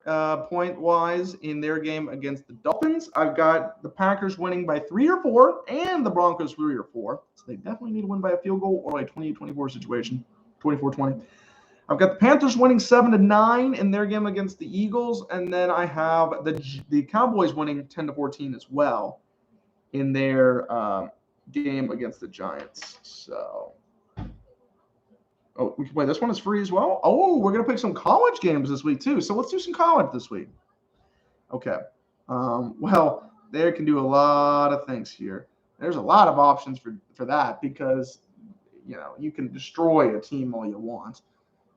point-wise in their game against the Dolphins. I've got the Packers winning by 3 or 4 and the Broncos 3 or 4. So they definitely need to win by a field goal or a 28-24 situation, 24-20. I've got the Panthers winning 7 to 9 in their game against the Eagles, and then I have the Cowboys winning 10 to 14 as well in their game against the Giants. So, we can play this one. Is free as well. Oh, we're gonna pick some college games this week too. So let's do some college this week. Okay. Well, they can do a lot of things here. There's a lot of options for that because you can destroy a team all you want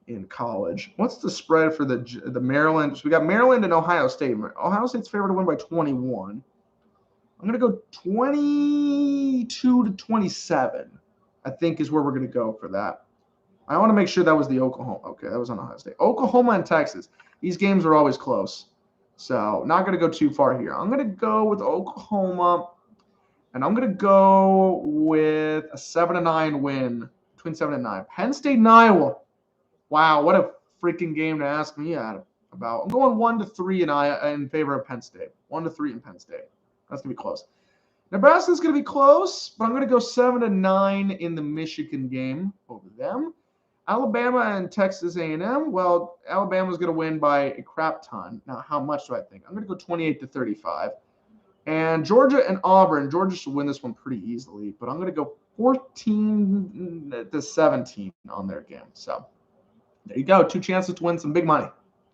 in college. What's the spread for the Maryland? So we got Maryland and Ohio State. Ohio State's favored to win by 21. I'm going to go 22 to 27, I think is where we're going to go for that. I want to make sure that was the Oklahoma. Okay, that was on Ohio State. Oklahoma and Texas. These games are always close. So not going to go too far here. I'm going to go with Oklahoma, and I'm going to go with a 7 to 9 win, between 7 and 9. Penn State and Iowa. Wow, what a freaking game to ask me about. I'm going 1 to 3 in favor of Penn State. 1 to 3 in Penn State. That's going to be close. Nebraska's going to be close, but I'm going to go 7 to 9 in the Michigan game over them. Alabama and Texas A&M. Well, Alabama's going to win by a crap ton. Now, how much do I think? I'm going to go 28 to 35. And Georgia and Auburn. Georgia should win this one pretty easily, but I'm going to go 14 to 17 on their game. So there you go. 2 chances to win some big money.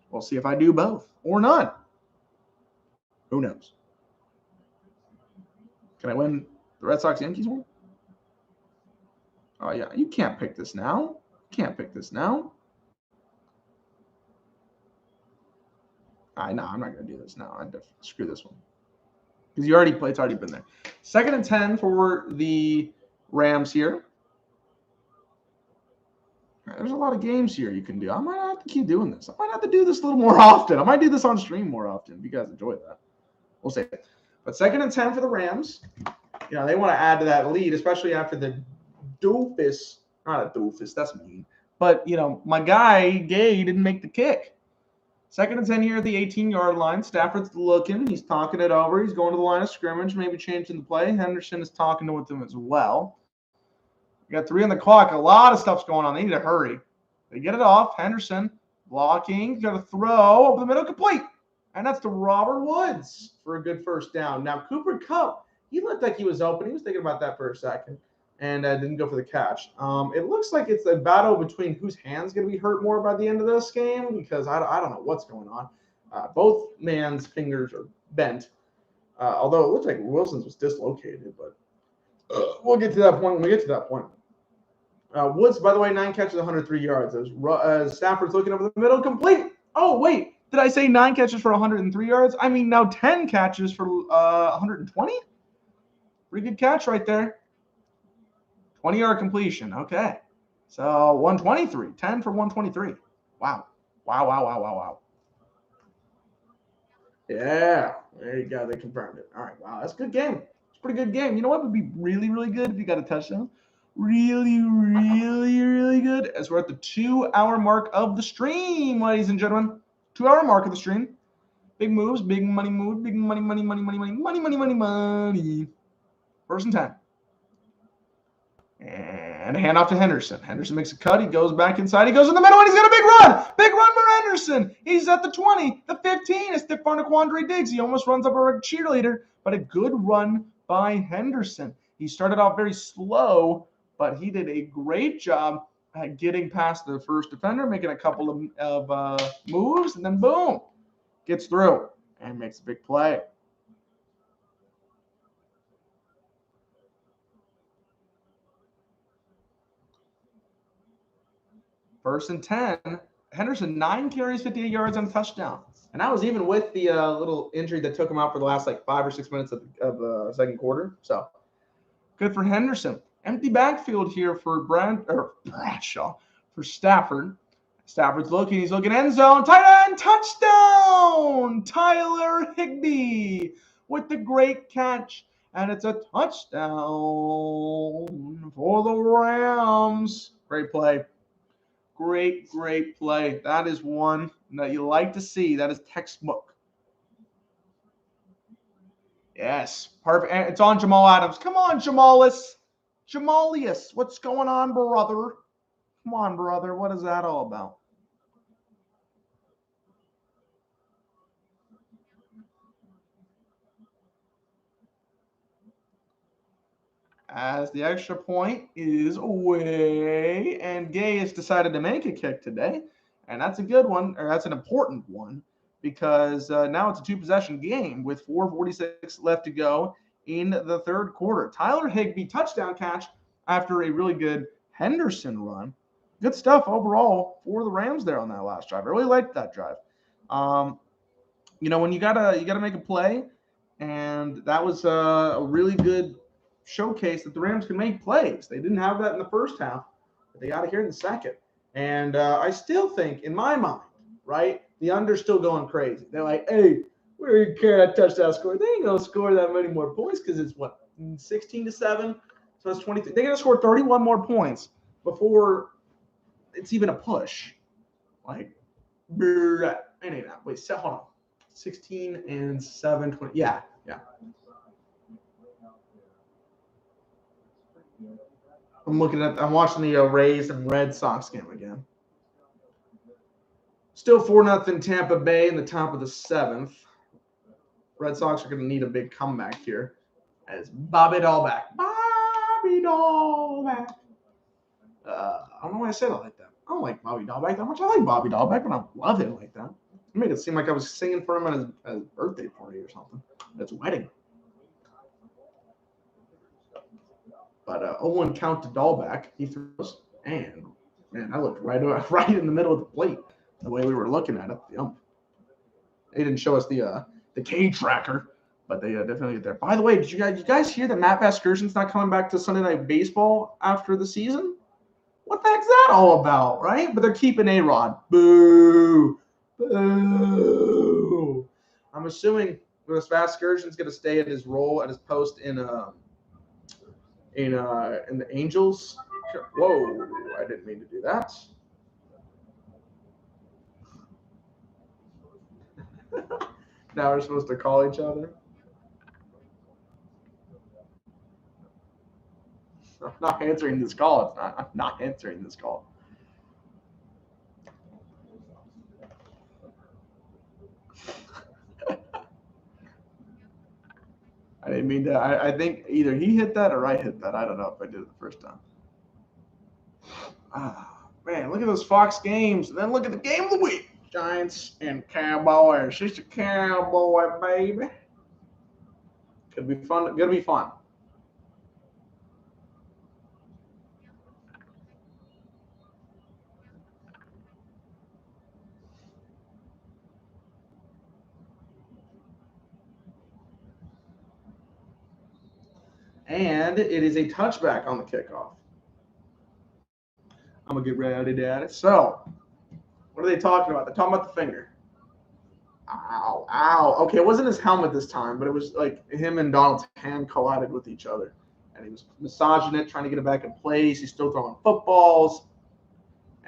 We'll see if I do both or none. Who knows? Can I win the Red Sox-Yankees one? Oh, yeah. You can't pick this now. Can't pick this now. No, I'm not going to do this now. Screw this one. Because it's already been there. 2nd and 10 for the Rams here. There's a lot of games here you can do. I might have to keep doing this. I might have to do this a little more often. I might do this on stream more often. If you guys enjoy that. We'll see. But 2nd and 10 for the Rams. They want to add to that lead, especially after the doofus. Not a doofus. That's mean. But, my guy, Gay, didn't make the kick. 2nd and 10 here at the 18-yard line. Stafford's looking. He's talking it over. He's going to the line of scrimmage, maybe changing the play. Henderson is talking with him as well. We got 3 on the clock. A lot of stuff's going on. They need to hurry. They get it off. Henderson blocking. Got to throw over the middle, complete. And that's to Robert Woods for a good first down. Now, Cooper Kupp, he looked like he was open. He was thinking about that for a second and didn't go for the catch. It looks like it's a battle between whose hand's going to be hurt more by the end of this game because I don't know what's going on. Both man's fingers are bent, although it looks like Wilson's was dislocated, but we'll get to that point when we get to that point. Woods, by the way, 9 catches, 103 yards. As Stafford's looking over the middle, complete. Oh, wait. Did I say 9 catches for 103 yards? I mean, now 10 catches for 120? Pretty good catch right there. 20-yard completion. Okay. So 123. 10 for 123. Wow. Wow. Yeah. There you go. They confirmed it. All right. Wow. That's a good game. It's a pretty good game. You know what would be really, really good if you got a touchdown? Really good. As we're at the 2-hour mark of the stream, ladies and gentlemen. 2-hour mark of the stream. Big moves, big money move, big money. 1st and 10. And a handoff to Henderson. Henderson makes a cut. He goes back inside. He goes in the middle, and he's got a big run. Big run for Henderson. He's at the 20, the 15. It's Stephon Quandre Diggs. He almost runs up a cheerleader, but a good run by Henderson. He started off very slow, but he did a great job at getting past the first defender, making a couple of moves, and then boom, gets through and makes a big play. First and 10. Henderson, 9 carries, 58 yards on a touchdown. And that was even with the little injury that took him out for the last 5 or 6 minutes of the second quarter. So good for Henderson. Empty backfield here for Bradshaw for Stafford. Stafford's looking. He's looking end zone. Tight end touchdown. Tyler Higbee with the great catch. And it's a touchdown for the Rams. Great play. Great play. That is one that you like to see. That is textbook. Yes. Perfect. And it's on Jamal Adams. Come on, Jamalius. What's going on, brother? Come on, brother. What is that all about? As the extra point is away, and Gay has decided to make a kick today. And that's a good one, or that's an important one, because now it's a 2-possession game with 4:46 left to go in the third quarter. Tyler Higbee touchdown catch after a really good Henderson run. Good stuff overall for the Rams there on that last drive. I really liked that drive. When you gotta make a play, and that was a really good showcase that the Rams can make plays. They didn't have that in the first half, but they got it here in the second. And I still think, in my mind, right, the under's still going crazy. They're like, hey, we're going to carry that touchdown score. They ain't going to score that many more points because it's, 16-7? So it's 23. They're going to score 31 more points before it's even a push. Wait, hold on. 16-7, 20. Yeah. I'm watching the Rays and Red Sox game again. Still 4-0 Tampa Bay in the top of the 7th. Red Sox are going to need a big comeback here. As Bobby Dahlback. I don't know why I said it like that. I don't like Bobby Dahlback that much. I like Bobby Dahlback, but I don't love it like that. It made it seem like I was singing for him at his birthday party or something. At his wedding. But 0-1 count to Dahlback. He throws, and man, I looked right in the middle of the plate. The way we were looking at it, they didn't show us the K tracker, but they definitely get there. By the way, did you guys hear that Matt Vasgersian's not coming back to Sunday Night Baseball after the season? What the heck's that all about, right? But they're keeping A-Rod. Boo. I'm assuming Vasgersian's going to stay at his role, at his post in the Angels. Whoa, I didn't mean to do that. Now we're supposed to call each other. I'm not answering this call. I'm not answering this call. I didn't mean to. I think either he hit that or I hit that. I don't know if I did it the first time. Man, look at those Fox games. And then look at the game of the week. Giants and Cowboys. She's a cowboy, baby. Could be fun. Gonna be fun. And it is a touchback on the kickoff. I'm gonna get ready, Daddy. So, what are they talking about? They're talking about the finger. Ow, ow. Okay, it wasn't his helmet this time, but it was like him and Donald's hand collided with each other. And he was massaging it, trying to get it back in place. He's still throwing footballs.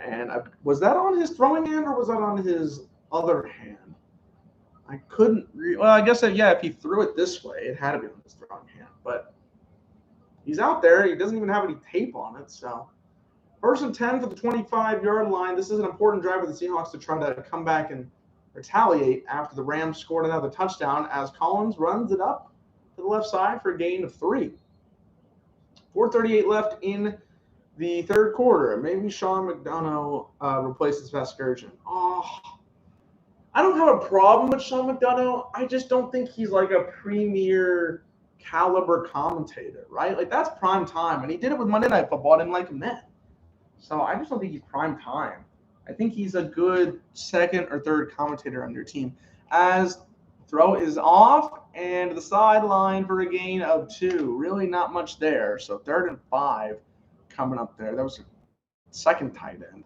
And was that on his throwing hand or was that on his other hand? I couldn't. Well, I guess yeah. If he threw it this way, it had to be on his throwing hand. But he's out there. He doesn't even have any tape on it. So 1st and 10 for the 25-yard line. This is an important drive for the Seahawks to try to come back and retaliate after the Rams scored another touchdown as Collins runs it up to the left side for a gain of 3. 4:38 left in the third quarter. Maybe Sean McDonough replaces Vasgersian. Oh, I don't have a problem with Sean McDonough. I just don't think he's like a premier caliber commentator, right? Like that's prime time. And he did it with Monday Night Football. I didn't like him then. So I just don't think he's prime time. I think he's a good second or third commentator on your team. As throw is off and the sideline for a gain of 2. Really not much there. So 3rd and 5 coming up there. That was second tight end.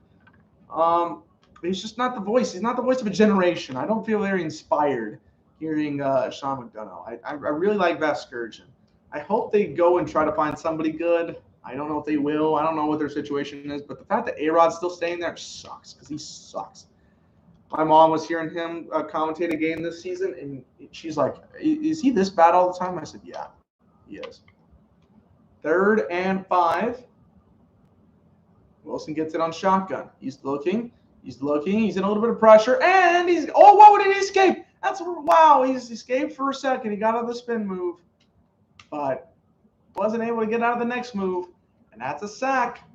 He's just not the voice. He's not the voice of a generation. I don't feel very inspired hearing Sean McDonough. I really like Vasgersian. I hope they go and try to find somebody good. I don't know if they will. I don't know what their situation is. But the fact that A-Rod's still staying there sucks because he sucks. My mom was hearing him commentate a game this season, and she's like, is he this bad all the time? I said, yeah, he is. 3rd and 5. Wilson gets it on shotgun. He's looking. He's looking. He's in a little bit of pressure. And he's – oh, wow, did he escape? Wow, he's escaped for a second. He got out of the spin move. But wasn't able to get out of the next move. And that's a sack.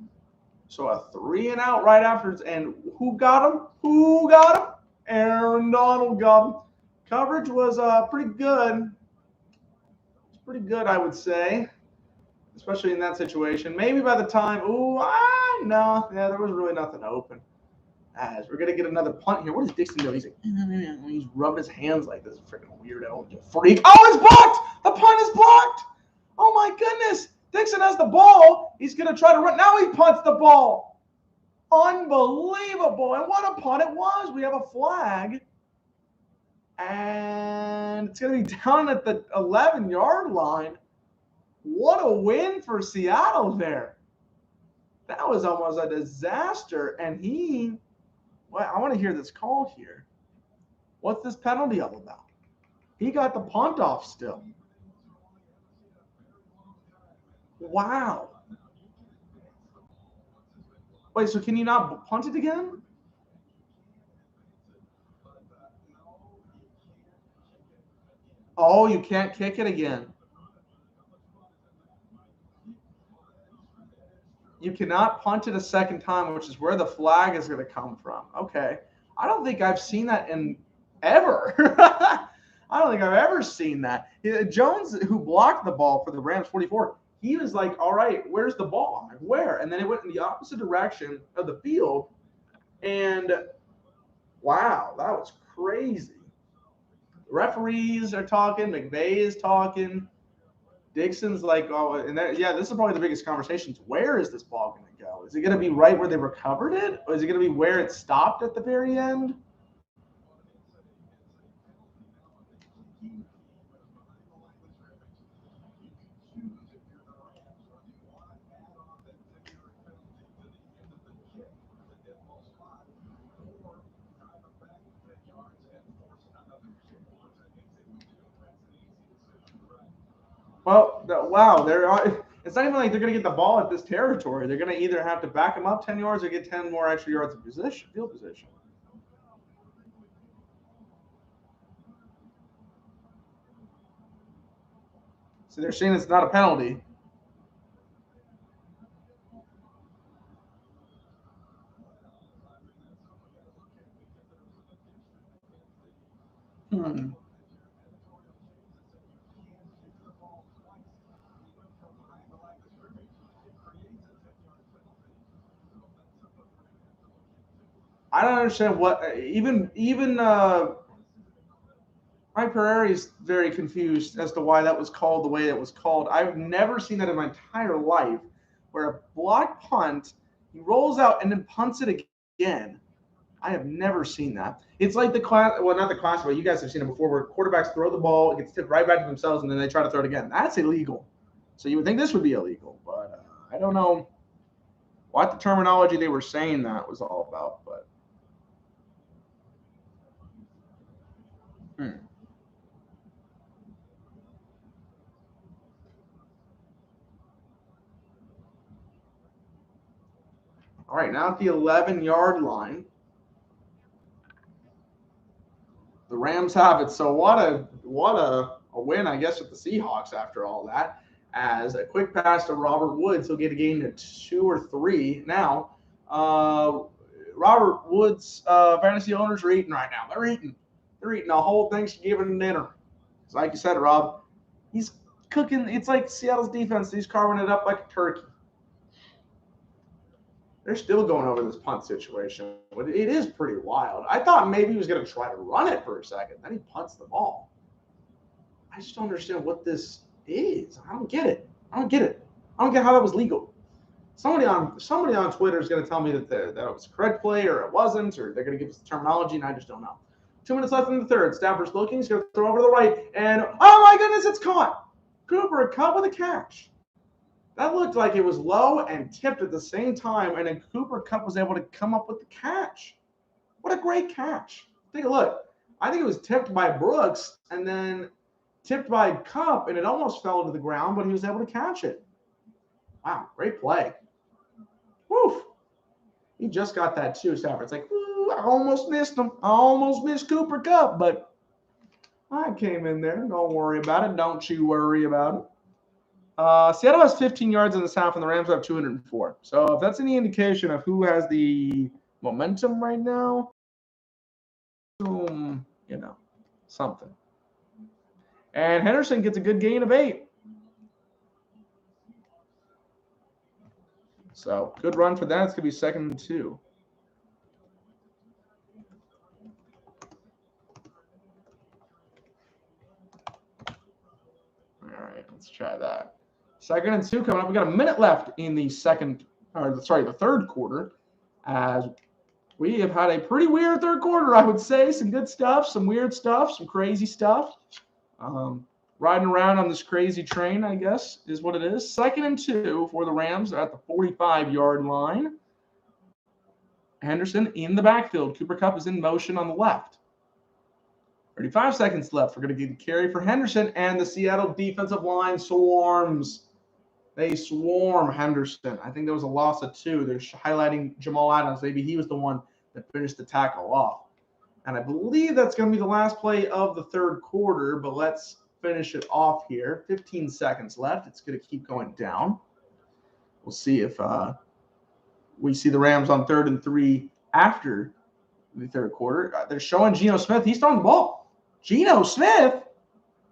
So a 3 and out right afterwards. And who got him? Who got him? Aaron Donald got him. Coverage was pretty good. It's pretty good, I would say. Especially in that situation. Maybe by the time – no. Yeah, there was really nothing open. As we're going to get another punt here. What is Dixon doing? He's like, he's rubbing his hands like this. Freaking weirdo. Freak. Oh, it's blocked! The punt is blocked! Oh, my goodness. Dixon has the ball. He's going to try to run. Now he punts the ball. Unbelievable. And what a punt it was. We have a flag. And it's going to be down at the 11-yard line. What a win for Seattle there. That was almost a disaster. And well, I want to hear this call here. What's this penalty all about? He got the punt off still. Wow. Wait, so can you not punt it again? Oh, you can't kick it again. You cannot punt it a second time, which is where the flag is going to come from. Okay. I don't think I've seen that in ever. I don't think I've ever seen that. Jones, who blocked the ball for the Rams 44, he was like, all right, where's the ball? I'm like, where? And then it went in the opposite direction of the field. And wow, that was crazy. The referees are talking. McVay is talking. Dixon's like, oh, and this is probably the biggest conversation. Where is this ball going to go? Is it going to be right where they recovered it? Or is it going to be where it stopped at the very end? Well, wow, it's not even like they're going to get the ball at this territory. They're going to either have to back them up 10 yards or get 10 more extra yards of field position. So they're saying it's not a penalty. I don't understand what even Mike Pereira is very confused as to why that was called the way it was called. I've never seen that in my entire life, where a block punt, he rolls out and then punts it again. I have never seen that. It's like the class, well, not the class, but you guys have seen it before, where quarterbacks throw the ball, it gets tipped right back to themselves, and then they try to throw it again. That's illegal. So you would think this would be illegal, but I don't know what the terminology they were saying that was all about. But all right, now at the 11-yard line, the Rams have it. So what a win, I guess, with the Seahawks after all that. As a quick pass to Robert Woods, he'll get a gain of 2 or 3. Now, Robert Woods fantasy owners are eating right now. They're eating a whole Thanksgiving dinner. It's like you said, Rob. He's cooking. It's like Seattle's defense. He's carving it up like a turkey. They're still going over this punt situation. But it is pretty wild. I thought maybe he was going to try to run it for a second. Then he punts the ball. I just don't understand what this is. I don't get it. I don't get how that was legal. Somebody on Twitter is going to tell me that it was a correct play or it wasn't, or they're going to give us the terminology, and I just don't know. 2 minutes left in the third. Stafford's looking. He's going to throw over to the right, and oh my goodness, it's caught. Cooper caught with a catch. That looked like it was low and tipped at the same time, and then Cooper Kupp was able to come up with the catch. What a great catch. Take a look. I think it was tipped by Brooks and then tipped by Kupp, and it almost fell to the ground, but he was able to catch it. Wow, great play. Woof. He just got that too, Stafford. It's like, I almost missed him. I almost missed Cooper Kupp, but I came in there. Don't worry about it. Don't you worry about it. Seattle has 15 yards in this half, and the Rams have 204. So if that's any indication of who has the momentum right now, something. And Henderson gets a good gain of 8. So good run for that. It's going to be 2nd and 2. All right, let's try that. 2nd and 2 coming up. We got a minute left in the third quarter, as we have had a pretty weird third quarter, I would say. Some good stuff, some weird stuff, some crazy stuff. Riding around on this crazy train, I guess, is what it is. 2nd and 2 for the Rams. They're at the 45-yard line. Henderson in the backfield. Cooper Kupp is in motion on the left. 35 seconds left. We're going to get the carry for Henderson, and the Seattle defensive line swarms. They swarm Henderson. I think there was a loss of 2. They're highlighting Jamal Adams. Maybe he was the one that finished the tackle off. And I believe that's going to be the last play of the third quarter, but let's finish it off here. 15 seconds left. It's going to keep going down. We'll see if we see the Rams on 3rd and 3 after the third quarter. They're showing Geno Smith. He's throwing the ball. Geno Smith?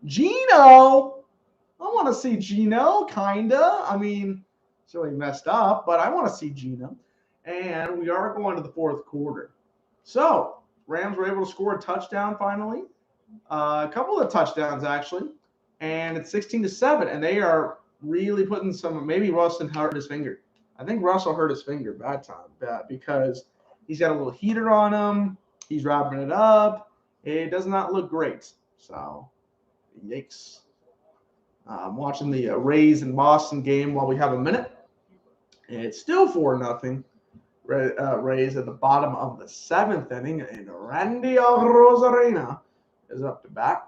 Geno? I want to see Geno, kind of. I mean, it's really messed up, but I want to see Geno. And we are going to the fourth quarter. So, Rams were able to score a touchdown finally. A couple of touchdowns, actually. And it's 16-7. And they are really putting some – maybe Russell hurt his finger. I think Russell hurt his finger bad because he's got a little heater on him. He's wrapping it up. It does not look great. So, yikes. I'm watching the Rays and Boston game while we have a minute. It's still 4-0. Rays at the bottom of the 7th inning, and Randy Arozarena is up to bat.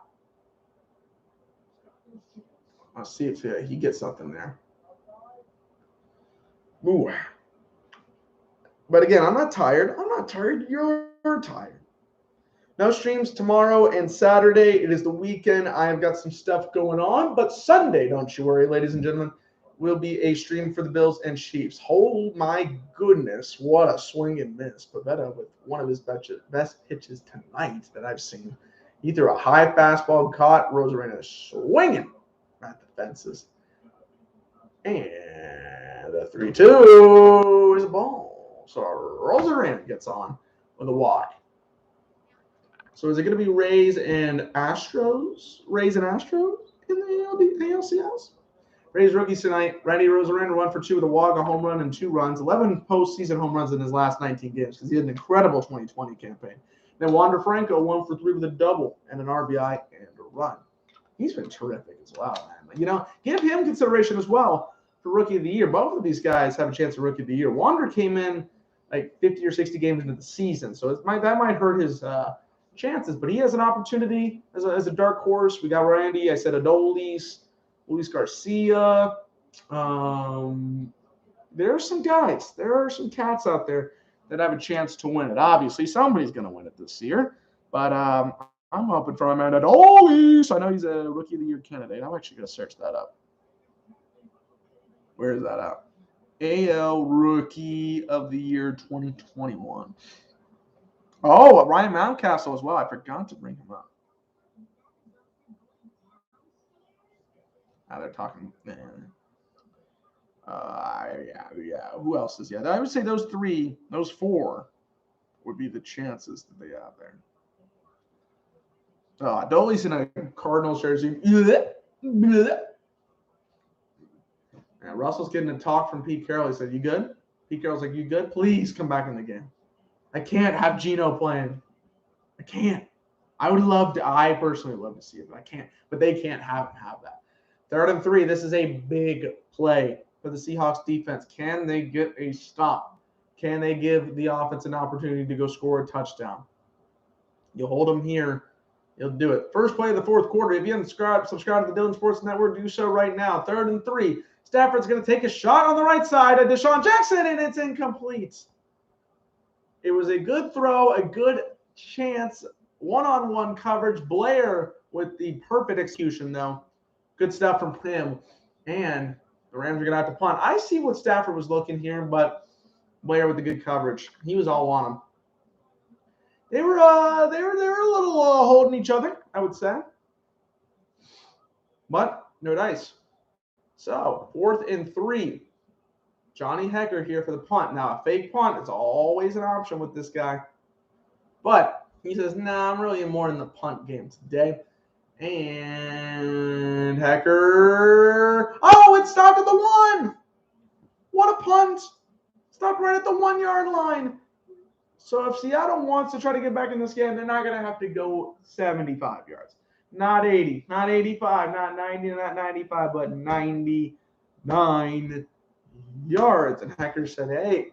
Let's see if he gets something there. Ooh. But again, I'm not tired. You're tired. No streams tomorrow and Saturday. It is the weekend. I have got some stuff going on. But Sunday, don't you worry, ladies and gentlemen, will be a stream for the Bills and Chiefs. Oh, my goodness. What a swing and miss. Pavetta with one of his best pitches tonight that I've seen. He threw a high fastball, caught Rosarena swinging at the fences. And the 3-2 is a ball. So Rosarena gets on with a walk. So is it going to be Rays and Astros? Rays and Astros in the ALCS? Rays rookies tonight. Randy Rosarena 1 for 2 with a walk, a home run, and 2 runs. 11 postseason home runs in his last 19 games because he had an incredible 2020 campaign. Then Wander Franco 1 for 3 with a double and an RBI and a run. He's been terrific as well, man. You know, give him consideration as well for Rookie of the Year. Both of these guys have a chance for Rookie of the Year. Wander came in like 50 or 60 games into the season, so that might hurt his chances. But he has an opportunity as a dark horse. We got Randy. I said Adolis, Luis Garcia. There are some guys. There are some cats out there that have a chance to win it. Obviously, somebody's going to win it this year. But I'm hoping for my man Adolis. I know he's a Rookie of the Year candidate. I'm actually going to search that up. Where is that at? AL Rookie of the Year 2021. Oh, Ryan Mountcastle as well. I forgot to bring him up. Now they're talking. Yeah. Who else is? Yeah, I would say those 4 would be the chances that they have there. Dolly's in a Cardinals jersey. And Russell's getting a talk from Pete Carroll. He said, "You good?" Pete Carroll's like, "You good? Please come back in the game. I can't have Gino playing. I can't. I personally love to see it, but I can't. But they can't have that. 3rd and 3. This is a big play for the Seahawks defense. Can they get a stop? Can they give the offense an opportunity to go score a touchdown? You hold them here, you'll do it. First play of the 4th quarter. If you haven't subscribed to the Dylan Sports Network, do so right now. 3rd and 3. Stafford's going to take a shot on the right side of Deshaun Jackson, and it's incomplete. It was a good throw, a good chance, one-on-one coverage. Blair with the perfect execution, though. Good stuff from him. And the Rams are going to have to punt. I see what Stafford was looking here, but Blair with the good coverage. He was all on him. They were a little holding each other, I would say. But no dice. So 4th and 3. Johnny Hecker here for the punt. Now, a fake punt is always an option with this guy. But he says, nah, I'm really more in the punt game today. And Hecker. Oh, it stopped at the 1. What a punt. Stopped right at the 1-yard line. So if Seattle wants to try to get back in this game, they're not going to have to go 75 yards. Not 80, not 85, not 90, not 95, but 99 yards. And Hecker said, hey,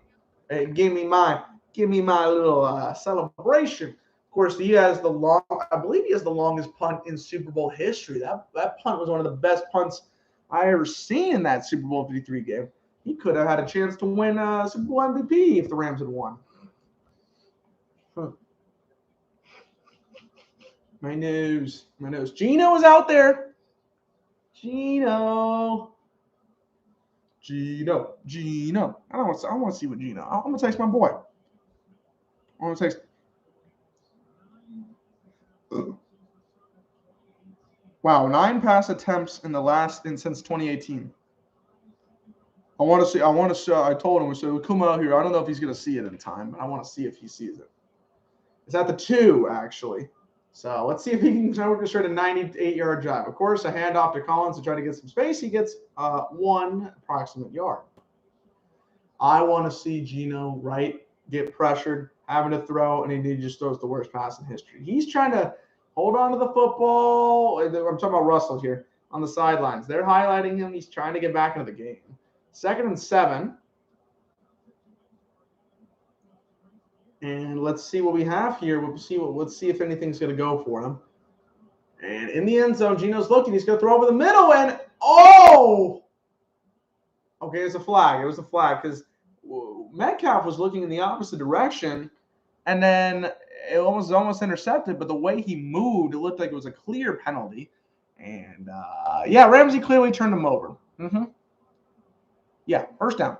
give me my little celebration. Of course, I believe he has the longest punt in Super Bowl history. That punt was one of the best punts I ever seen in that Super Bowl 53 game. He could have had a chance to win Super Bowl MVP if the Rams had won. My nose. Gino is out there. Gino. I want to see what Gino. I'm going to text my boy. I'm going to text. Wow, 9 pass attempts since 2018. I told him, we said, come out here. I don't know if he's going to see it in time, but I want to see if he sees it. It's at the 2, actually. So let's see if he can orchestrate a 98-yard drive. Of course, a handoff to Collins to try to get some space. He gets 1 approximate yard. I want to see Gino get pressured, having to throw, and he just throws the worst pass in history. He's trying to hold on to the football. I'm talking about Russell here on the sidelines. They're highlighting him. He's trying to get back into the game. 2nd and 7. And let's see what we have here. Let's see if anything's going to go for him. And in the end zone, Gino's looking. He's going to throw over the middle, and okay, it's a flag. It was a flag because Metcalf was looking in the opposite direction, and then it was almost intercepted. But the way he moved, it looked like it was a clear penalty. And Ramsey clearly turned him over. Yeah, first down.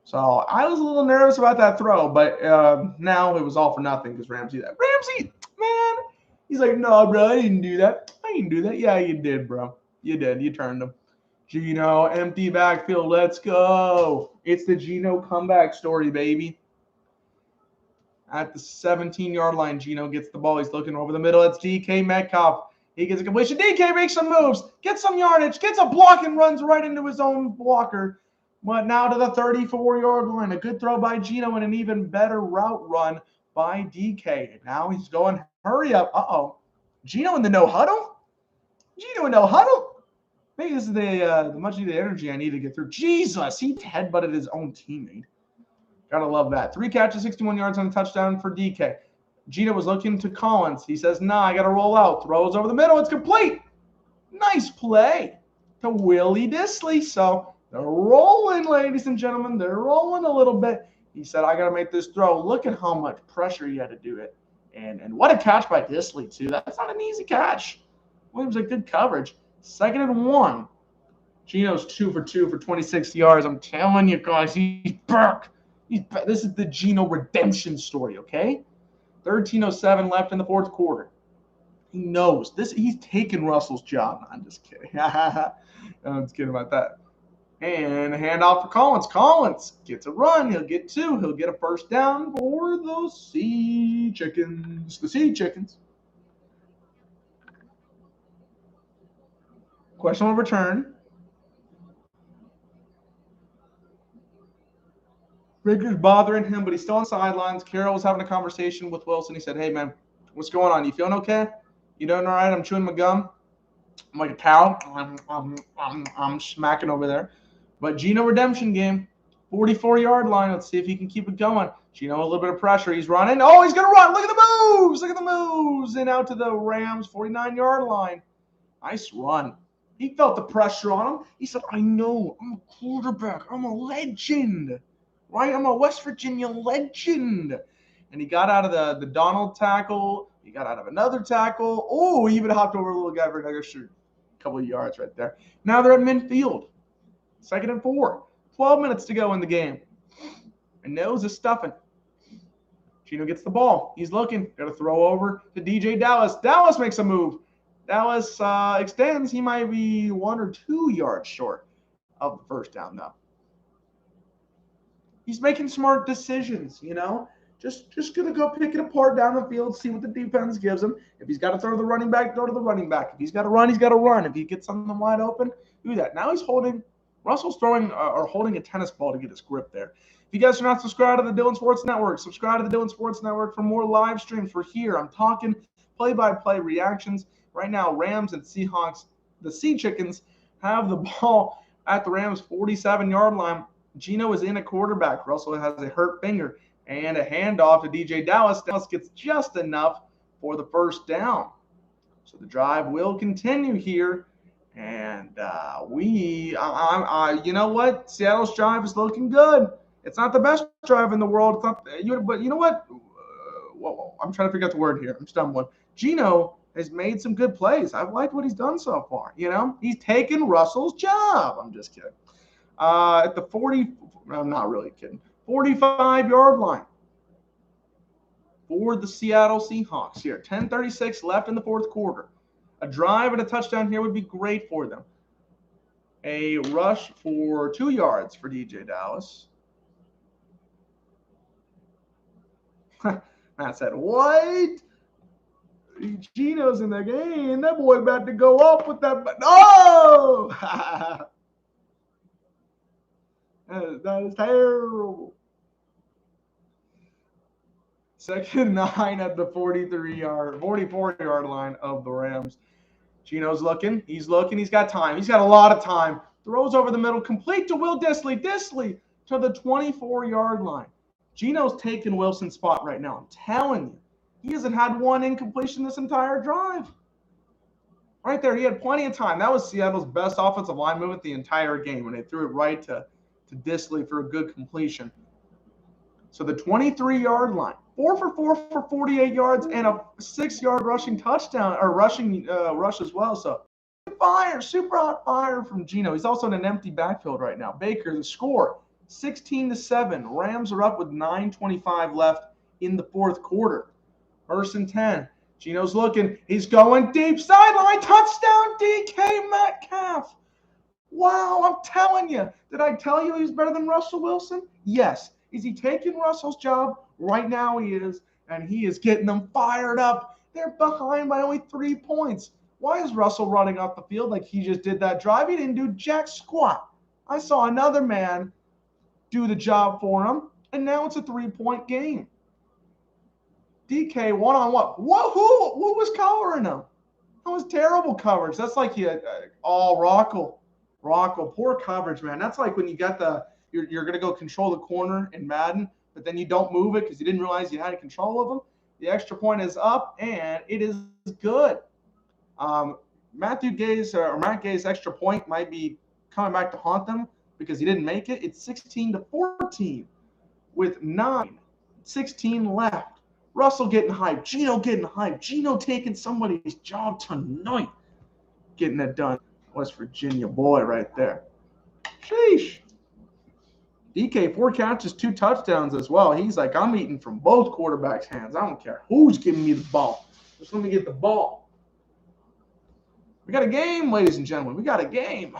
So I was a little nervous about that throw, but now it was all for nothing because Ramsey, man, He's like, no, bro, I didn't do that. I didn't do that. Yeah, you did, bro. You did. You turned him. Geno, empty backfield. Let's go. It's the Geno comeback story, baby. At the 17-yard line, Geno gets the ball. He's looking over the middle. It's DK Metcalf. He gets a completion. DK makes some moves, gets some yardage, gets a block, and runs right into his own blocker. But now to the 34-yard line. A good throw by Geno and an even better route run by DK. And now he's going, hurry up. Uh-oh. Geno in the no huddle? Geno in no huddle? Maybe this is the much needed energy I need to get through. Jesus, he headbutted his own teammate. Gotta love that. 3 catches, 61 yards on a touchdown for DK. Geno was looking to Collins. He says, nah, I got to roll out. Throws over the middle. It's complete. Nice play to Willie Disley. So they're rolling, ladies and gentlemen. They're rolling a little bit. He said, I got to make this throw. Look at how much pressure he had to do it. And what a catch by Disley, too. That's not an easy catch. Williams a good coverage. 2nd and 1. Geno's 2 for 2 for 26 yards. I'm telling you guys, he's back. This is the Geno redemption story, okay? 13:07 left in the 4th quarter. He knows this. He's taking Russell's job. I'm just kidding. I'm just kidding about that. And a handoff for Collins. Collins gets a run. He'll get 2. He'll get a first down for the Sea Chickens. The Sea Chickens. Questionable return. Baker's bothering him, but he's still on the sidelines. Carroll was having a conversation with Wilson. He said, hey, man, what's going on? You feeling okay? You doing all right? I'm chewing my gum. I'm like a cow. I'm smacking over there. But Geno redemption game, 44-yard line. Let's see if he can keep it going. Geno, a little bit of pressure. He's running. Oh, he's going to run. Look at the moves. Look at the moves. And out to the Rams, 49-yard line. Nice run. He felt the pressure on him. He said, I know. I'm a quarterback. I'm a legend. Right? I'm a West Virginia legend. And he got out of the Donald tackle. He got out of another tackle. Oh, he even hopped over a little guy for an extra couple of yards right there. Now they're at midfield. 2nd and 4. 12 minutes to go in the game. And nose is stuffing. Geno gets the ball. He's looking. Got to throw over to DJ Dallas. Dallas makes a move. Dallas extends. He might be 1 or 2 yards short of the first down, though. He's making smart decisions, you know. Just going to go pick it apart down the field, see what the defense gives him. If he's got to throw to the running back, throw to the running back. If he's got to run, he's got to run. If he gets something wide open, do that. Now he's holding – Russell's throwing or holding a tennis ball to get his grip there. If you guys are not subscribed to the Dylan Sports Network, subscribe to the Dylan Sports Network for more live streams. We're here. I'm talking play-by-play reactions. Right now, Rams and Seahawks, the Sea Chickens, have the ball at the Rams' 47-yard line. Geno is in a quarterback. Russell has a hurt finger. And a handoff to DJ Dallas. Dallas gets just enough for the first down. So the drive will continue here. And you know what? Seattle's drive is looking good. It's not the best drive in the world. It's not, but you know what? I'm trying to figure out the word here. I'm stumbling. Geno has made some good plays. I've liked what he's done so far. You know, he's taken Russell's job. I'm just kidding. At the 40, I'm not really kidding. 45-yard line for the Seattle Seahawks here. 10:36 left in the 4th quarter. A drive and a touchdown here would be great for them. A rush for 2 yards for DJ Dallas. Matt said, what? Geno's in the game. That boy about to go up with that. No! That is terrible. 2nd and 9 at the 44-yard line of the Rams. Geno's looking. He's looking. He's got time. He's got a lot of time. Throws over the middle, complete to Will Disley. Disley to the 24-yard line. Geno's taking Wilson's spot right now. I'm telling you. He hasn't had one incompletion this entire drive. Right there, he had plenty of time. That was Seattle's best offensive line movement the entire game when they threw it right to Disley for a good completion. So the 23-yard line, 4 for 4 for 48 yards and a 6-yard rushing touchdown or rushing rush as well. So fire, super hot fire from Geno. He's also in an empty backfield right now. Baker, the score, 16-7. Rams are up with 9:25 left in the 4th quarter. 1st and 10. Gino's looking. He's going deep sideline. Touchdown, DK Metcalf. Wow, I'm telling you. Did I tell you he's better than Russell Wilson? Yes. Is he taking Russell's job? Right now he is. And he is getting them fired up. They're behind by only 3 points. Why is Russell running off the field like he just did that drive? He didn't do jack squat. I saw another man do the job for him, and now it's a 3-point game. DK one-on-one. Who was covering him? That was terrible coverage. That's like Rockel, poor coverage, man. That's like when you got you're going to go control the corner in Madden, but then you don't move it because you didn't realize you had control of them. The extra point is up, and it is good. Matt Gay's extra point might be coming back to haunt them because he didn't make it. It's 16-14 with 9:16 left. Russell getting hyped. Gino getting hyped. Gino taking somebody's job tonight. Getting it done. West Virginia boy right there. Sheesh. DK, 4 catches, 2 touchdowns as well. He's like, I'm eating from both quarterbacks' hands. I don't care who's giving me the ball. Just let me get the ball. We got a game, ladies and gentlemen. We got a game.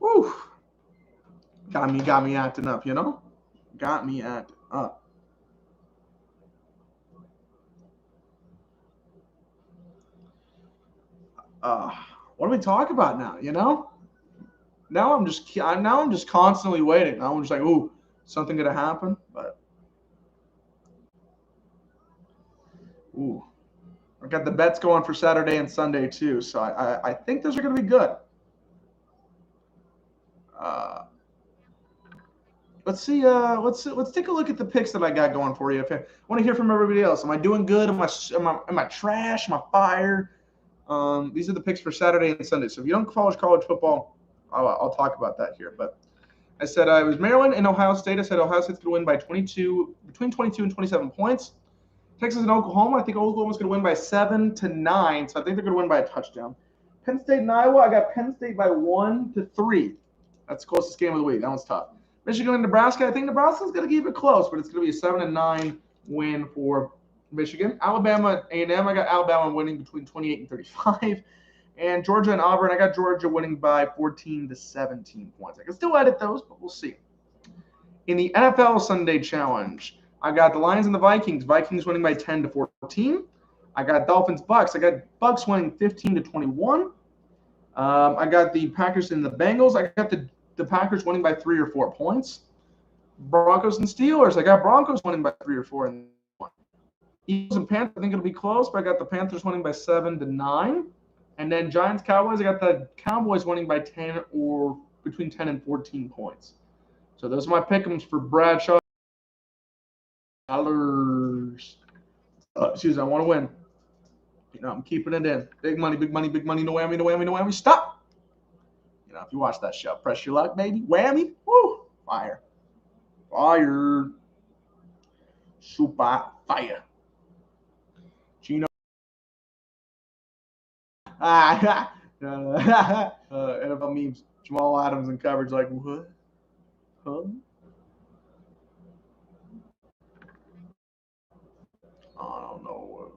Woo. Got me acting up, you know? Got me acting up. What do we talk about now, you know? Now I'm just constantly waiting. Now I'm just like, ooh, something gonna happen, but ooh. I got the bets going for Saturday and Sunday too, so I think those are gonna be good. Let's see. Let's take a look at the picks that I got going for you. I want to hear from everybody else. Am I doing good? Am I trash? Am I fire? These are the picks for Saturday and Sunday. So if you don't follow college football, I'll talk about that here. But I said I was Maryland and Ohio State. I said Ohio State's going to win by between 22 and 27 points. Texas and Oklahoma. I think Oklahoma's going to win by 7 to 9. So I think they're going to win by a touchdown. Penn State and Iowa. I got Penn State by 1 to 3. That's the closest game of the week. That one's tough. Michigan and Nebraska. I think Nebraska's going to keep it close, but it's going to be a 7-9 win for Michigan. Alabama A&M. I got Alabama winning between 28 and 35. And Georgia and Auburn. I got Georgia winning by 14 to 17 points. I can still edit those, but we'll see. In the NFL Sunday Challenge, I got the Lions and the Vikings. Vikings winning by 10 to 14. I got Dolphins Bucks. I got Bucks winning 15 to 21. I got the Packers and the Bengals. I got the Packers winning by 3 or 4 points. Broncos and Steelers. I got Broncos winning by 3 or 4 and 1. Eagles and Panthers. I think it'll be close, but I got the Panthers winning by 7 to 9. And then Giants Cowboys. I got the Cowboys winning by 10 or between 10 and 14 points. So those are my pick'ems for Bradshaw. Dollars. Excuse me. I want to win. You know, I'm keeping it in. Big money, big money, big money. No whammy, no whammy, no whammy. Stop. You know, if you watch that show, press your luck, baby. Whammy. Woo. Fire. Fire. Super fire. Gino. NFL memes. Jamal Adams in coverage like, what? Huh? I don't know.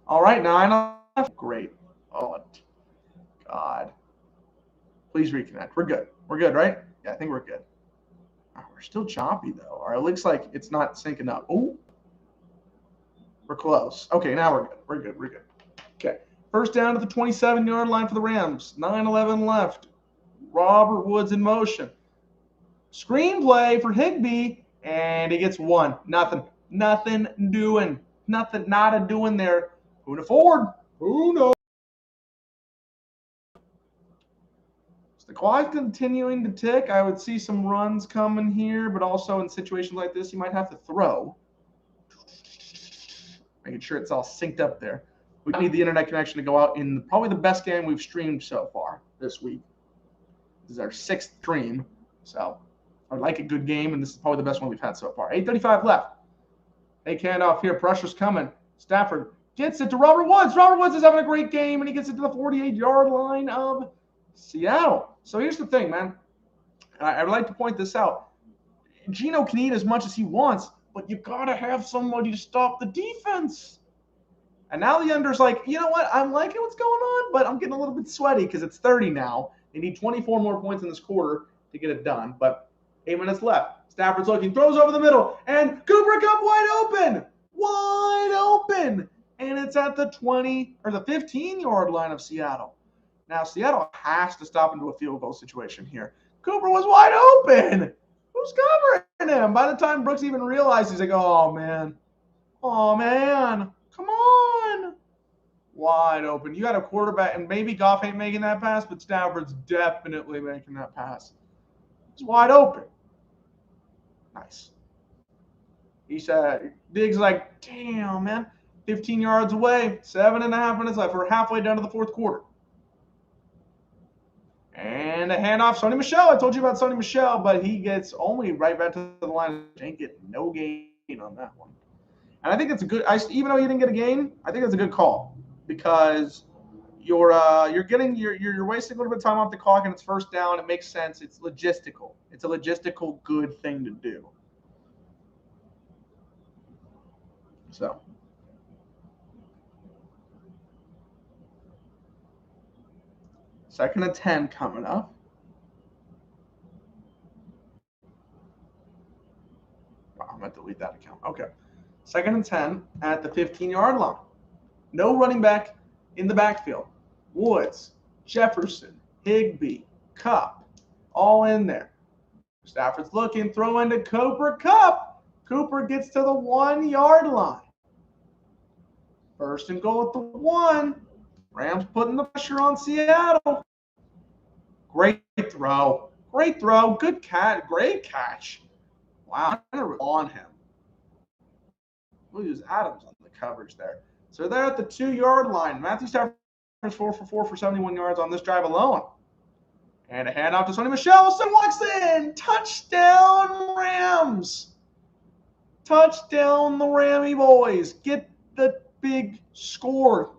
All right, 9 left. Great. Oh, God. Please reconnect. We're good. We're good, right? Yeah, I think we're good. Oh, we're still choppy, though. Or it looks like it's not syncing up. Oh, we're close. Okay, now we're good. We're good. We're good. Okay. First down to the 27-yard line for the Rams. 9:11 left. Robert Woods in motion. Screenplay for Higbee, and he gets 1. Nothing doing. Nothing, not a doing there. Who'd afford? Who knows? So the clock continuing to tick. I would see some runs coming here, but also in situations like this, you might have to throw. Making sure it's all synced up there. We need the internet connection to go out in probably the best game we've streamed so far this week. This is our 6th stream, so I like a good game, and this is probably the best one we've had so far. 8:35 left. Hey, handoff here. Pressure's coming. Stafford gets it to Robert Woods. Robert Woods is having a great game, and he gets it to the 48-yard line of Seattle. So here's the thing, man. I would like to point this out. Geno can eat as much as he wants, but you got to have somebody to stop the defense. And now the under's like, you know what? I'm liking what's going on, but I'm getting a little bit sweaty because it's 30 now. They need 24 more points in this quarter to get it done. But 8 minutes left. Stafford's looking, throws over the middle, and Cooper Kupp wide open. Wide open. And it's at the 20 or the 15-yard line of Seattle. Now, Seattle has to stop into a field goal situation here. Cooper was wide open. Who's covering him? By the time Brooks even realized, he's like, oh, man. Oh, man. Come on. Wide open. You got a quarterback, and maybe Goff ain't making that pass, but Stafford's definitely making that pass. It's wide open. Nice. He said, Diggs like, damn, man. 15 yards away. 7.5 minutes left. We're halfway down to the fourth quarter. And a handoff. Sony Michel. I told you about Sony Michel, but he gets only right back to the line. Ain't getting no gain on that one. And I think it's a good. Even though he didn't get a gain, I think it's a good call because you're wasting a little bit of time off the clock and it's first down. It makes sense. It's logistical. It's a logistical good thing to do. So. Second and 10 coming up. Wow, I'm going to delete that account. Okay. Second and 10 at the 15-yard line. No running back in the backfield. Woods, Jefferson, Higbee, Kupp, all in there. Stafford's looking, throw into Cooper Kupp. Cooper gets to the 1-yard line. First and goal at the 1. Rams putting the pressure on Seattle. Great throw. Great throw. Good catch. Great catch. Wow. On him. We'll use Adams on the coverage there. So they're at the 2-yard line. Matthew Stafford is 4 for 4 for 71 yards on this drive alone. And a handoff to Sony Michel. Son walks in. Touchdown, Rams. Touchdown, the Rammy boys. Get the big score.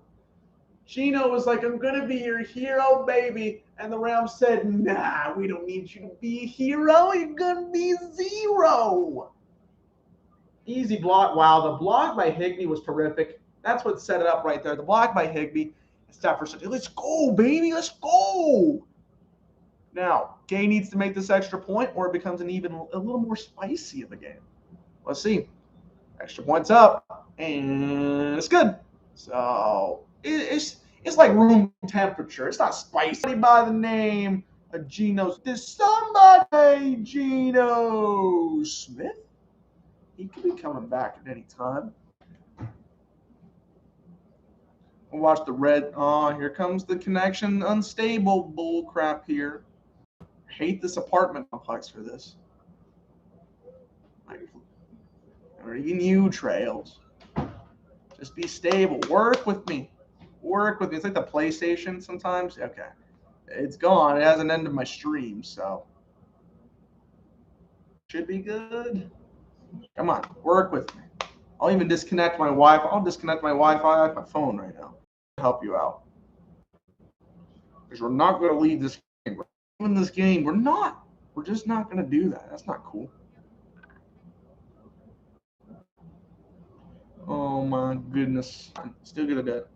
Geno was like, I'm going to be your hero, baby. And the Rams said, nah, we don't need you to be a hero. You're going to be 0. Easy block. Wow, the block by Higbee was terrific. That's what set it up right there. The block by Higbee. Stafford said, let's go, baby. Let's go. Now, Gay needs to make this extra point or it becomes a little more spicy of a game. Let's see. Extra points up. And it's good. So it's like room temperature. It's not spicy. By the name of Geno. There's somebody, Geno Smith. He could be coming back at any time. We'll watch the red. Oh, here comes the connection. Unstable bull crap here. Hate this apartment complex for this. Or even you, Trails. Just be stable. Work with me. Work with me. It's like the PlayStation sometimes. Okay. It's gone. It hasn't ended my stream, so. Should be good. Come on. Work with me. I'll even disconnect my Wi-Fi. I'll disconnect my Wi-Fi off my phone right now. Help you out. Because we're not going to leave this game. We're in this game. We're not. We're just not going to do that. That's not cool. Oh my goodness. Still get a debt.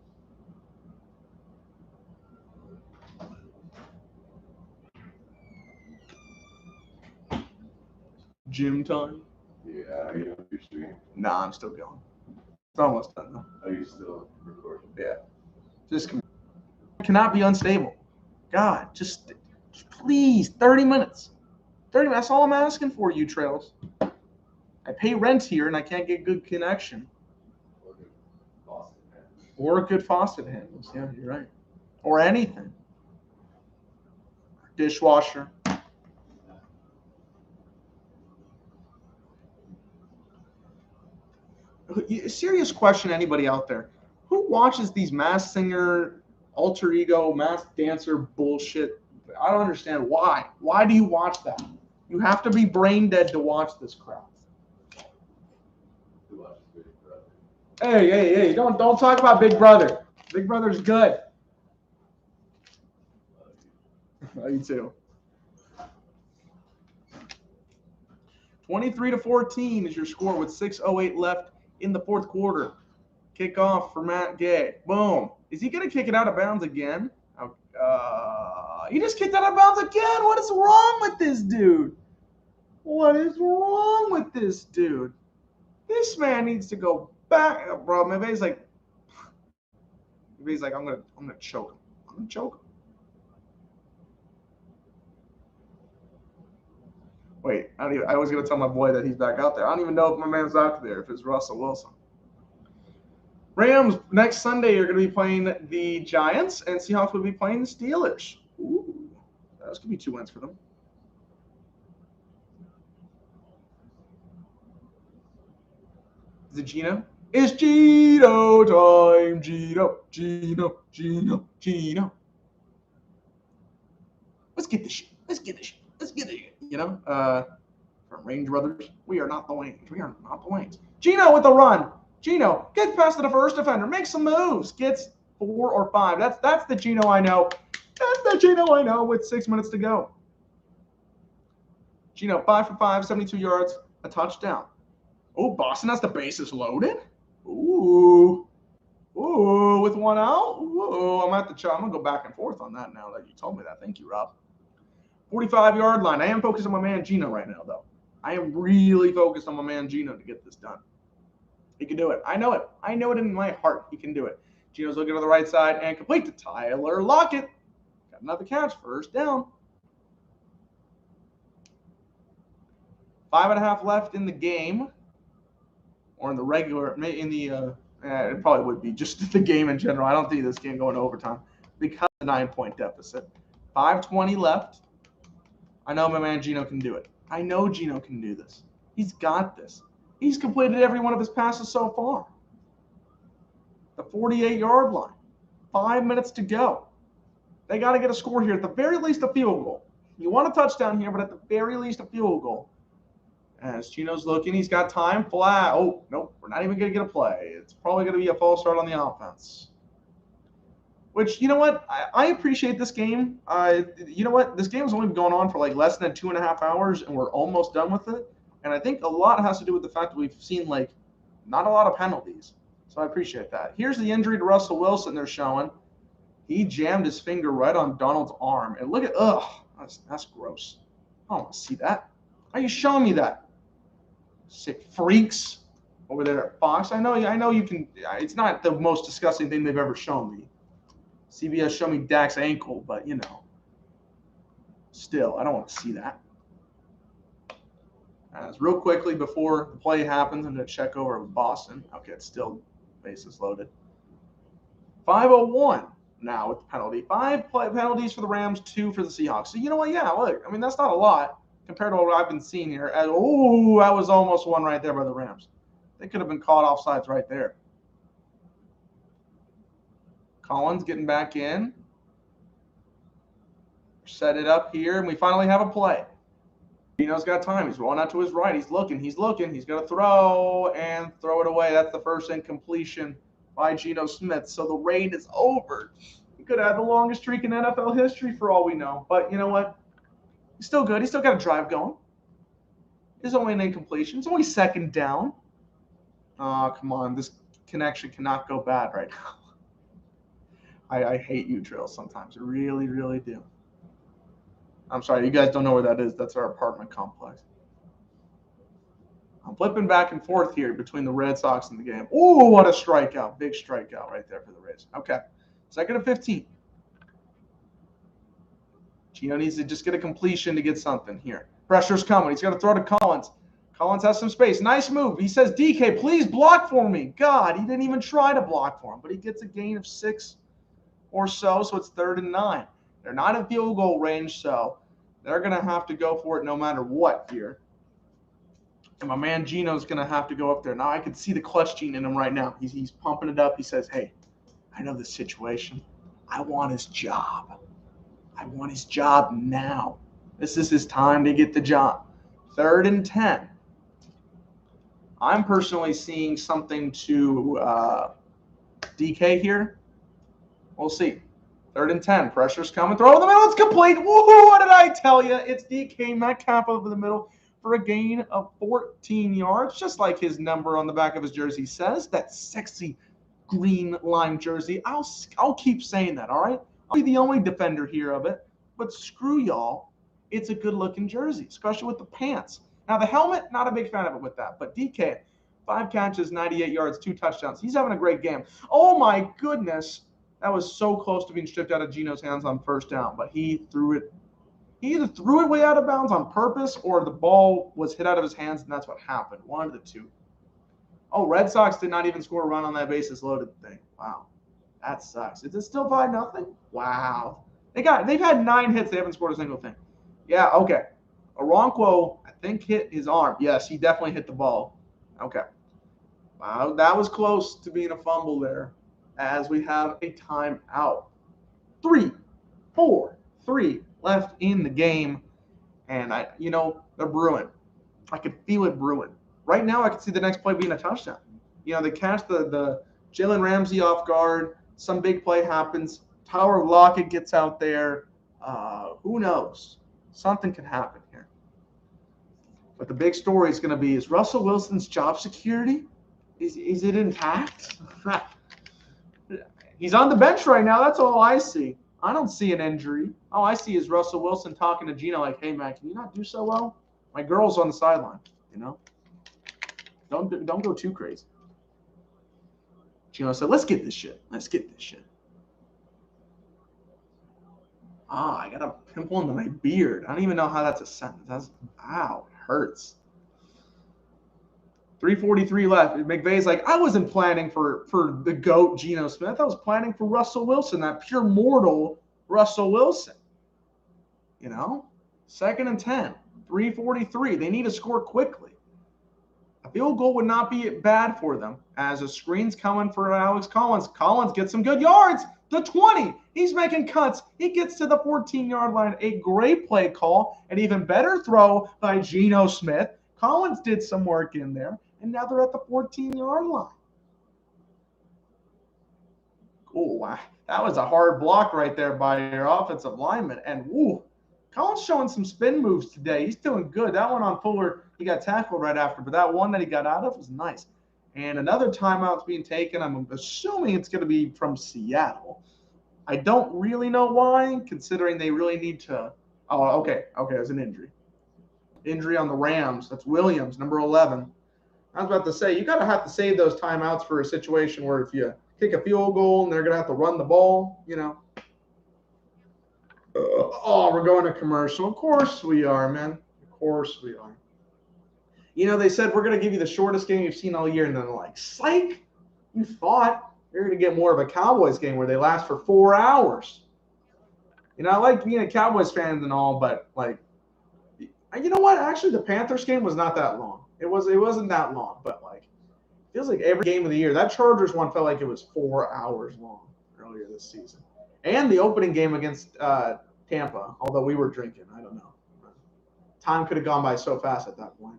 Gym time? Yeah, are you on your stream? Nah, I'm still going. It's almost done though. Are you still recording? Yeah. Just cannot be unstable. God, just please, 30 minutes. 30 minutes. That's all I'm asking for, you Trails. I pay rent here and I can't get good connection. Or good faucet handles. Yeah, you're right. Or anything. Dishwasher. Serious question, anybody out there. Who watches these Masked Singer, alter ego, Masked Dancer bullshit? I don't understand why. Why do you watch that? You have to be brain dead to watch this crap. Hey, don't talk about Big Brother. Big Brother's good. Love you too. 23-14 is your score with 6:08 left in the fourth quarter. Kickoff for Matt Gay. Boom. Is he going to kick it out of bounds again? He just kicked out of bounds again. What is wrong with this dude? What is wrong with this dude? This man needs to go back, bro. Maybe he's like, I'm gonna choke him. I'm gonna choke him. Wait, I was gonna tell my boy that he's back out there. I don't even know if my man's out there. If it's Russell Wilson. Rams next Sunday are going to be playing the Giants, and Seahawks will be playing the Steelers. Ooh, those could be 2 wins for them. Is it Gino? It's Gino time. Gino. Let's get this shit. You know, from Range Brothers, we are not the Waynes. Gino with the run. Gino gets past the first defender, makes some moves, gets 4 or 5. That's the Gino I know. That's the Gino I know with 6 minutes to go. Gino 5 for 5, 72 yards, a touchdown. Oh, Boston has the bases loaded. Ooh, with 1 out. Ooh, I'm gonna go back and forth on that now that you told me that. Thank you, Rob. 45-yard line. I am focused on my man Gino right now, though. I am really focused on my man Gino to get this done. He can do it. I know it. I know it in my heart. He can do it. Gino's looking to the right side and complete to Tyler Lockett. Got another catch. First down. 5.5 left in the game, or in the regular. It probably would be just the game in general. I don't think this game going to overtime because of the 9-point deficit. 5:20 left. I know my man Gino can do it. I know Gino can do this. He's got this. He's completed every one of his passes so far. The 48-yard line. 5 minutes to go. They got to get a score here. At the very least, a field goal. You want a touchdown here, but at the very least, a field goal. As Gino's looking, he's got time. Flat. Oh, nope. We're not even going to get a play. It's probably going to be a false start on the offense. Which, you know what? I appreciate this game. You know what? This game has only been going on for like less than 2.5 hours, and we're almost done with it. And I think a lot has to do with the fact that we've seen, like, not a lot of penalties. So I appreciate that. Here's the injury to Russell Wilson they're showing. He jammed his finger right on Donald's arm. And look at, that's gross. I don't want to see that. Why are you showing me that? Sick freaks over there at Fox. I know you can. It's not the most disgusting thing they've ever shown me. CBS showed me Dak's ankle, but, you know, still, I don't want to see that. Real quickly before the play happens, I'm going to check over with Boston. Okay, it's still bases loaded. 5:01 now with the penalty. 5 penalties for the Rams, 2 for the Seahawks. So, you know what? Yeah, look, I mean, that's not a lot compared to what I've been seeing here. That was almost one right there by the Rams. They could have been caught offsides right there. Collins getting back in. Set it up here, and we finally have a play. Gino's got time. He's rolling out to his right. He's looking. He's going to throw it away. That's the first incompletion by Geno Smith. So the reign is over. He could have the longest streak in NFL history for all we know. But you know what? He's still good. He's still got a drive going. It's only an incompletion. It's only second down. Oh, come on. This connection cannot go bad right now. I hate you drills sometimes. I really, really do. I'm sorry, you guys don't know where that is. That's our apartment complex. I'm flipping back and forth here between the Red Sox and the game. Oh, what a strikeout. Big strikeout right there for the Rays. Okay, 2nd and 15. Gino needs to just get a completion to get something here. Pressure's coming. He's got to throw to Collins. Collins has some space. Nice move. He says, DK, please block for me. God, he didn't even try to block for him, but he gets a gain of 6 or so it's 3rd and 9. They're not in field goal range, so they're going to have to go for it no matter what here. And my man Gino's going to have to go up there. Now I can see the clutch gene in him right now. He's pumping it up. He says, hey, I know this situation. I want his job. I want his job now. This is his time to get the job. 3rd and 10. I'm personally seeing something to DK here. We'll see. 3rd and 10. Pressure's coming. Throw in the middle. It's complete. Woohoo! What did I tell you? It's DK Metcalf over the middle for a gain of 14 yards, just like his number on the back of his jersey says. That sexy green lime jersey. I'll keep saying that, all right? I'll be the only defender here of it, but screw y'all. It's a good-looking jersey, especially with the pants. Now, the helmet, not a big fan of it with that, but DK, 5 catches, 98 yards, 2 touchdowns. He's having a great game. Oh, my goodness. That was so close to being stripped out of Geno's hands on first down, but he threw it. He either threw it way out of bounds on purpose or the ball was hit out of his hands, and that's what happened. One of the two. Oh, Red Sox did not even score a run on that bases loaded thing. Wow. That sucks. Is it still 5-0? Wow. They've had 9 hits. They haven't scored a single thing. Yeah, okay. Oronquo, I think, hit his arm. Yes, he definitely hit the ball. Okay. Wow, that was close to being a fumble there as we have a timeout. 3, 4, 3 left in the game. And, they're brewing. I could feel it brewing. Right now, I could see the next play being a touchdown. They catch the Jalen Ramsey off guard. Some big play happens. Tyler Lockett gets out there. Who knows? Something can happen here. But the big story is going to be, is Russell Wilson's job security? Is it intact? He's on the bench right now. That's all I see. I don't see an injury. All I see is Russell Wilson talking to Geno like, hey, man, can you not do so well? My girl's on the sideline, Don't go too crazy. Geno said, let's get this shit. I got a pimple under my beard. I don't even know how that's a sentence. Ow, it hurts. 3:43 left. McVay's like, I wasn't planning for the GOAT Geno Smith. I was planning for Russell Wilson, that pure mortal Russell Wilson. 2nd and 10. 3:43. They need to score quickly. A field goal would not be bad for them as a screen's coming for Alex Collins. Collins gets some good yards. The 20. He's making cuts. He gets to the 14-yard line. A great play call. An even better throw by Geno Smith. Collins did some work in there. And now they're at the 14-yard line. Cool. Wow. That was a hard block right there by your offensive lineman. And, Collins showing some spin moves today. He's doing good. That one on Fuller, he got tackled right after. But that one that he got out of was nice. And another timeout's being taken. I'm assuming it's going to be from Seattle. I don't really know why, considering they really need to. Oh, okay. There's an injury. Injury on the Rams. That's Williams, number 11. I was about to say, you got to have to save those timeouts for a situation where if you kick a field goal and they're going to have to run the ball, we're going to commercial. Of course we are, man. Of course we are. They said we're going to give you the shortest game you've seen all year, and then they're like, psych, you thought you're going to get more of a Cowboys game where they last for 4 hours. I like being a Cowboys fan and all, but, you know what? Actually, the Panthers game was not that long. It wasn't that long, but, it feels like every game of the year. That Chargers one felt like it was 4 hours long earlier this season. And the opening game against Tampa, although we were drinking. I don't know. Time could have gone by so fast at that point.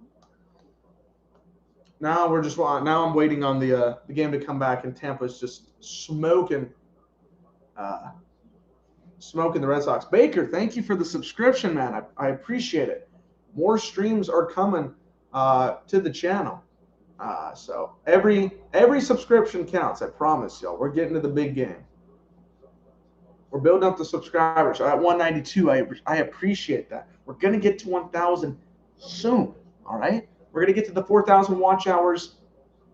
Now I'm waiting on the game to come back, and Tampa's just smoking the Red Sox. Baker, thank you for the subscription, man. I appreciate it. More streams are coming to the channel. So every subscription counts. I promise y'all. We're getting to the big game. We're building up the subscribers. So at 192, I appreciate that. We're going to get to 1,000 soon, all right? We're going to get to the 4,000 watch hours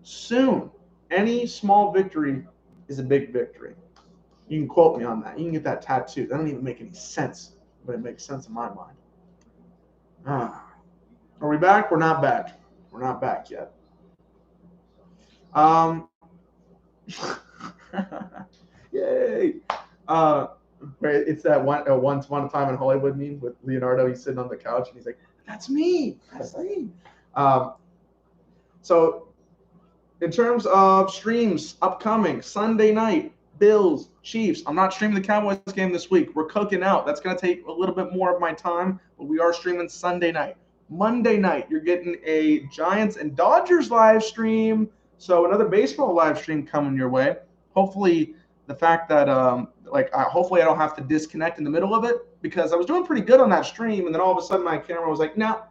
soon. Any small victory is a big victory. You can quote me on that. You can get that tattooed. That doesn't even make any sense, but it makes sense in my mind. Are we back? We're not back. We're not back yet. Yay. It's that once upon a time in Hollywood meme with Leonardo. He's sitting on the couch and he's like, that's me. So in terms of streams upcoming, Sunday night, Bills, Chiefs. I'm not streaming the Cowboys game this week. We're cooking out. That's going to take a little bit more of my time, but we are streaming Sunday night. Monday night, you're getting a Giants and Dodgers live stream. So another baseball live stream coming your way. Hopefully the fact that hopefully I don't have to disconnect in the middle of it, because I was doing pretty good on that stream, and then all of a sudden my camera was like, no,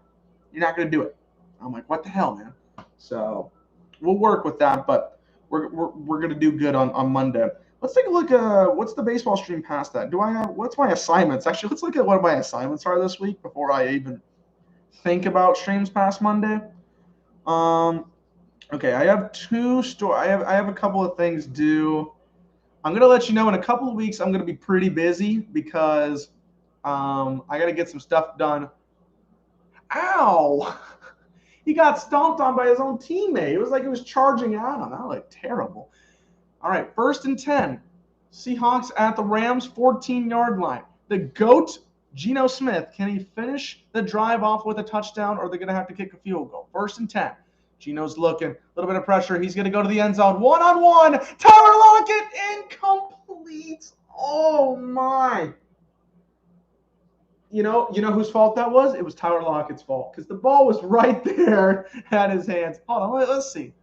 You're not going to do it. I'm like, what the hell, man? So we'll work with that, but we're going to do good on Monday. Let's take a look at what's the baseball stream past that. What's my assignments? Actually, let's look at what my assignments are this week before I even think about streams past Monday. Okay, I have I have a couple of things due. I'm gonna let you know in a couple of weeks. I'm gonna be pretty busy because I gotta get some stuff done. Ow! He got stomped on by his own teammate. It was like he was charging at him. That looked terrible. All right, 1st and 10. Seahawks at the Rams 14-yard line. The GOAT, Geno Smith, can he finish the drive off with a touchdown, or are they going to have to kick a field goal? 1st and 10. Geno's looking. A little bit of pressure. He's going to go to the end zone. One-on-one. Tyler Lockett, incomplete. Oh, my. You know whose fault that was? It was Tyler Lockett's fault because the ball was right there at his hands. Hold on, let's see.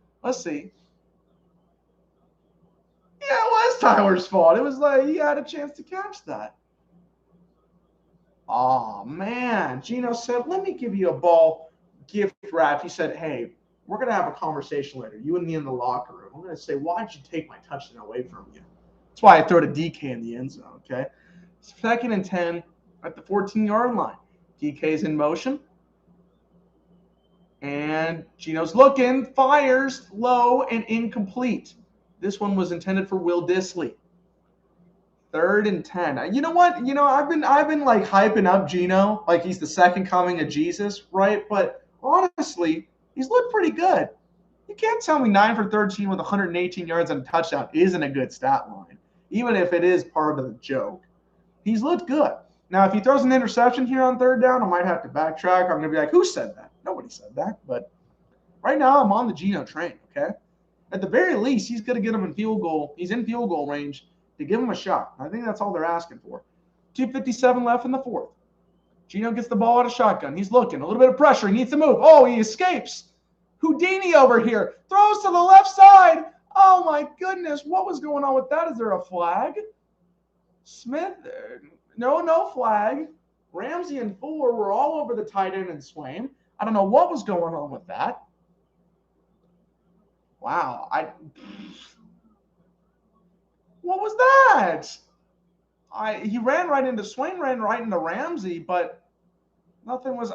Yeah, it was Tyler's fault. It was like he had a chance to catch that. Oh, man. Geno said, let me give you a ball gift wrap. He said, hey, we're going to have a conversation later, you and me in the locker room. I'm going to say, why'd you take my touchdown away from you? That's why I throw to DK in the end zone, okay? 2nd and 10 at the 14-yard line. DK's in motion. And Geno's looking, fires low and incomplete. This one was intended for Will Dissly. 3rd and 10. You know what? I've been like hyping up Geno like he's the second coming of Jesus, right? But honestly, he's looked pretty good. You can't tell me 9 for 13 with 118 yards and a touchdown isn't a good stat line, even if it is part of the joke. He's looked good. Now, if he throws an interception here on 3rd down, I might have to backtrack. I'm going to be like, who said that? Nobody said that. But right now, I'm on the Geno train, okay? At the very least, he's going to get him in field goal. He's in field goal range to give him a shot. I think that's all they're asking for. 2:57 left in the 4th. Geno gets the ball out of shotgun. He's looking. A little bit of pressure. He needs to move. Oh, he escapes. Houdini over here. Throws to the left side. Oh, my goodness. What was going on with that? Is there a flag? Smith, no flag. Ramsey and Fuller were all over the tight end and Swain. I don't know what was going on with that. Wow. What was that? He ran right into Swain, ran right into Ramsey, but nothing was.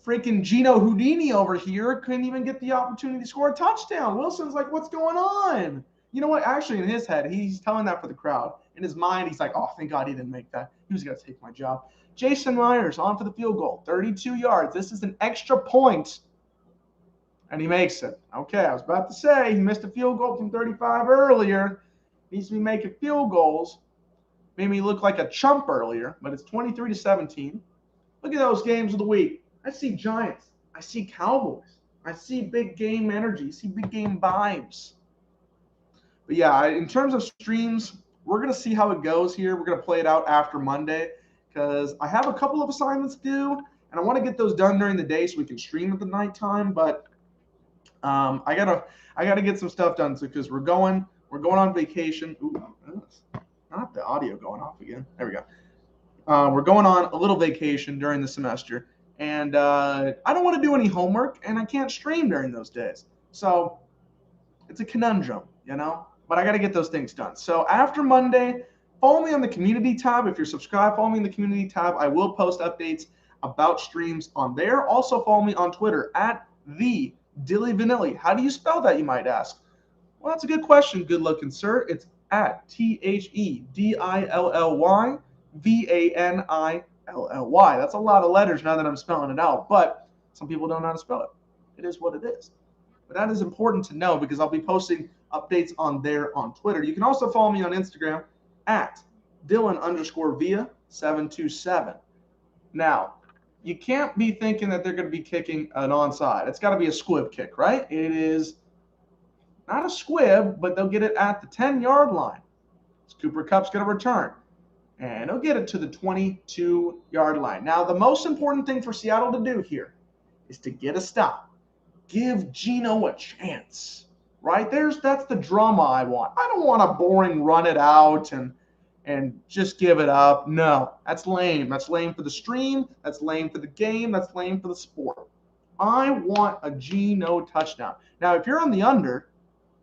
Freaking Geno Houdini over here couldn't even get the opportunity to score a touchdown. Wilson's like, what's going on? You know what? Actually, in his head, he's telling that for the crowd. In his mind, he's like, oh, thank God he didn't make that. He was going to take my job. Jason Myers on for the field goal, 32 yards. This is an extra point, and he makes it. Okay, I was about to say he missed a field goal from 35 earlier. Needs to be making field goals. Made me look like a chump earlier, but it's 23-17. Look at those games of the week. I see Giants. I see Cowboys. I see big game energy. I see big game vibes. But yeah, in terms of streams, we're going to see how it goes here. We're going to play it out after Monday because I have a couple of assignments due, and I want to get those done during the day so we can stream at the nighttime. But I gotta get some stuff done because we're going on vacation. Ooh, not the audio going off again. There we go. We're going on a little vacation during the semester, and I don't want to do any homework, and I can't stream during those days. So it's a conundrum, But I got to get those things done. So after Monday, follow me on the community tab. If you're subscribed, follow me in the community tab. I will post updates about streams on there. Also follow me on Twitter at @TheDillyVanilli. How do you spell that, you might ask? Well, that's a good question, good looking sir. It's at TheDillyVanilly. That's a lot of letters now that I'm spelling it out, but some people don't know how to spell it. It is what it is. But that is important to know because I'll be posting updates on there on Twitter. You can also follow me on Instagram at Dylan_Via727. Now, you can't be thinking that they're going to be kicking an onside. It's got to be a squib kick, right? It is not a squib, but they'll get it at the 10-yard line. Cooper Kupp's going to return, and he'll get it to the 22-yard line. Now, the most important thing for Seattle to do here is to get a stop. Give Geno a chance, right? That's the drama I want. I don't want a boring run it out and and just give it up. No, that's lame. That's lame for the stream. That's lame for the game. That's lame for the sport. I want a Geno touchdown. Now, if you're on the under,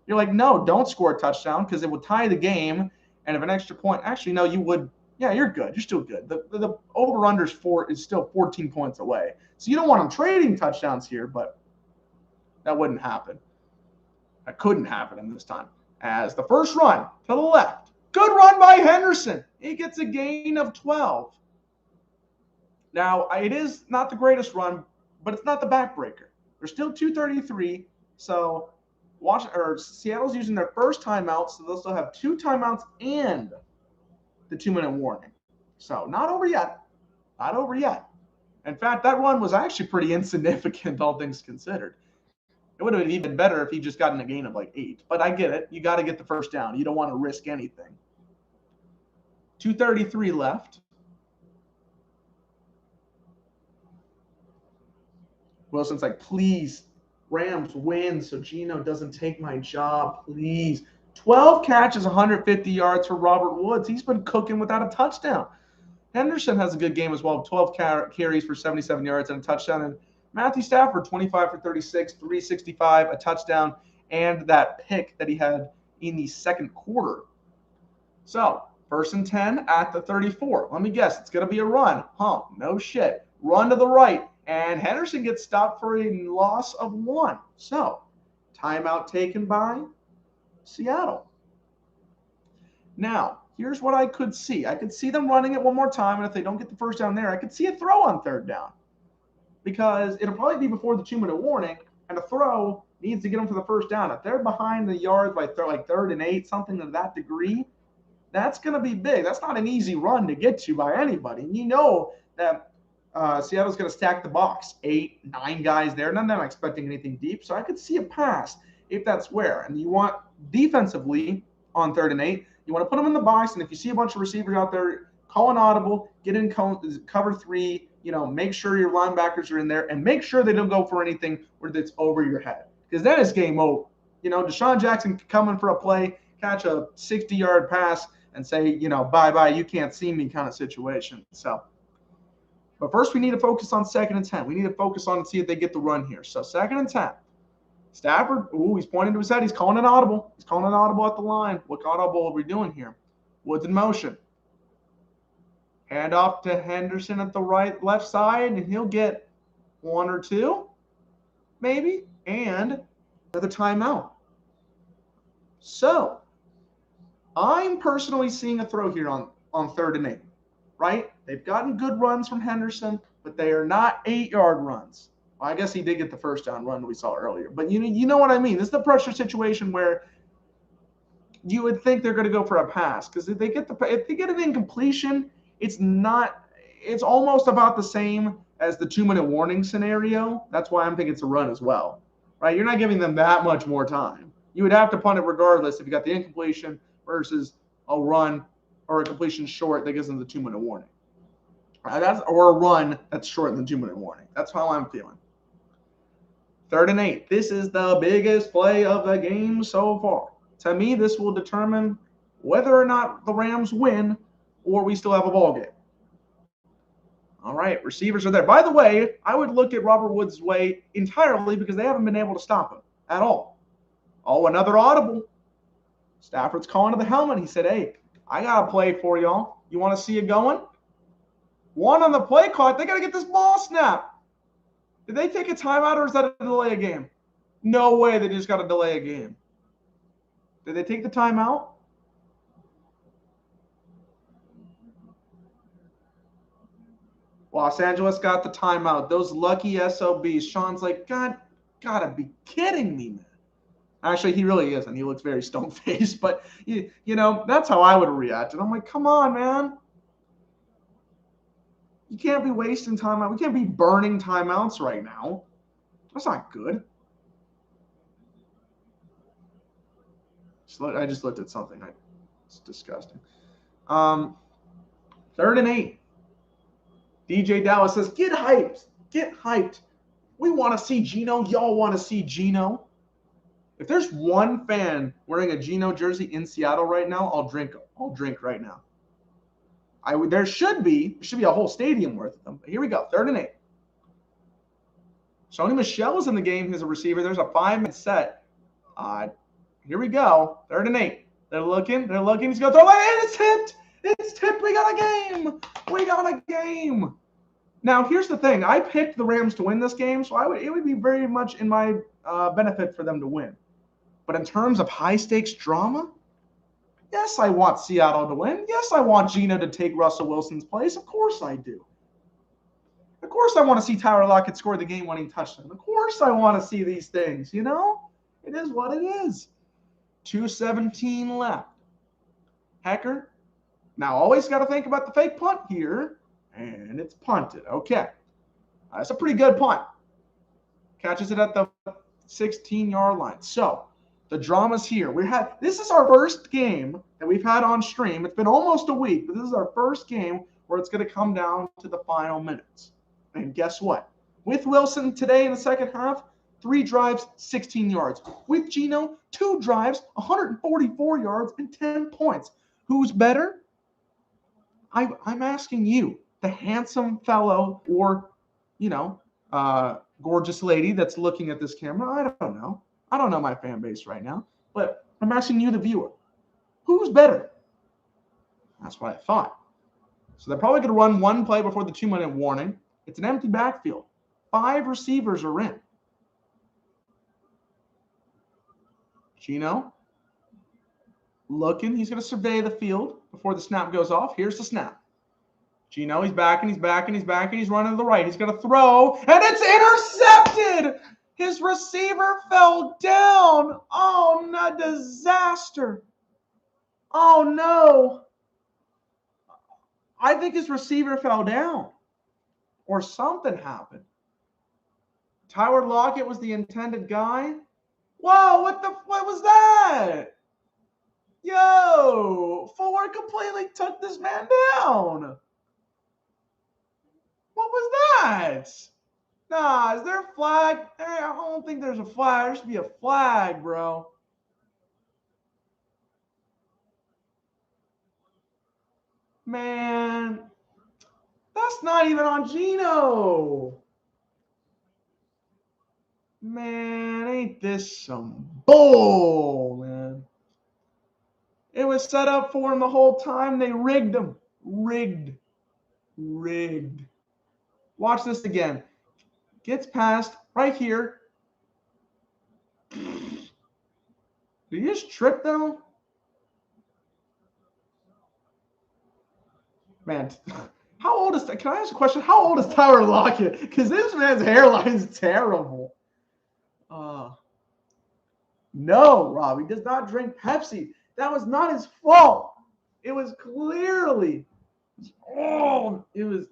you're like, no, don't score a touchdown because it will tie the game. And if an extra point, actually, no, you would. Yeah, you're good. You're still good. The over-under is still 14 points away. So you don't want them trading touchdowns here, but that wouldn't happen. That couldn't happen in this time. As the first run to the left. Good run by Henderson. He gets a gain of 12. Now, it is not the greatest run, but it's not the backbreaker. There's still 2:33, so Seattle's using their first timeout, so they'll still have 2 timeouts and the 2-minute warning. So not over yet. Not over yet. In fact, that run was actually pretty insignificant, all things considered. It would have been even better if he just gotten a gain of like 8. But I get it. You got to get the first down. You don't want to risk anything. 2:33 left. Wilson's like, please, Rams win so Geno doesn't take my job, please. 12 catches, 150 yards for Robert Woods. He's been cooking without a touchdown. Henderson has a good game as well. 12 carries for 77 yards and a touchdown. And Matthew Stafford, 25 for 36, 365, a touchdown, and that pick that he had in the second quarter. So, 1st and 10 at the 34. Let me guess, it's going to be a run. No shit. Run to the right. And Henderson gets stopped for a loss of 1. So, timeout taken by Seattle. Now, here's what I could see. I could see them running it one more time, and if they don't get the first down there, I could see a throw on 3rd down. Because it'll probably be before the 2-minute warning, and a throw needs to get them for the first down. If they're behind the yards by like 3rd and 8, something to that degree, that's going to be big. That's not an easy run to get to by anybody. And you know that Seattle's going to stack the box. 8, 9 guys there. None of them expecting anything deep. So I could see a pass if that's where. And you want defensively on 3rd and 8, you want to put them in the box. And if you see a bunch of receivers out there, call an audible, get in cover 3, make sure your linebackers are in there, and make sure they don't go for anything where that's over your head. Because then it's game over. Deshaun Jackson coming for a play, catch a 60-yard pass, and say, bye-bye, you can't see me kind of situation. So, but first we need to focus on 2nd and 10. We need to focus on and see if they get the run here. So 2nd and 10. Stafford, he's pointing to his head. He's calling an audible. He's calling an audible at the line. What audible are we doing here? Woods in motion. Hand off to Henderson at the left side, and he'll get 1 or 2, maybe, and another timeout. So, I'm personally seeing a throw here on 3rd and 8, right? They've gotten good runs from Henderson, but they are not 8-yard runs. Well, I guess he did get the first down run we saw earlier, but you know what I mean. This is the pressure situation where you would think they're going to go for a pass, because if they get an incompletion, it's almost about the same as the 2-minute warning scenario. That's why I'm thinking it's a run as well, right? You're not giving them that much more time. You would have to punt it regardless if you got the incompletion versus a run or a completion short that gives them the 2-minute warning. Or a run that's short than the 2-minute warning. That's how I'm feeling. 3rd and 8. This is the biggest play of the game so far. To me, this will determine whether or not the Rams win or we still have a ball game. All right, receivers are there. By the way, I would look at Robert Woods' way entirely because they haven't been able to stop him at all. Oh, another audible. Stafford's calling to the helmet. He said, hey, I got a play for y'all. You want to see it going? 1 on the play clock. They got to get this ball snapped. Did they take a timeout or is that a delay a game? No way they just got to delay a game. Did they take the timeout? Los Angeles got the timeout. Those lucky SOBs. Sean's like, God, gotta be kidding me, man. Actually, he really isn't. He looks very stone-faced, but, that's how I would have reacted. I'm like, come on, man. You can't be wasting timeout. We can't be burning timeouts right now. That's not good. I just looked at something. It's disgusting. 3rd and 8. DJ Dallas says, get hyped. Get hyped. We want to see Geno. Y'all want to see Geno. If there's one fan wearing a Geno jersey in Seattle right now, I'll drink right now. There should be a whole stadium worth of them. But here we go, 3rd and 8. Sony Michel is in the game as a receiver. There's a 5-man set. Here we go, 3rd and 8. They're looking. He's going to throw it, and it's tipped. It's tipped. We got a game. Now, here's the thing. I picked the Rams to win this game, so it would be very much in my benefit for them to win. But in terms of high-stakes drama, yes, I want Seattle to win. Yes, I want Geno to take Russell Wilson's place. Of course I do. Of course I want to see Tyler Lockett score the game-winning touchdown. Of course I want to see these things, you know? It is what it is. 2:17 left. Hecker. Now, always got to think about the fake punt here. And it's punted. Okay. That's a pretty good punt. Catches it at the 16-yard line. So, the drama's here. This is our first game that we've had on stream. It's been almost a week, but this is our first game where it's going to come down to the final minutes. And guess what? With Wilson today in the second half, 3 drives, 16 yards. With Geno, 2 drives, 144 yards, and 10 points. Who's better? I'm asking you, the handsome fellow or, gorgeous lady that's looking at this camera. I don't know. I don't know my fan base right now. But I'm asking you, the viewer. Who's better? That's what I thought. So they're probably going to run one play before the 2-minute warning. It's an empty backfield. 5 receivers are in. Geno looking. He's going to survey the field before the snap goes off. Here's the snap. Geno, he's backing. He's running to the right. He's going to throw, and it's intercepted. His receiver fell down. Oh, no, disaster. Oh, no. I think his receiver fell down or something happened. Tyler Lockett was the intended guy. Whoa, what was that? Yo, Fuller completely took this man down. What was that? Nah, is there a flag? I don't think there's a flag. There should be a flag, bro. Man, that's not even on Geno. Man, ain't this some bull, man. It was set up for him the whole time. They rigged him. Rigged. Watch this again. Gets past right here. Did he just trip though? Man, how old is that? Can I ask a question? How old is Tyler Lockett? Because this man's hairline is terrible. No, Rob, he does not drink Pepsi. That was not his fault. It was clearly. It was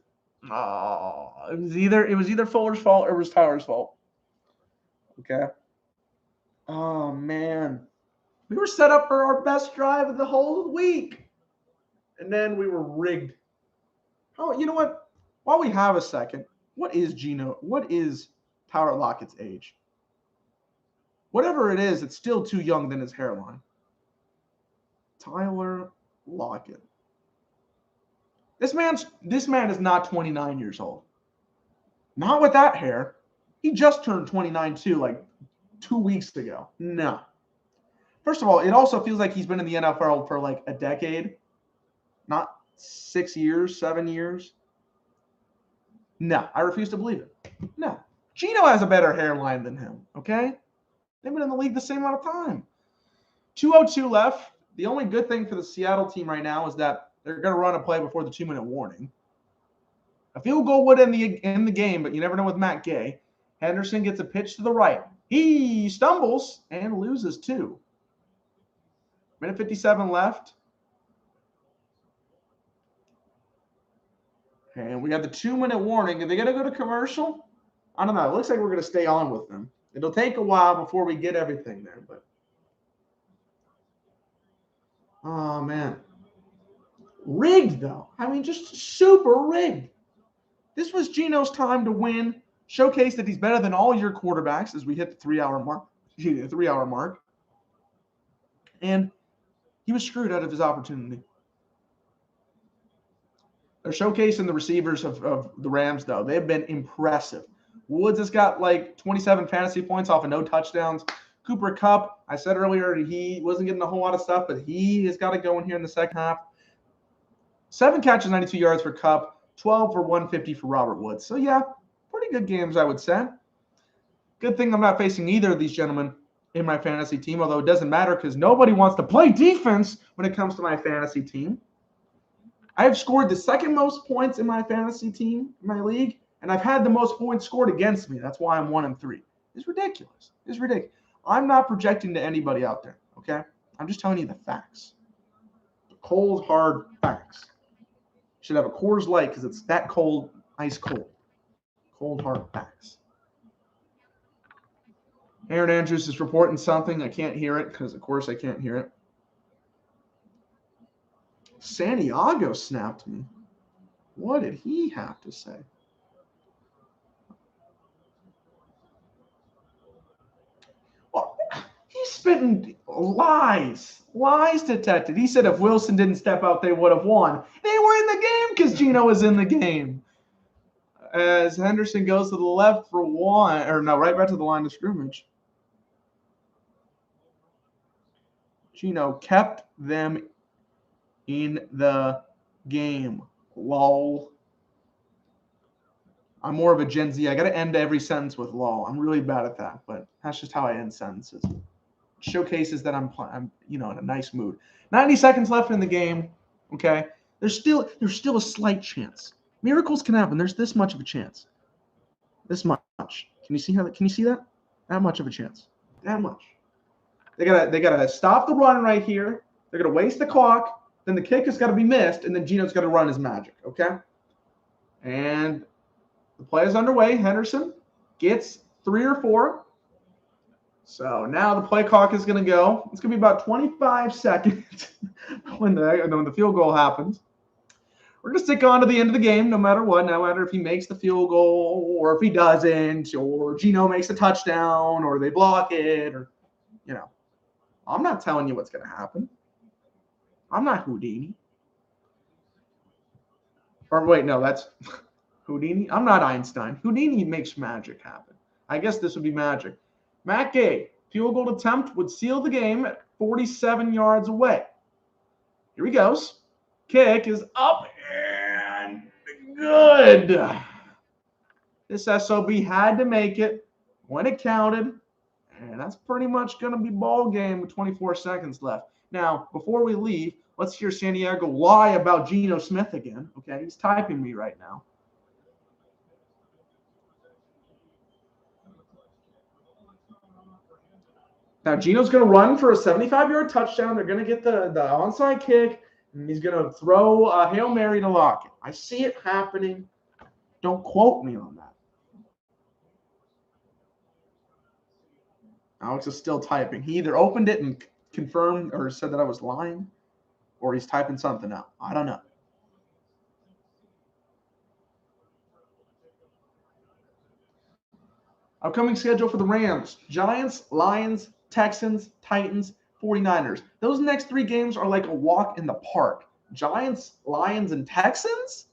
either Fuller's fault or it was Tyler's fault. Okay. Oh man, we were set up for our best drive of the whole week, and then we were rigged. Oh, you know what? While we have a second, what is Tyler Lockett's age? Whatever it is, it's still too young than his hairline. Tyler Lockett. This man is not 29 years old. Not with that hair. He just turned 29 too, like 2 weeks ago. No. First of all, it also feels like he's been in the NFL for like a decade. Not 6 years, 7 years. No, I refuse to believe it. No. Geno has a better hairline than him, okay? They've been in the league the same amount of time. 2:02 left. The only good thing for the Seattle team right now is that they're going to run a play before the 2-minute warning. A field goal would end the game, but you never know with Matt Gay. Henderson gets a pitch to the right. He stumbles and loses 2. Minute 57 left. And we have the 2-minute warning. Are they going to go to commercial? I don't know. It looks like we're going to stay on with them. It'll take a while before we get everything there, but oh man. Rigged though. I mean, just super rigged. This was Geno's time to win, showcase that he's better than all your quarterbacks as we hit the 3-hour mark. And he was screwed out of his opportunity. They're showcasing the receivers of the Rams, though. They've been impressive. Woods has got like 27 fantasy points off of no touchdowns. Cooper Kupp, I said earlier, he wasn't getting a whole lot of stuff, but he has got to go in here in the second half. 7 catches, 92 yards for Kupp, 12 for 150 for Robert Woods. So, yeah, pretty good games, I would say. Good thing I'm not facing either of these gentlemen in my fantasy team, although it doesn't matter because nobody wants to play defense when it comes to my fantasy team. I have scored the second most points in my fantasy team, in my league, and I've had the most points scored against me. That's why I'm 1-3. It's ridiculous. It's ridiculous. I'm not projecting to anybody out there, okay? I'm just telling you the facts. The cold, hard facts. Should have a Coors Light because it's that cold, ice cold. Cold, hard facts. Aaron Andrews is reporting something. I can't hear it because, of course, I can't hear it. Santiago snapped me. What did he have to say? Well, he's spitting lies detected. He said if Wilson didn't step out, they would have won. They were in the game because Geno was in the game. As Henderson goes to the left for one, or no, right back to the line of scrimmage. Geno kept them in the game. Lol. I'm more of a Gen Z. I got to end every sentence with lol. I'm really bad at that, but that's just how I end sentences. It showcases that I'm in a nice mood. 90 seconds left in the game. Okay, there's still a slight chance. Miracles can happen. There's this much of a chance. This much. Can you see that? That much of a chance. That much. They gotta stop the run right here. They're gonna waste the clock. Then the kick has got to be missed, and then Geno's got to run his magic, okay? And the play is underway. Henderson gets 3 or 4. So now the play clock is going to go. It's going to be about 25 seconds when the field goal happens. We're going to stick on to the end of the game no matter what, no matter if he makes the field goal or if he doesn't, or Geno makes a touchdown or they block it, or, I'm not telling you what's going to happen. I'm not Houdini. Or wait, no, that's Houdini. I'm not Einstein. Houdini makes magic happen. I guess this would be magic. Matt Gay, field goal attempt would seal the game at 47 yards away. Here he goes. Kick is up and good. This SOB had to make it when it counted, and that's pretty much going to be ball game with 24 seconds left. Now, before we leave, let's hear Santiago lie about Geno Smith again. Okay, he's typing me right now. Now, Geno's going to run for a 75-yard touchdown. They're going to get the onside kick, and he's going to throw a Hail Mary to Lockett. I see it happening. Don't quote me on that. Alex is still typing. He either opened it and confirmed or said that I was lying, or he's typing something out. I don't know. Upcoming schedule for the Rams: Giants, Lions, Texans, Titans, 49ers. Those next 3 games are like a walk in the park. Giants, Lions, and Texans?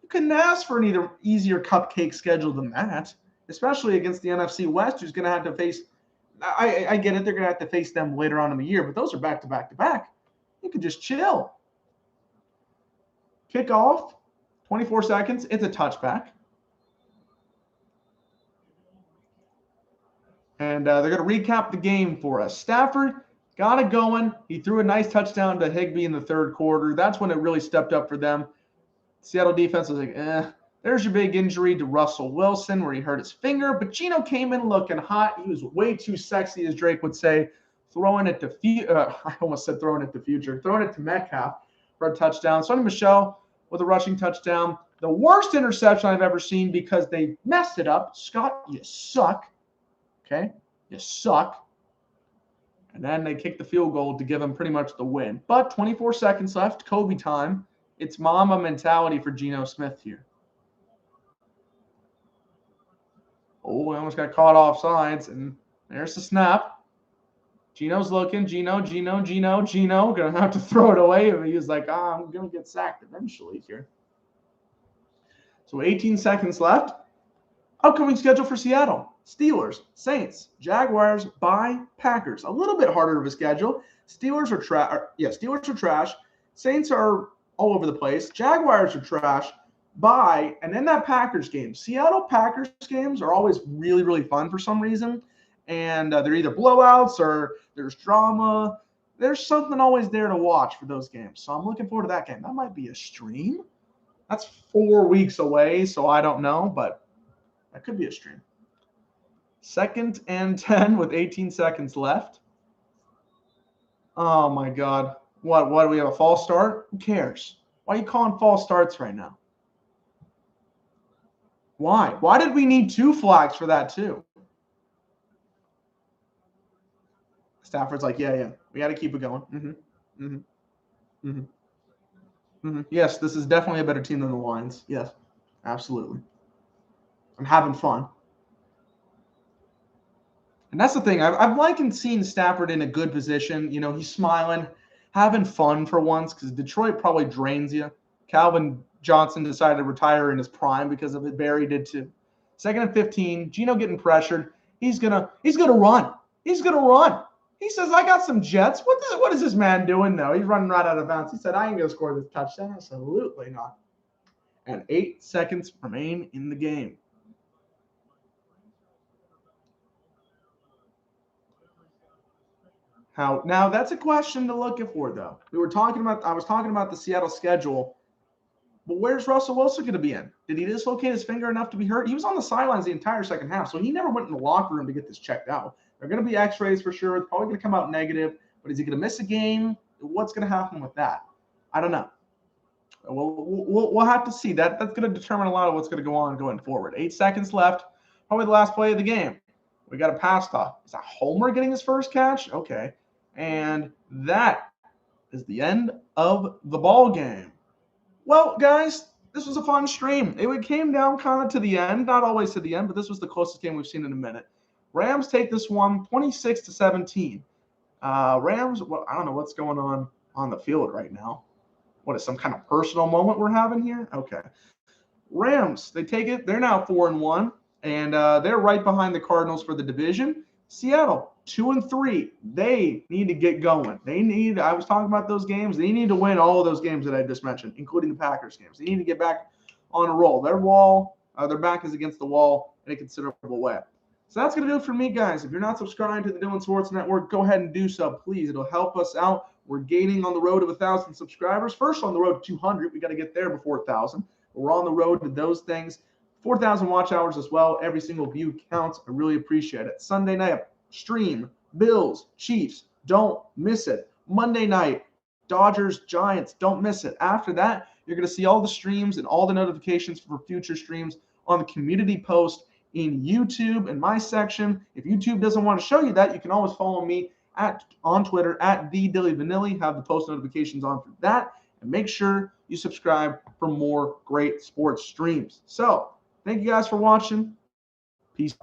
You couldn't ask for an easier cupcake schedule than that, especially against the NFC West, who's going to have to face – I get it, they're going to have to face them later on in the year, but those are back-to-back-to-back. You could just chill. Kickoff, 24 seconds. It's a touchback. And they're going to recap the game for us. Stafford got it going. He threw a nice touchdown to Higbee in the third quarter. That's when it really stepped up for them. Seattle defense was like, There's your big injury to Russell Wilson where he hurt his finger. But Geno came in looking hot. He was way too sexy, as Drake would say, throwing it to I almost said throwing it to future. Throwing it to Metcalf for a touchdown. Sonny Michel with a rushing touchdown. The worst interception I've ever seen because they messed it up. Scott, you suck. Okay? You suck. And then they kicked the field goal to give them pretty much the win. But 24 seconds left. Kobe time. It's mama mentality for Geno Smith here. Oh, I almost got caught off sides. And there's the snap. Geno's looking. Geno. Going to have to throw it away. And he was like, I'm going to get sacked eventually here. So 18 seconds left. Upcoming schedule for Seattle: Steelers, Saints, Jaguars, bye, Packers. A little bit harder of a schedule. Steelers are trash. Saints are all over the place. Jaguars are trash. Bye, and then that Packers game. Seattle Packers games are always really, really fun for some reason. And they're either blowouts or there's drama. There's something always there to watch for those games. So I'm looking forward to that game. That might be a stream. That's 4 weeks away, so I don't know, but that could be a stream. 2nd and 10 with 18 seconds left. Oh, my God. What do we have, a false start? Who cares? Why are you calling false starts right now? Why? Why did we need 2 flags for that, too? Stafford's like, yeah. We got to keep it going. Yes, this is definitely a better team than the Lions. Yes, absolutely. I'm having fun. And that's the thing. I've likened seeing Stafford in a good position. You know, he's smiling, having fun for once, because Detroit probably drains you. Calvin Johnson decided to retire in his prime because of it. Barry did too. 2nd and 15. Geno getting pressured. He's gonna run. He's gonna run. He says, I got some jets. What is this man doing now? He's running right out of bounds. He said, I ain't gonna score this touchdown. Absolutely not. And 8 seconds remain in the game. Now that's a question to look for, though. I was talking about the Seattle schedule, but where's Russell Wilson going to be in? Did he dislocate his finger enough to be hurt? He was on the sidelines the entire second half, so he never went in the locker room to get this checked out. They're going to be X-rays for sure. It's probably going to come out negative, but is he going to miss a game? What's going to happen with that? I don't know. We'll have to see. That's going to determine a lot of what's going to go on going forward. 8 seconds left. Probably the last play of the game. We got a pass toss. Is that Homer getting his first catch? Okay. And that is the end of the ball game. Well, guys, this was a fun stream. It came down kind of to the end, not always to the end, but this was the closest game we've seen in a minute. Rams take this one 26-17. Rams, well, I don't know what's going on the field right now. What is some kind of personal moment we're having here? Okay. Rams, they take it. They're now 4-1, and they're right behind the Cardinals for the division. Seattle, 2-3. They need to get going. I was talking about those games. They need to win all of those games that I just mentioned, including the Packers games. They need to get back on a roll. Their back is against the wall in a considerable way. So that's going to do it for me, guys. If you're not subscribed to the Dylan Sports Network, go ahead and do so, please. It'll help us out. We're gaining on the road to 1,000 subscribers. First on the road to 200. We got to get there before 1,000. We're on the road to those things. 4,000 watch hours as well. Every single view counts. I really appreciate it. Sunday night, stream, Bills, Chiefs. Don't miss it. Monday night, Dodgers, Giants. Don't miss it. After that, you're going to see all the streams and all the notifications for future streams on the community post in YouTube in my section. If YouTube doesn't want to show you that, you can always follow me on Twitter at @TheDillyVanilli. Have the post notifications on for that. And make sure you subscribe for more great sports streams. So, thank you guys for watching. Peace.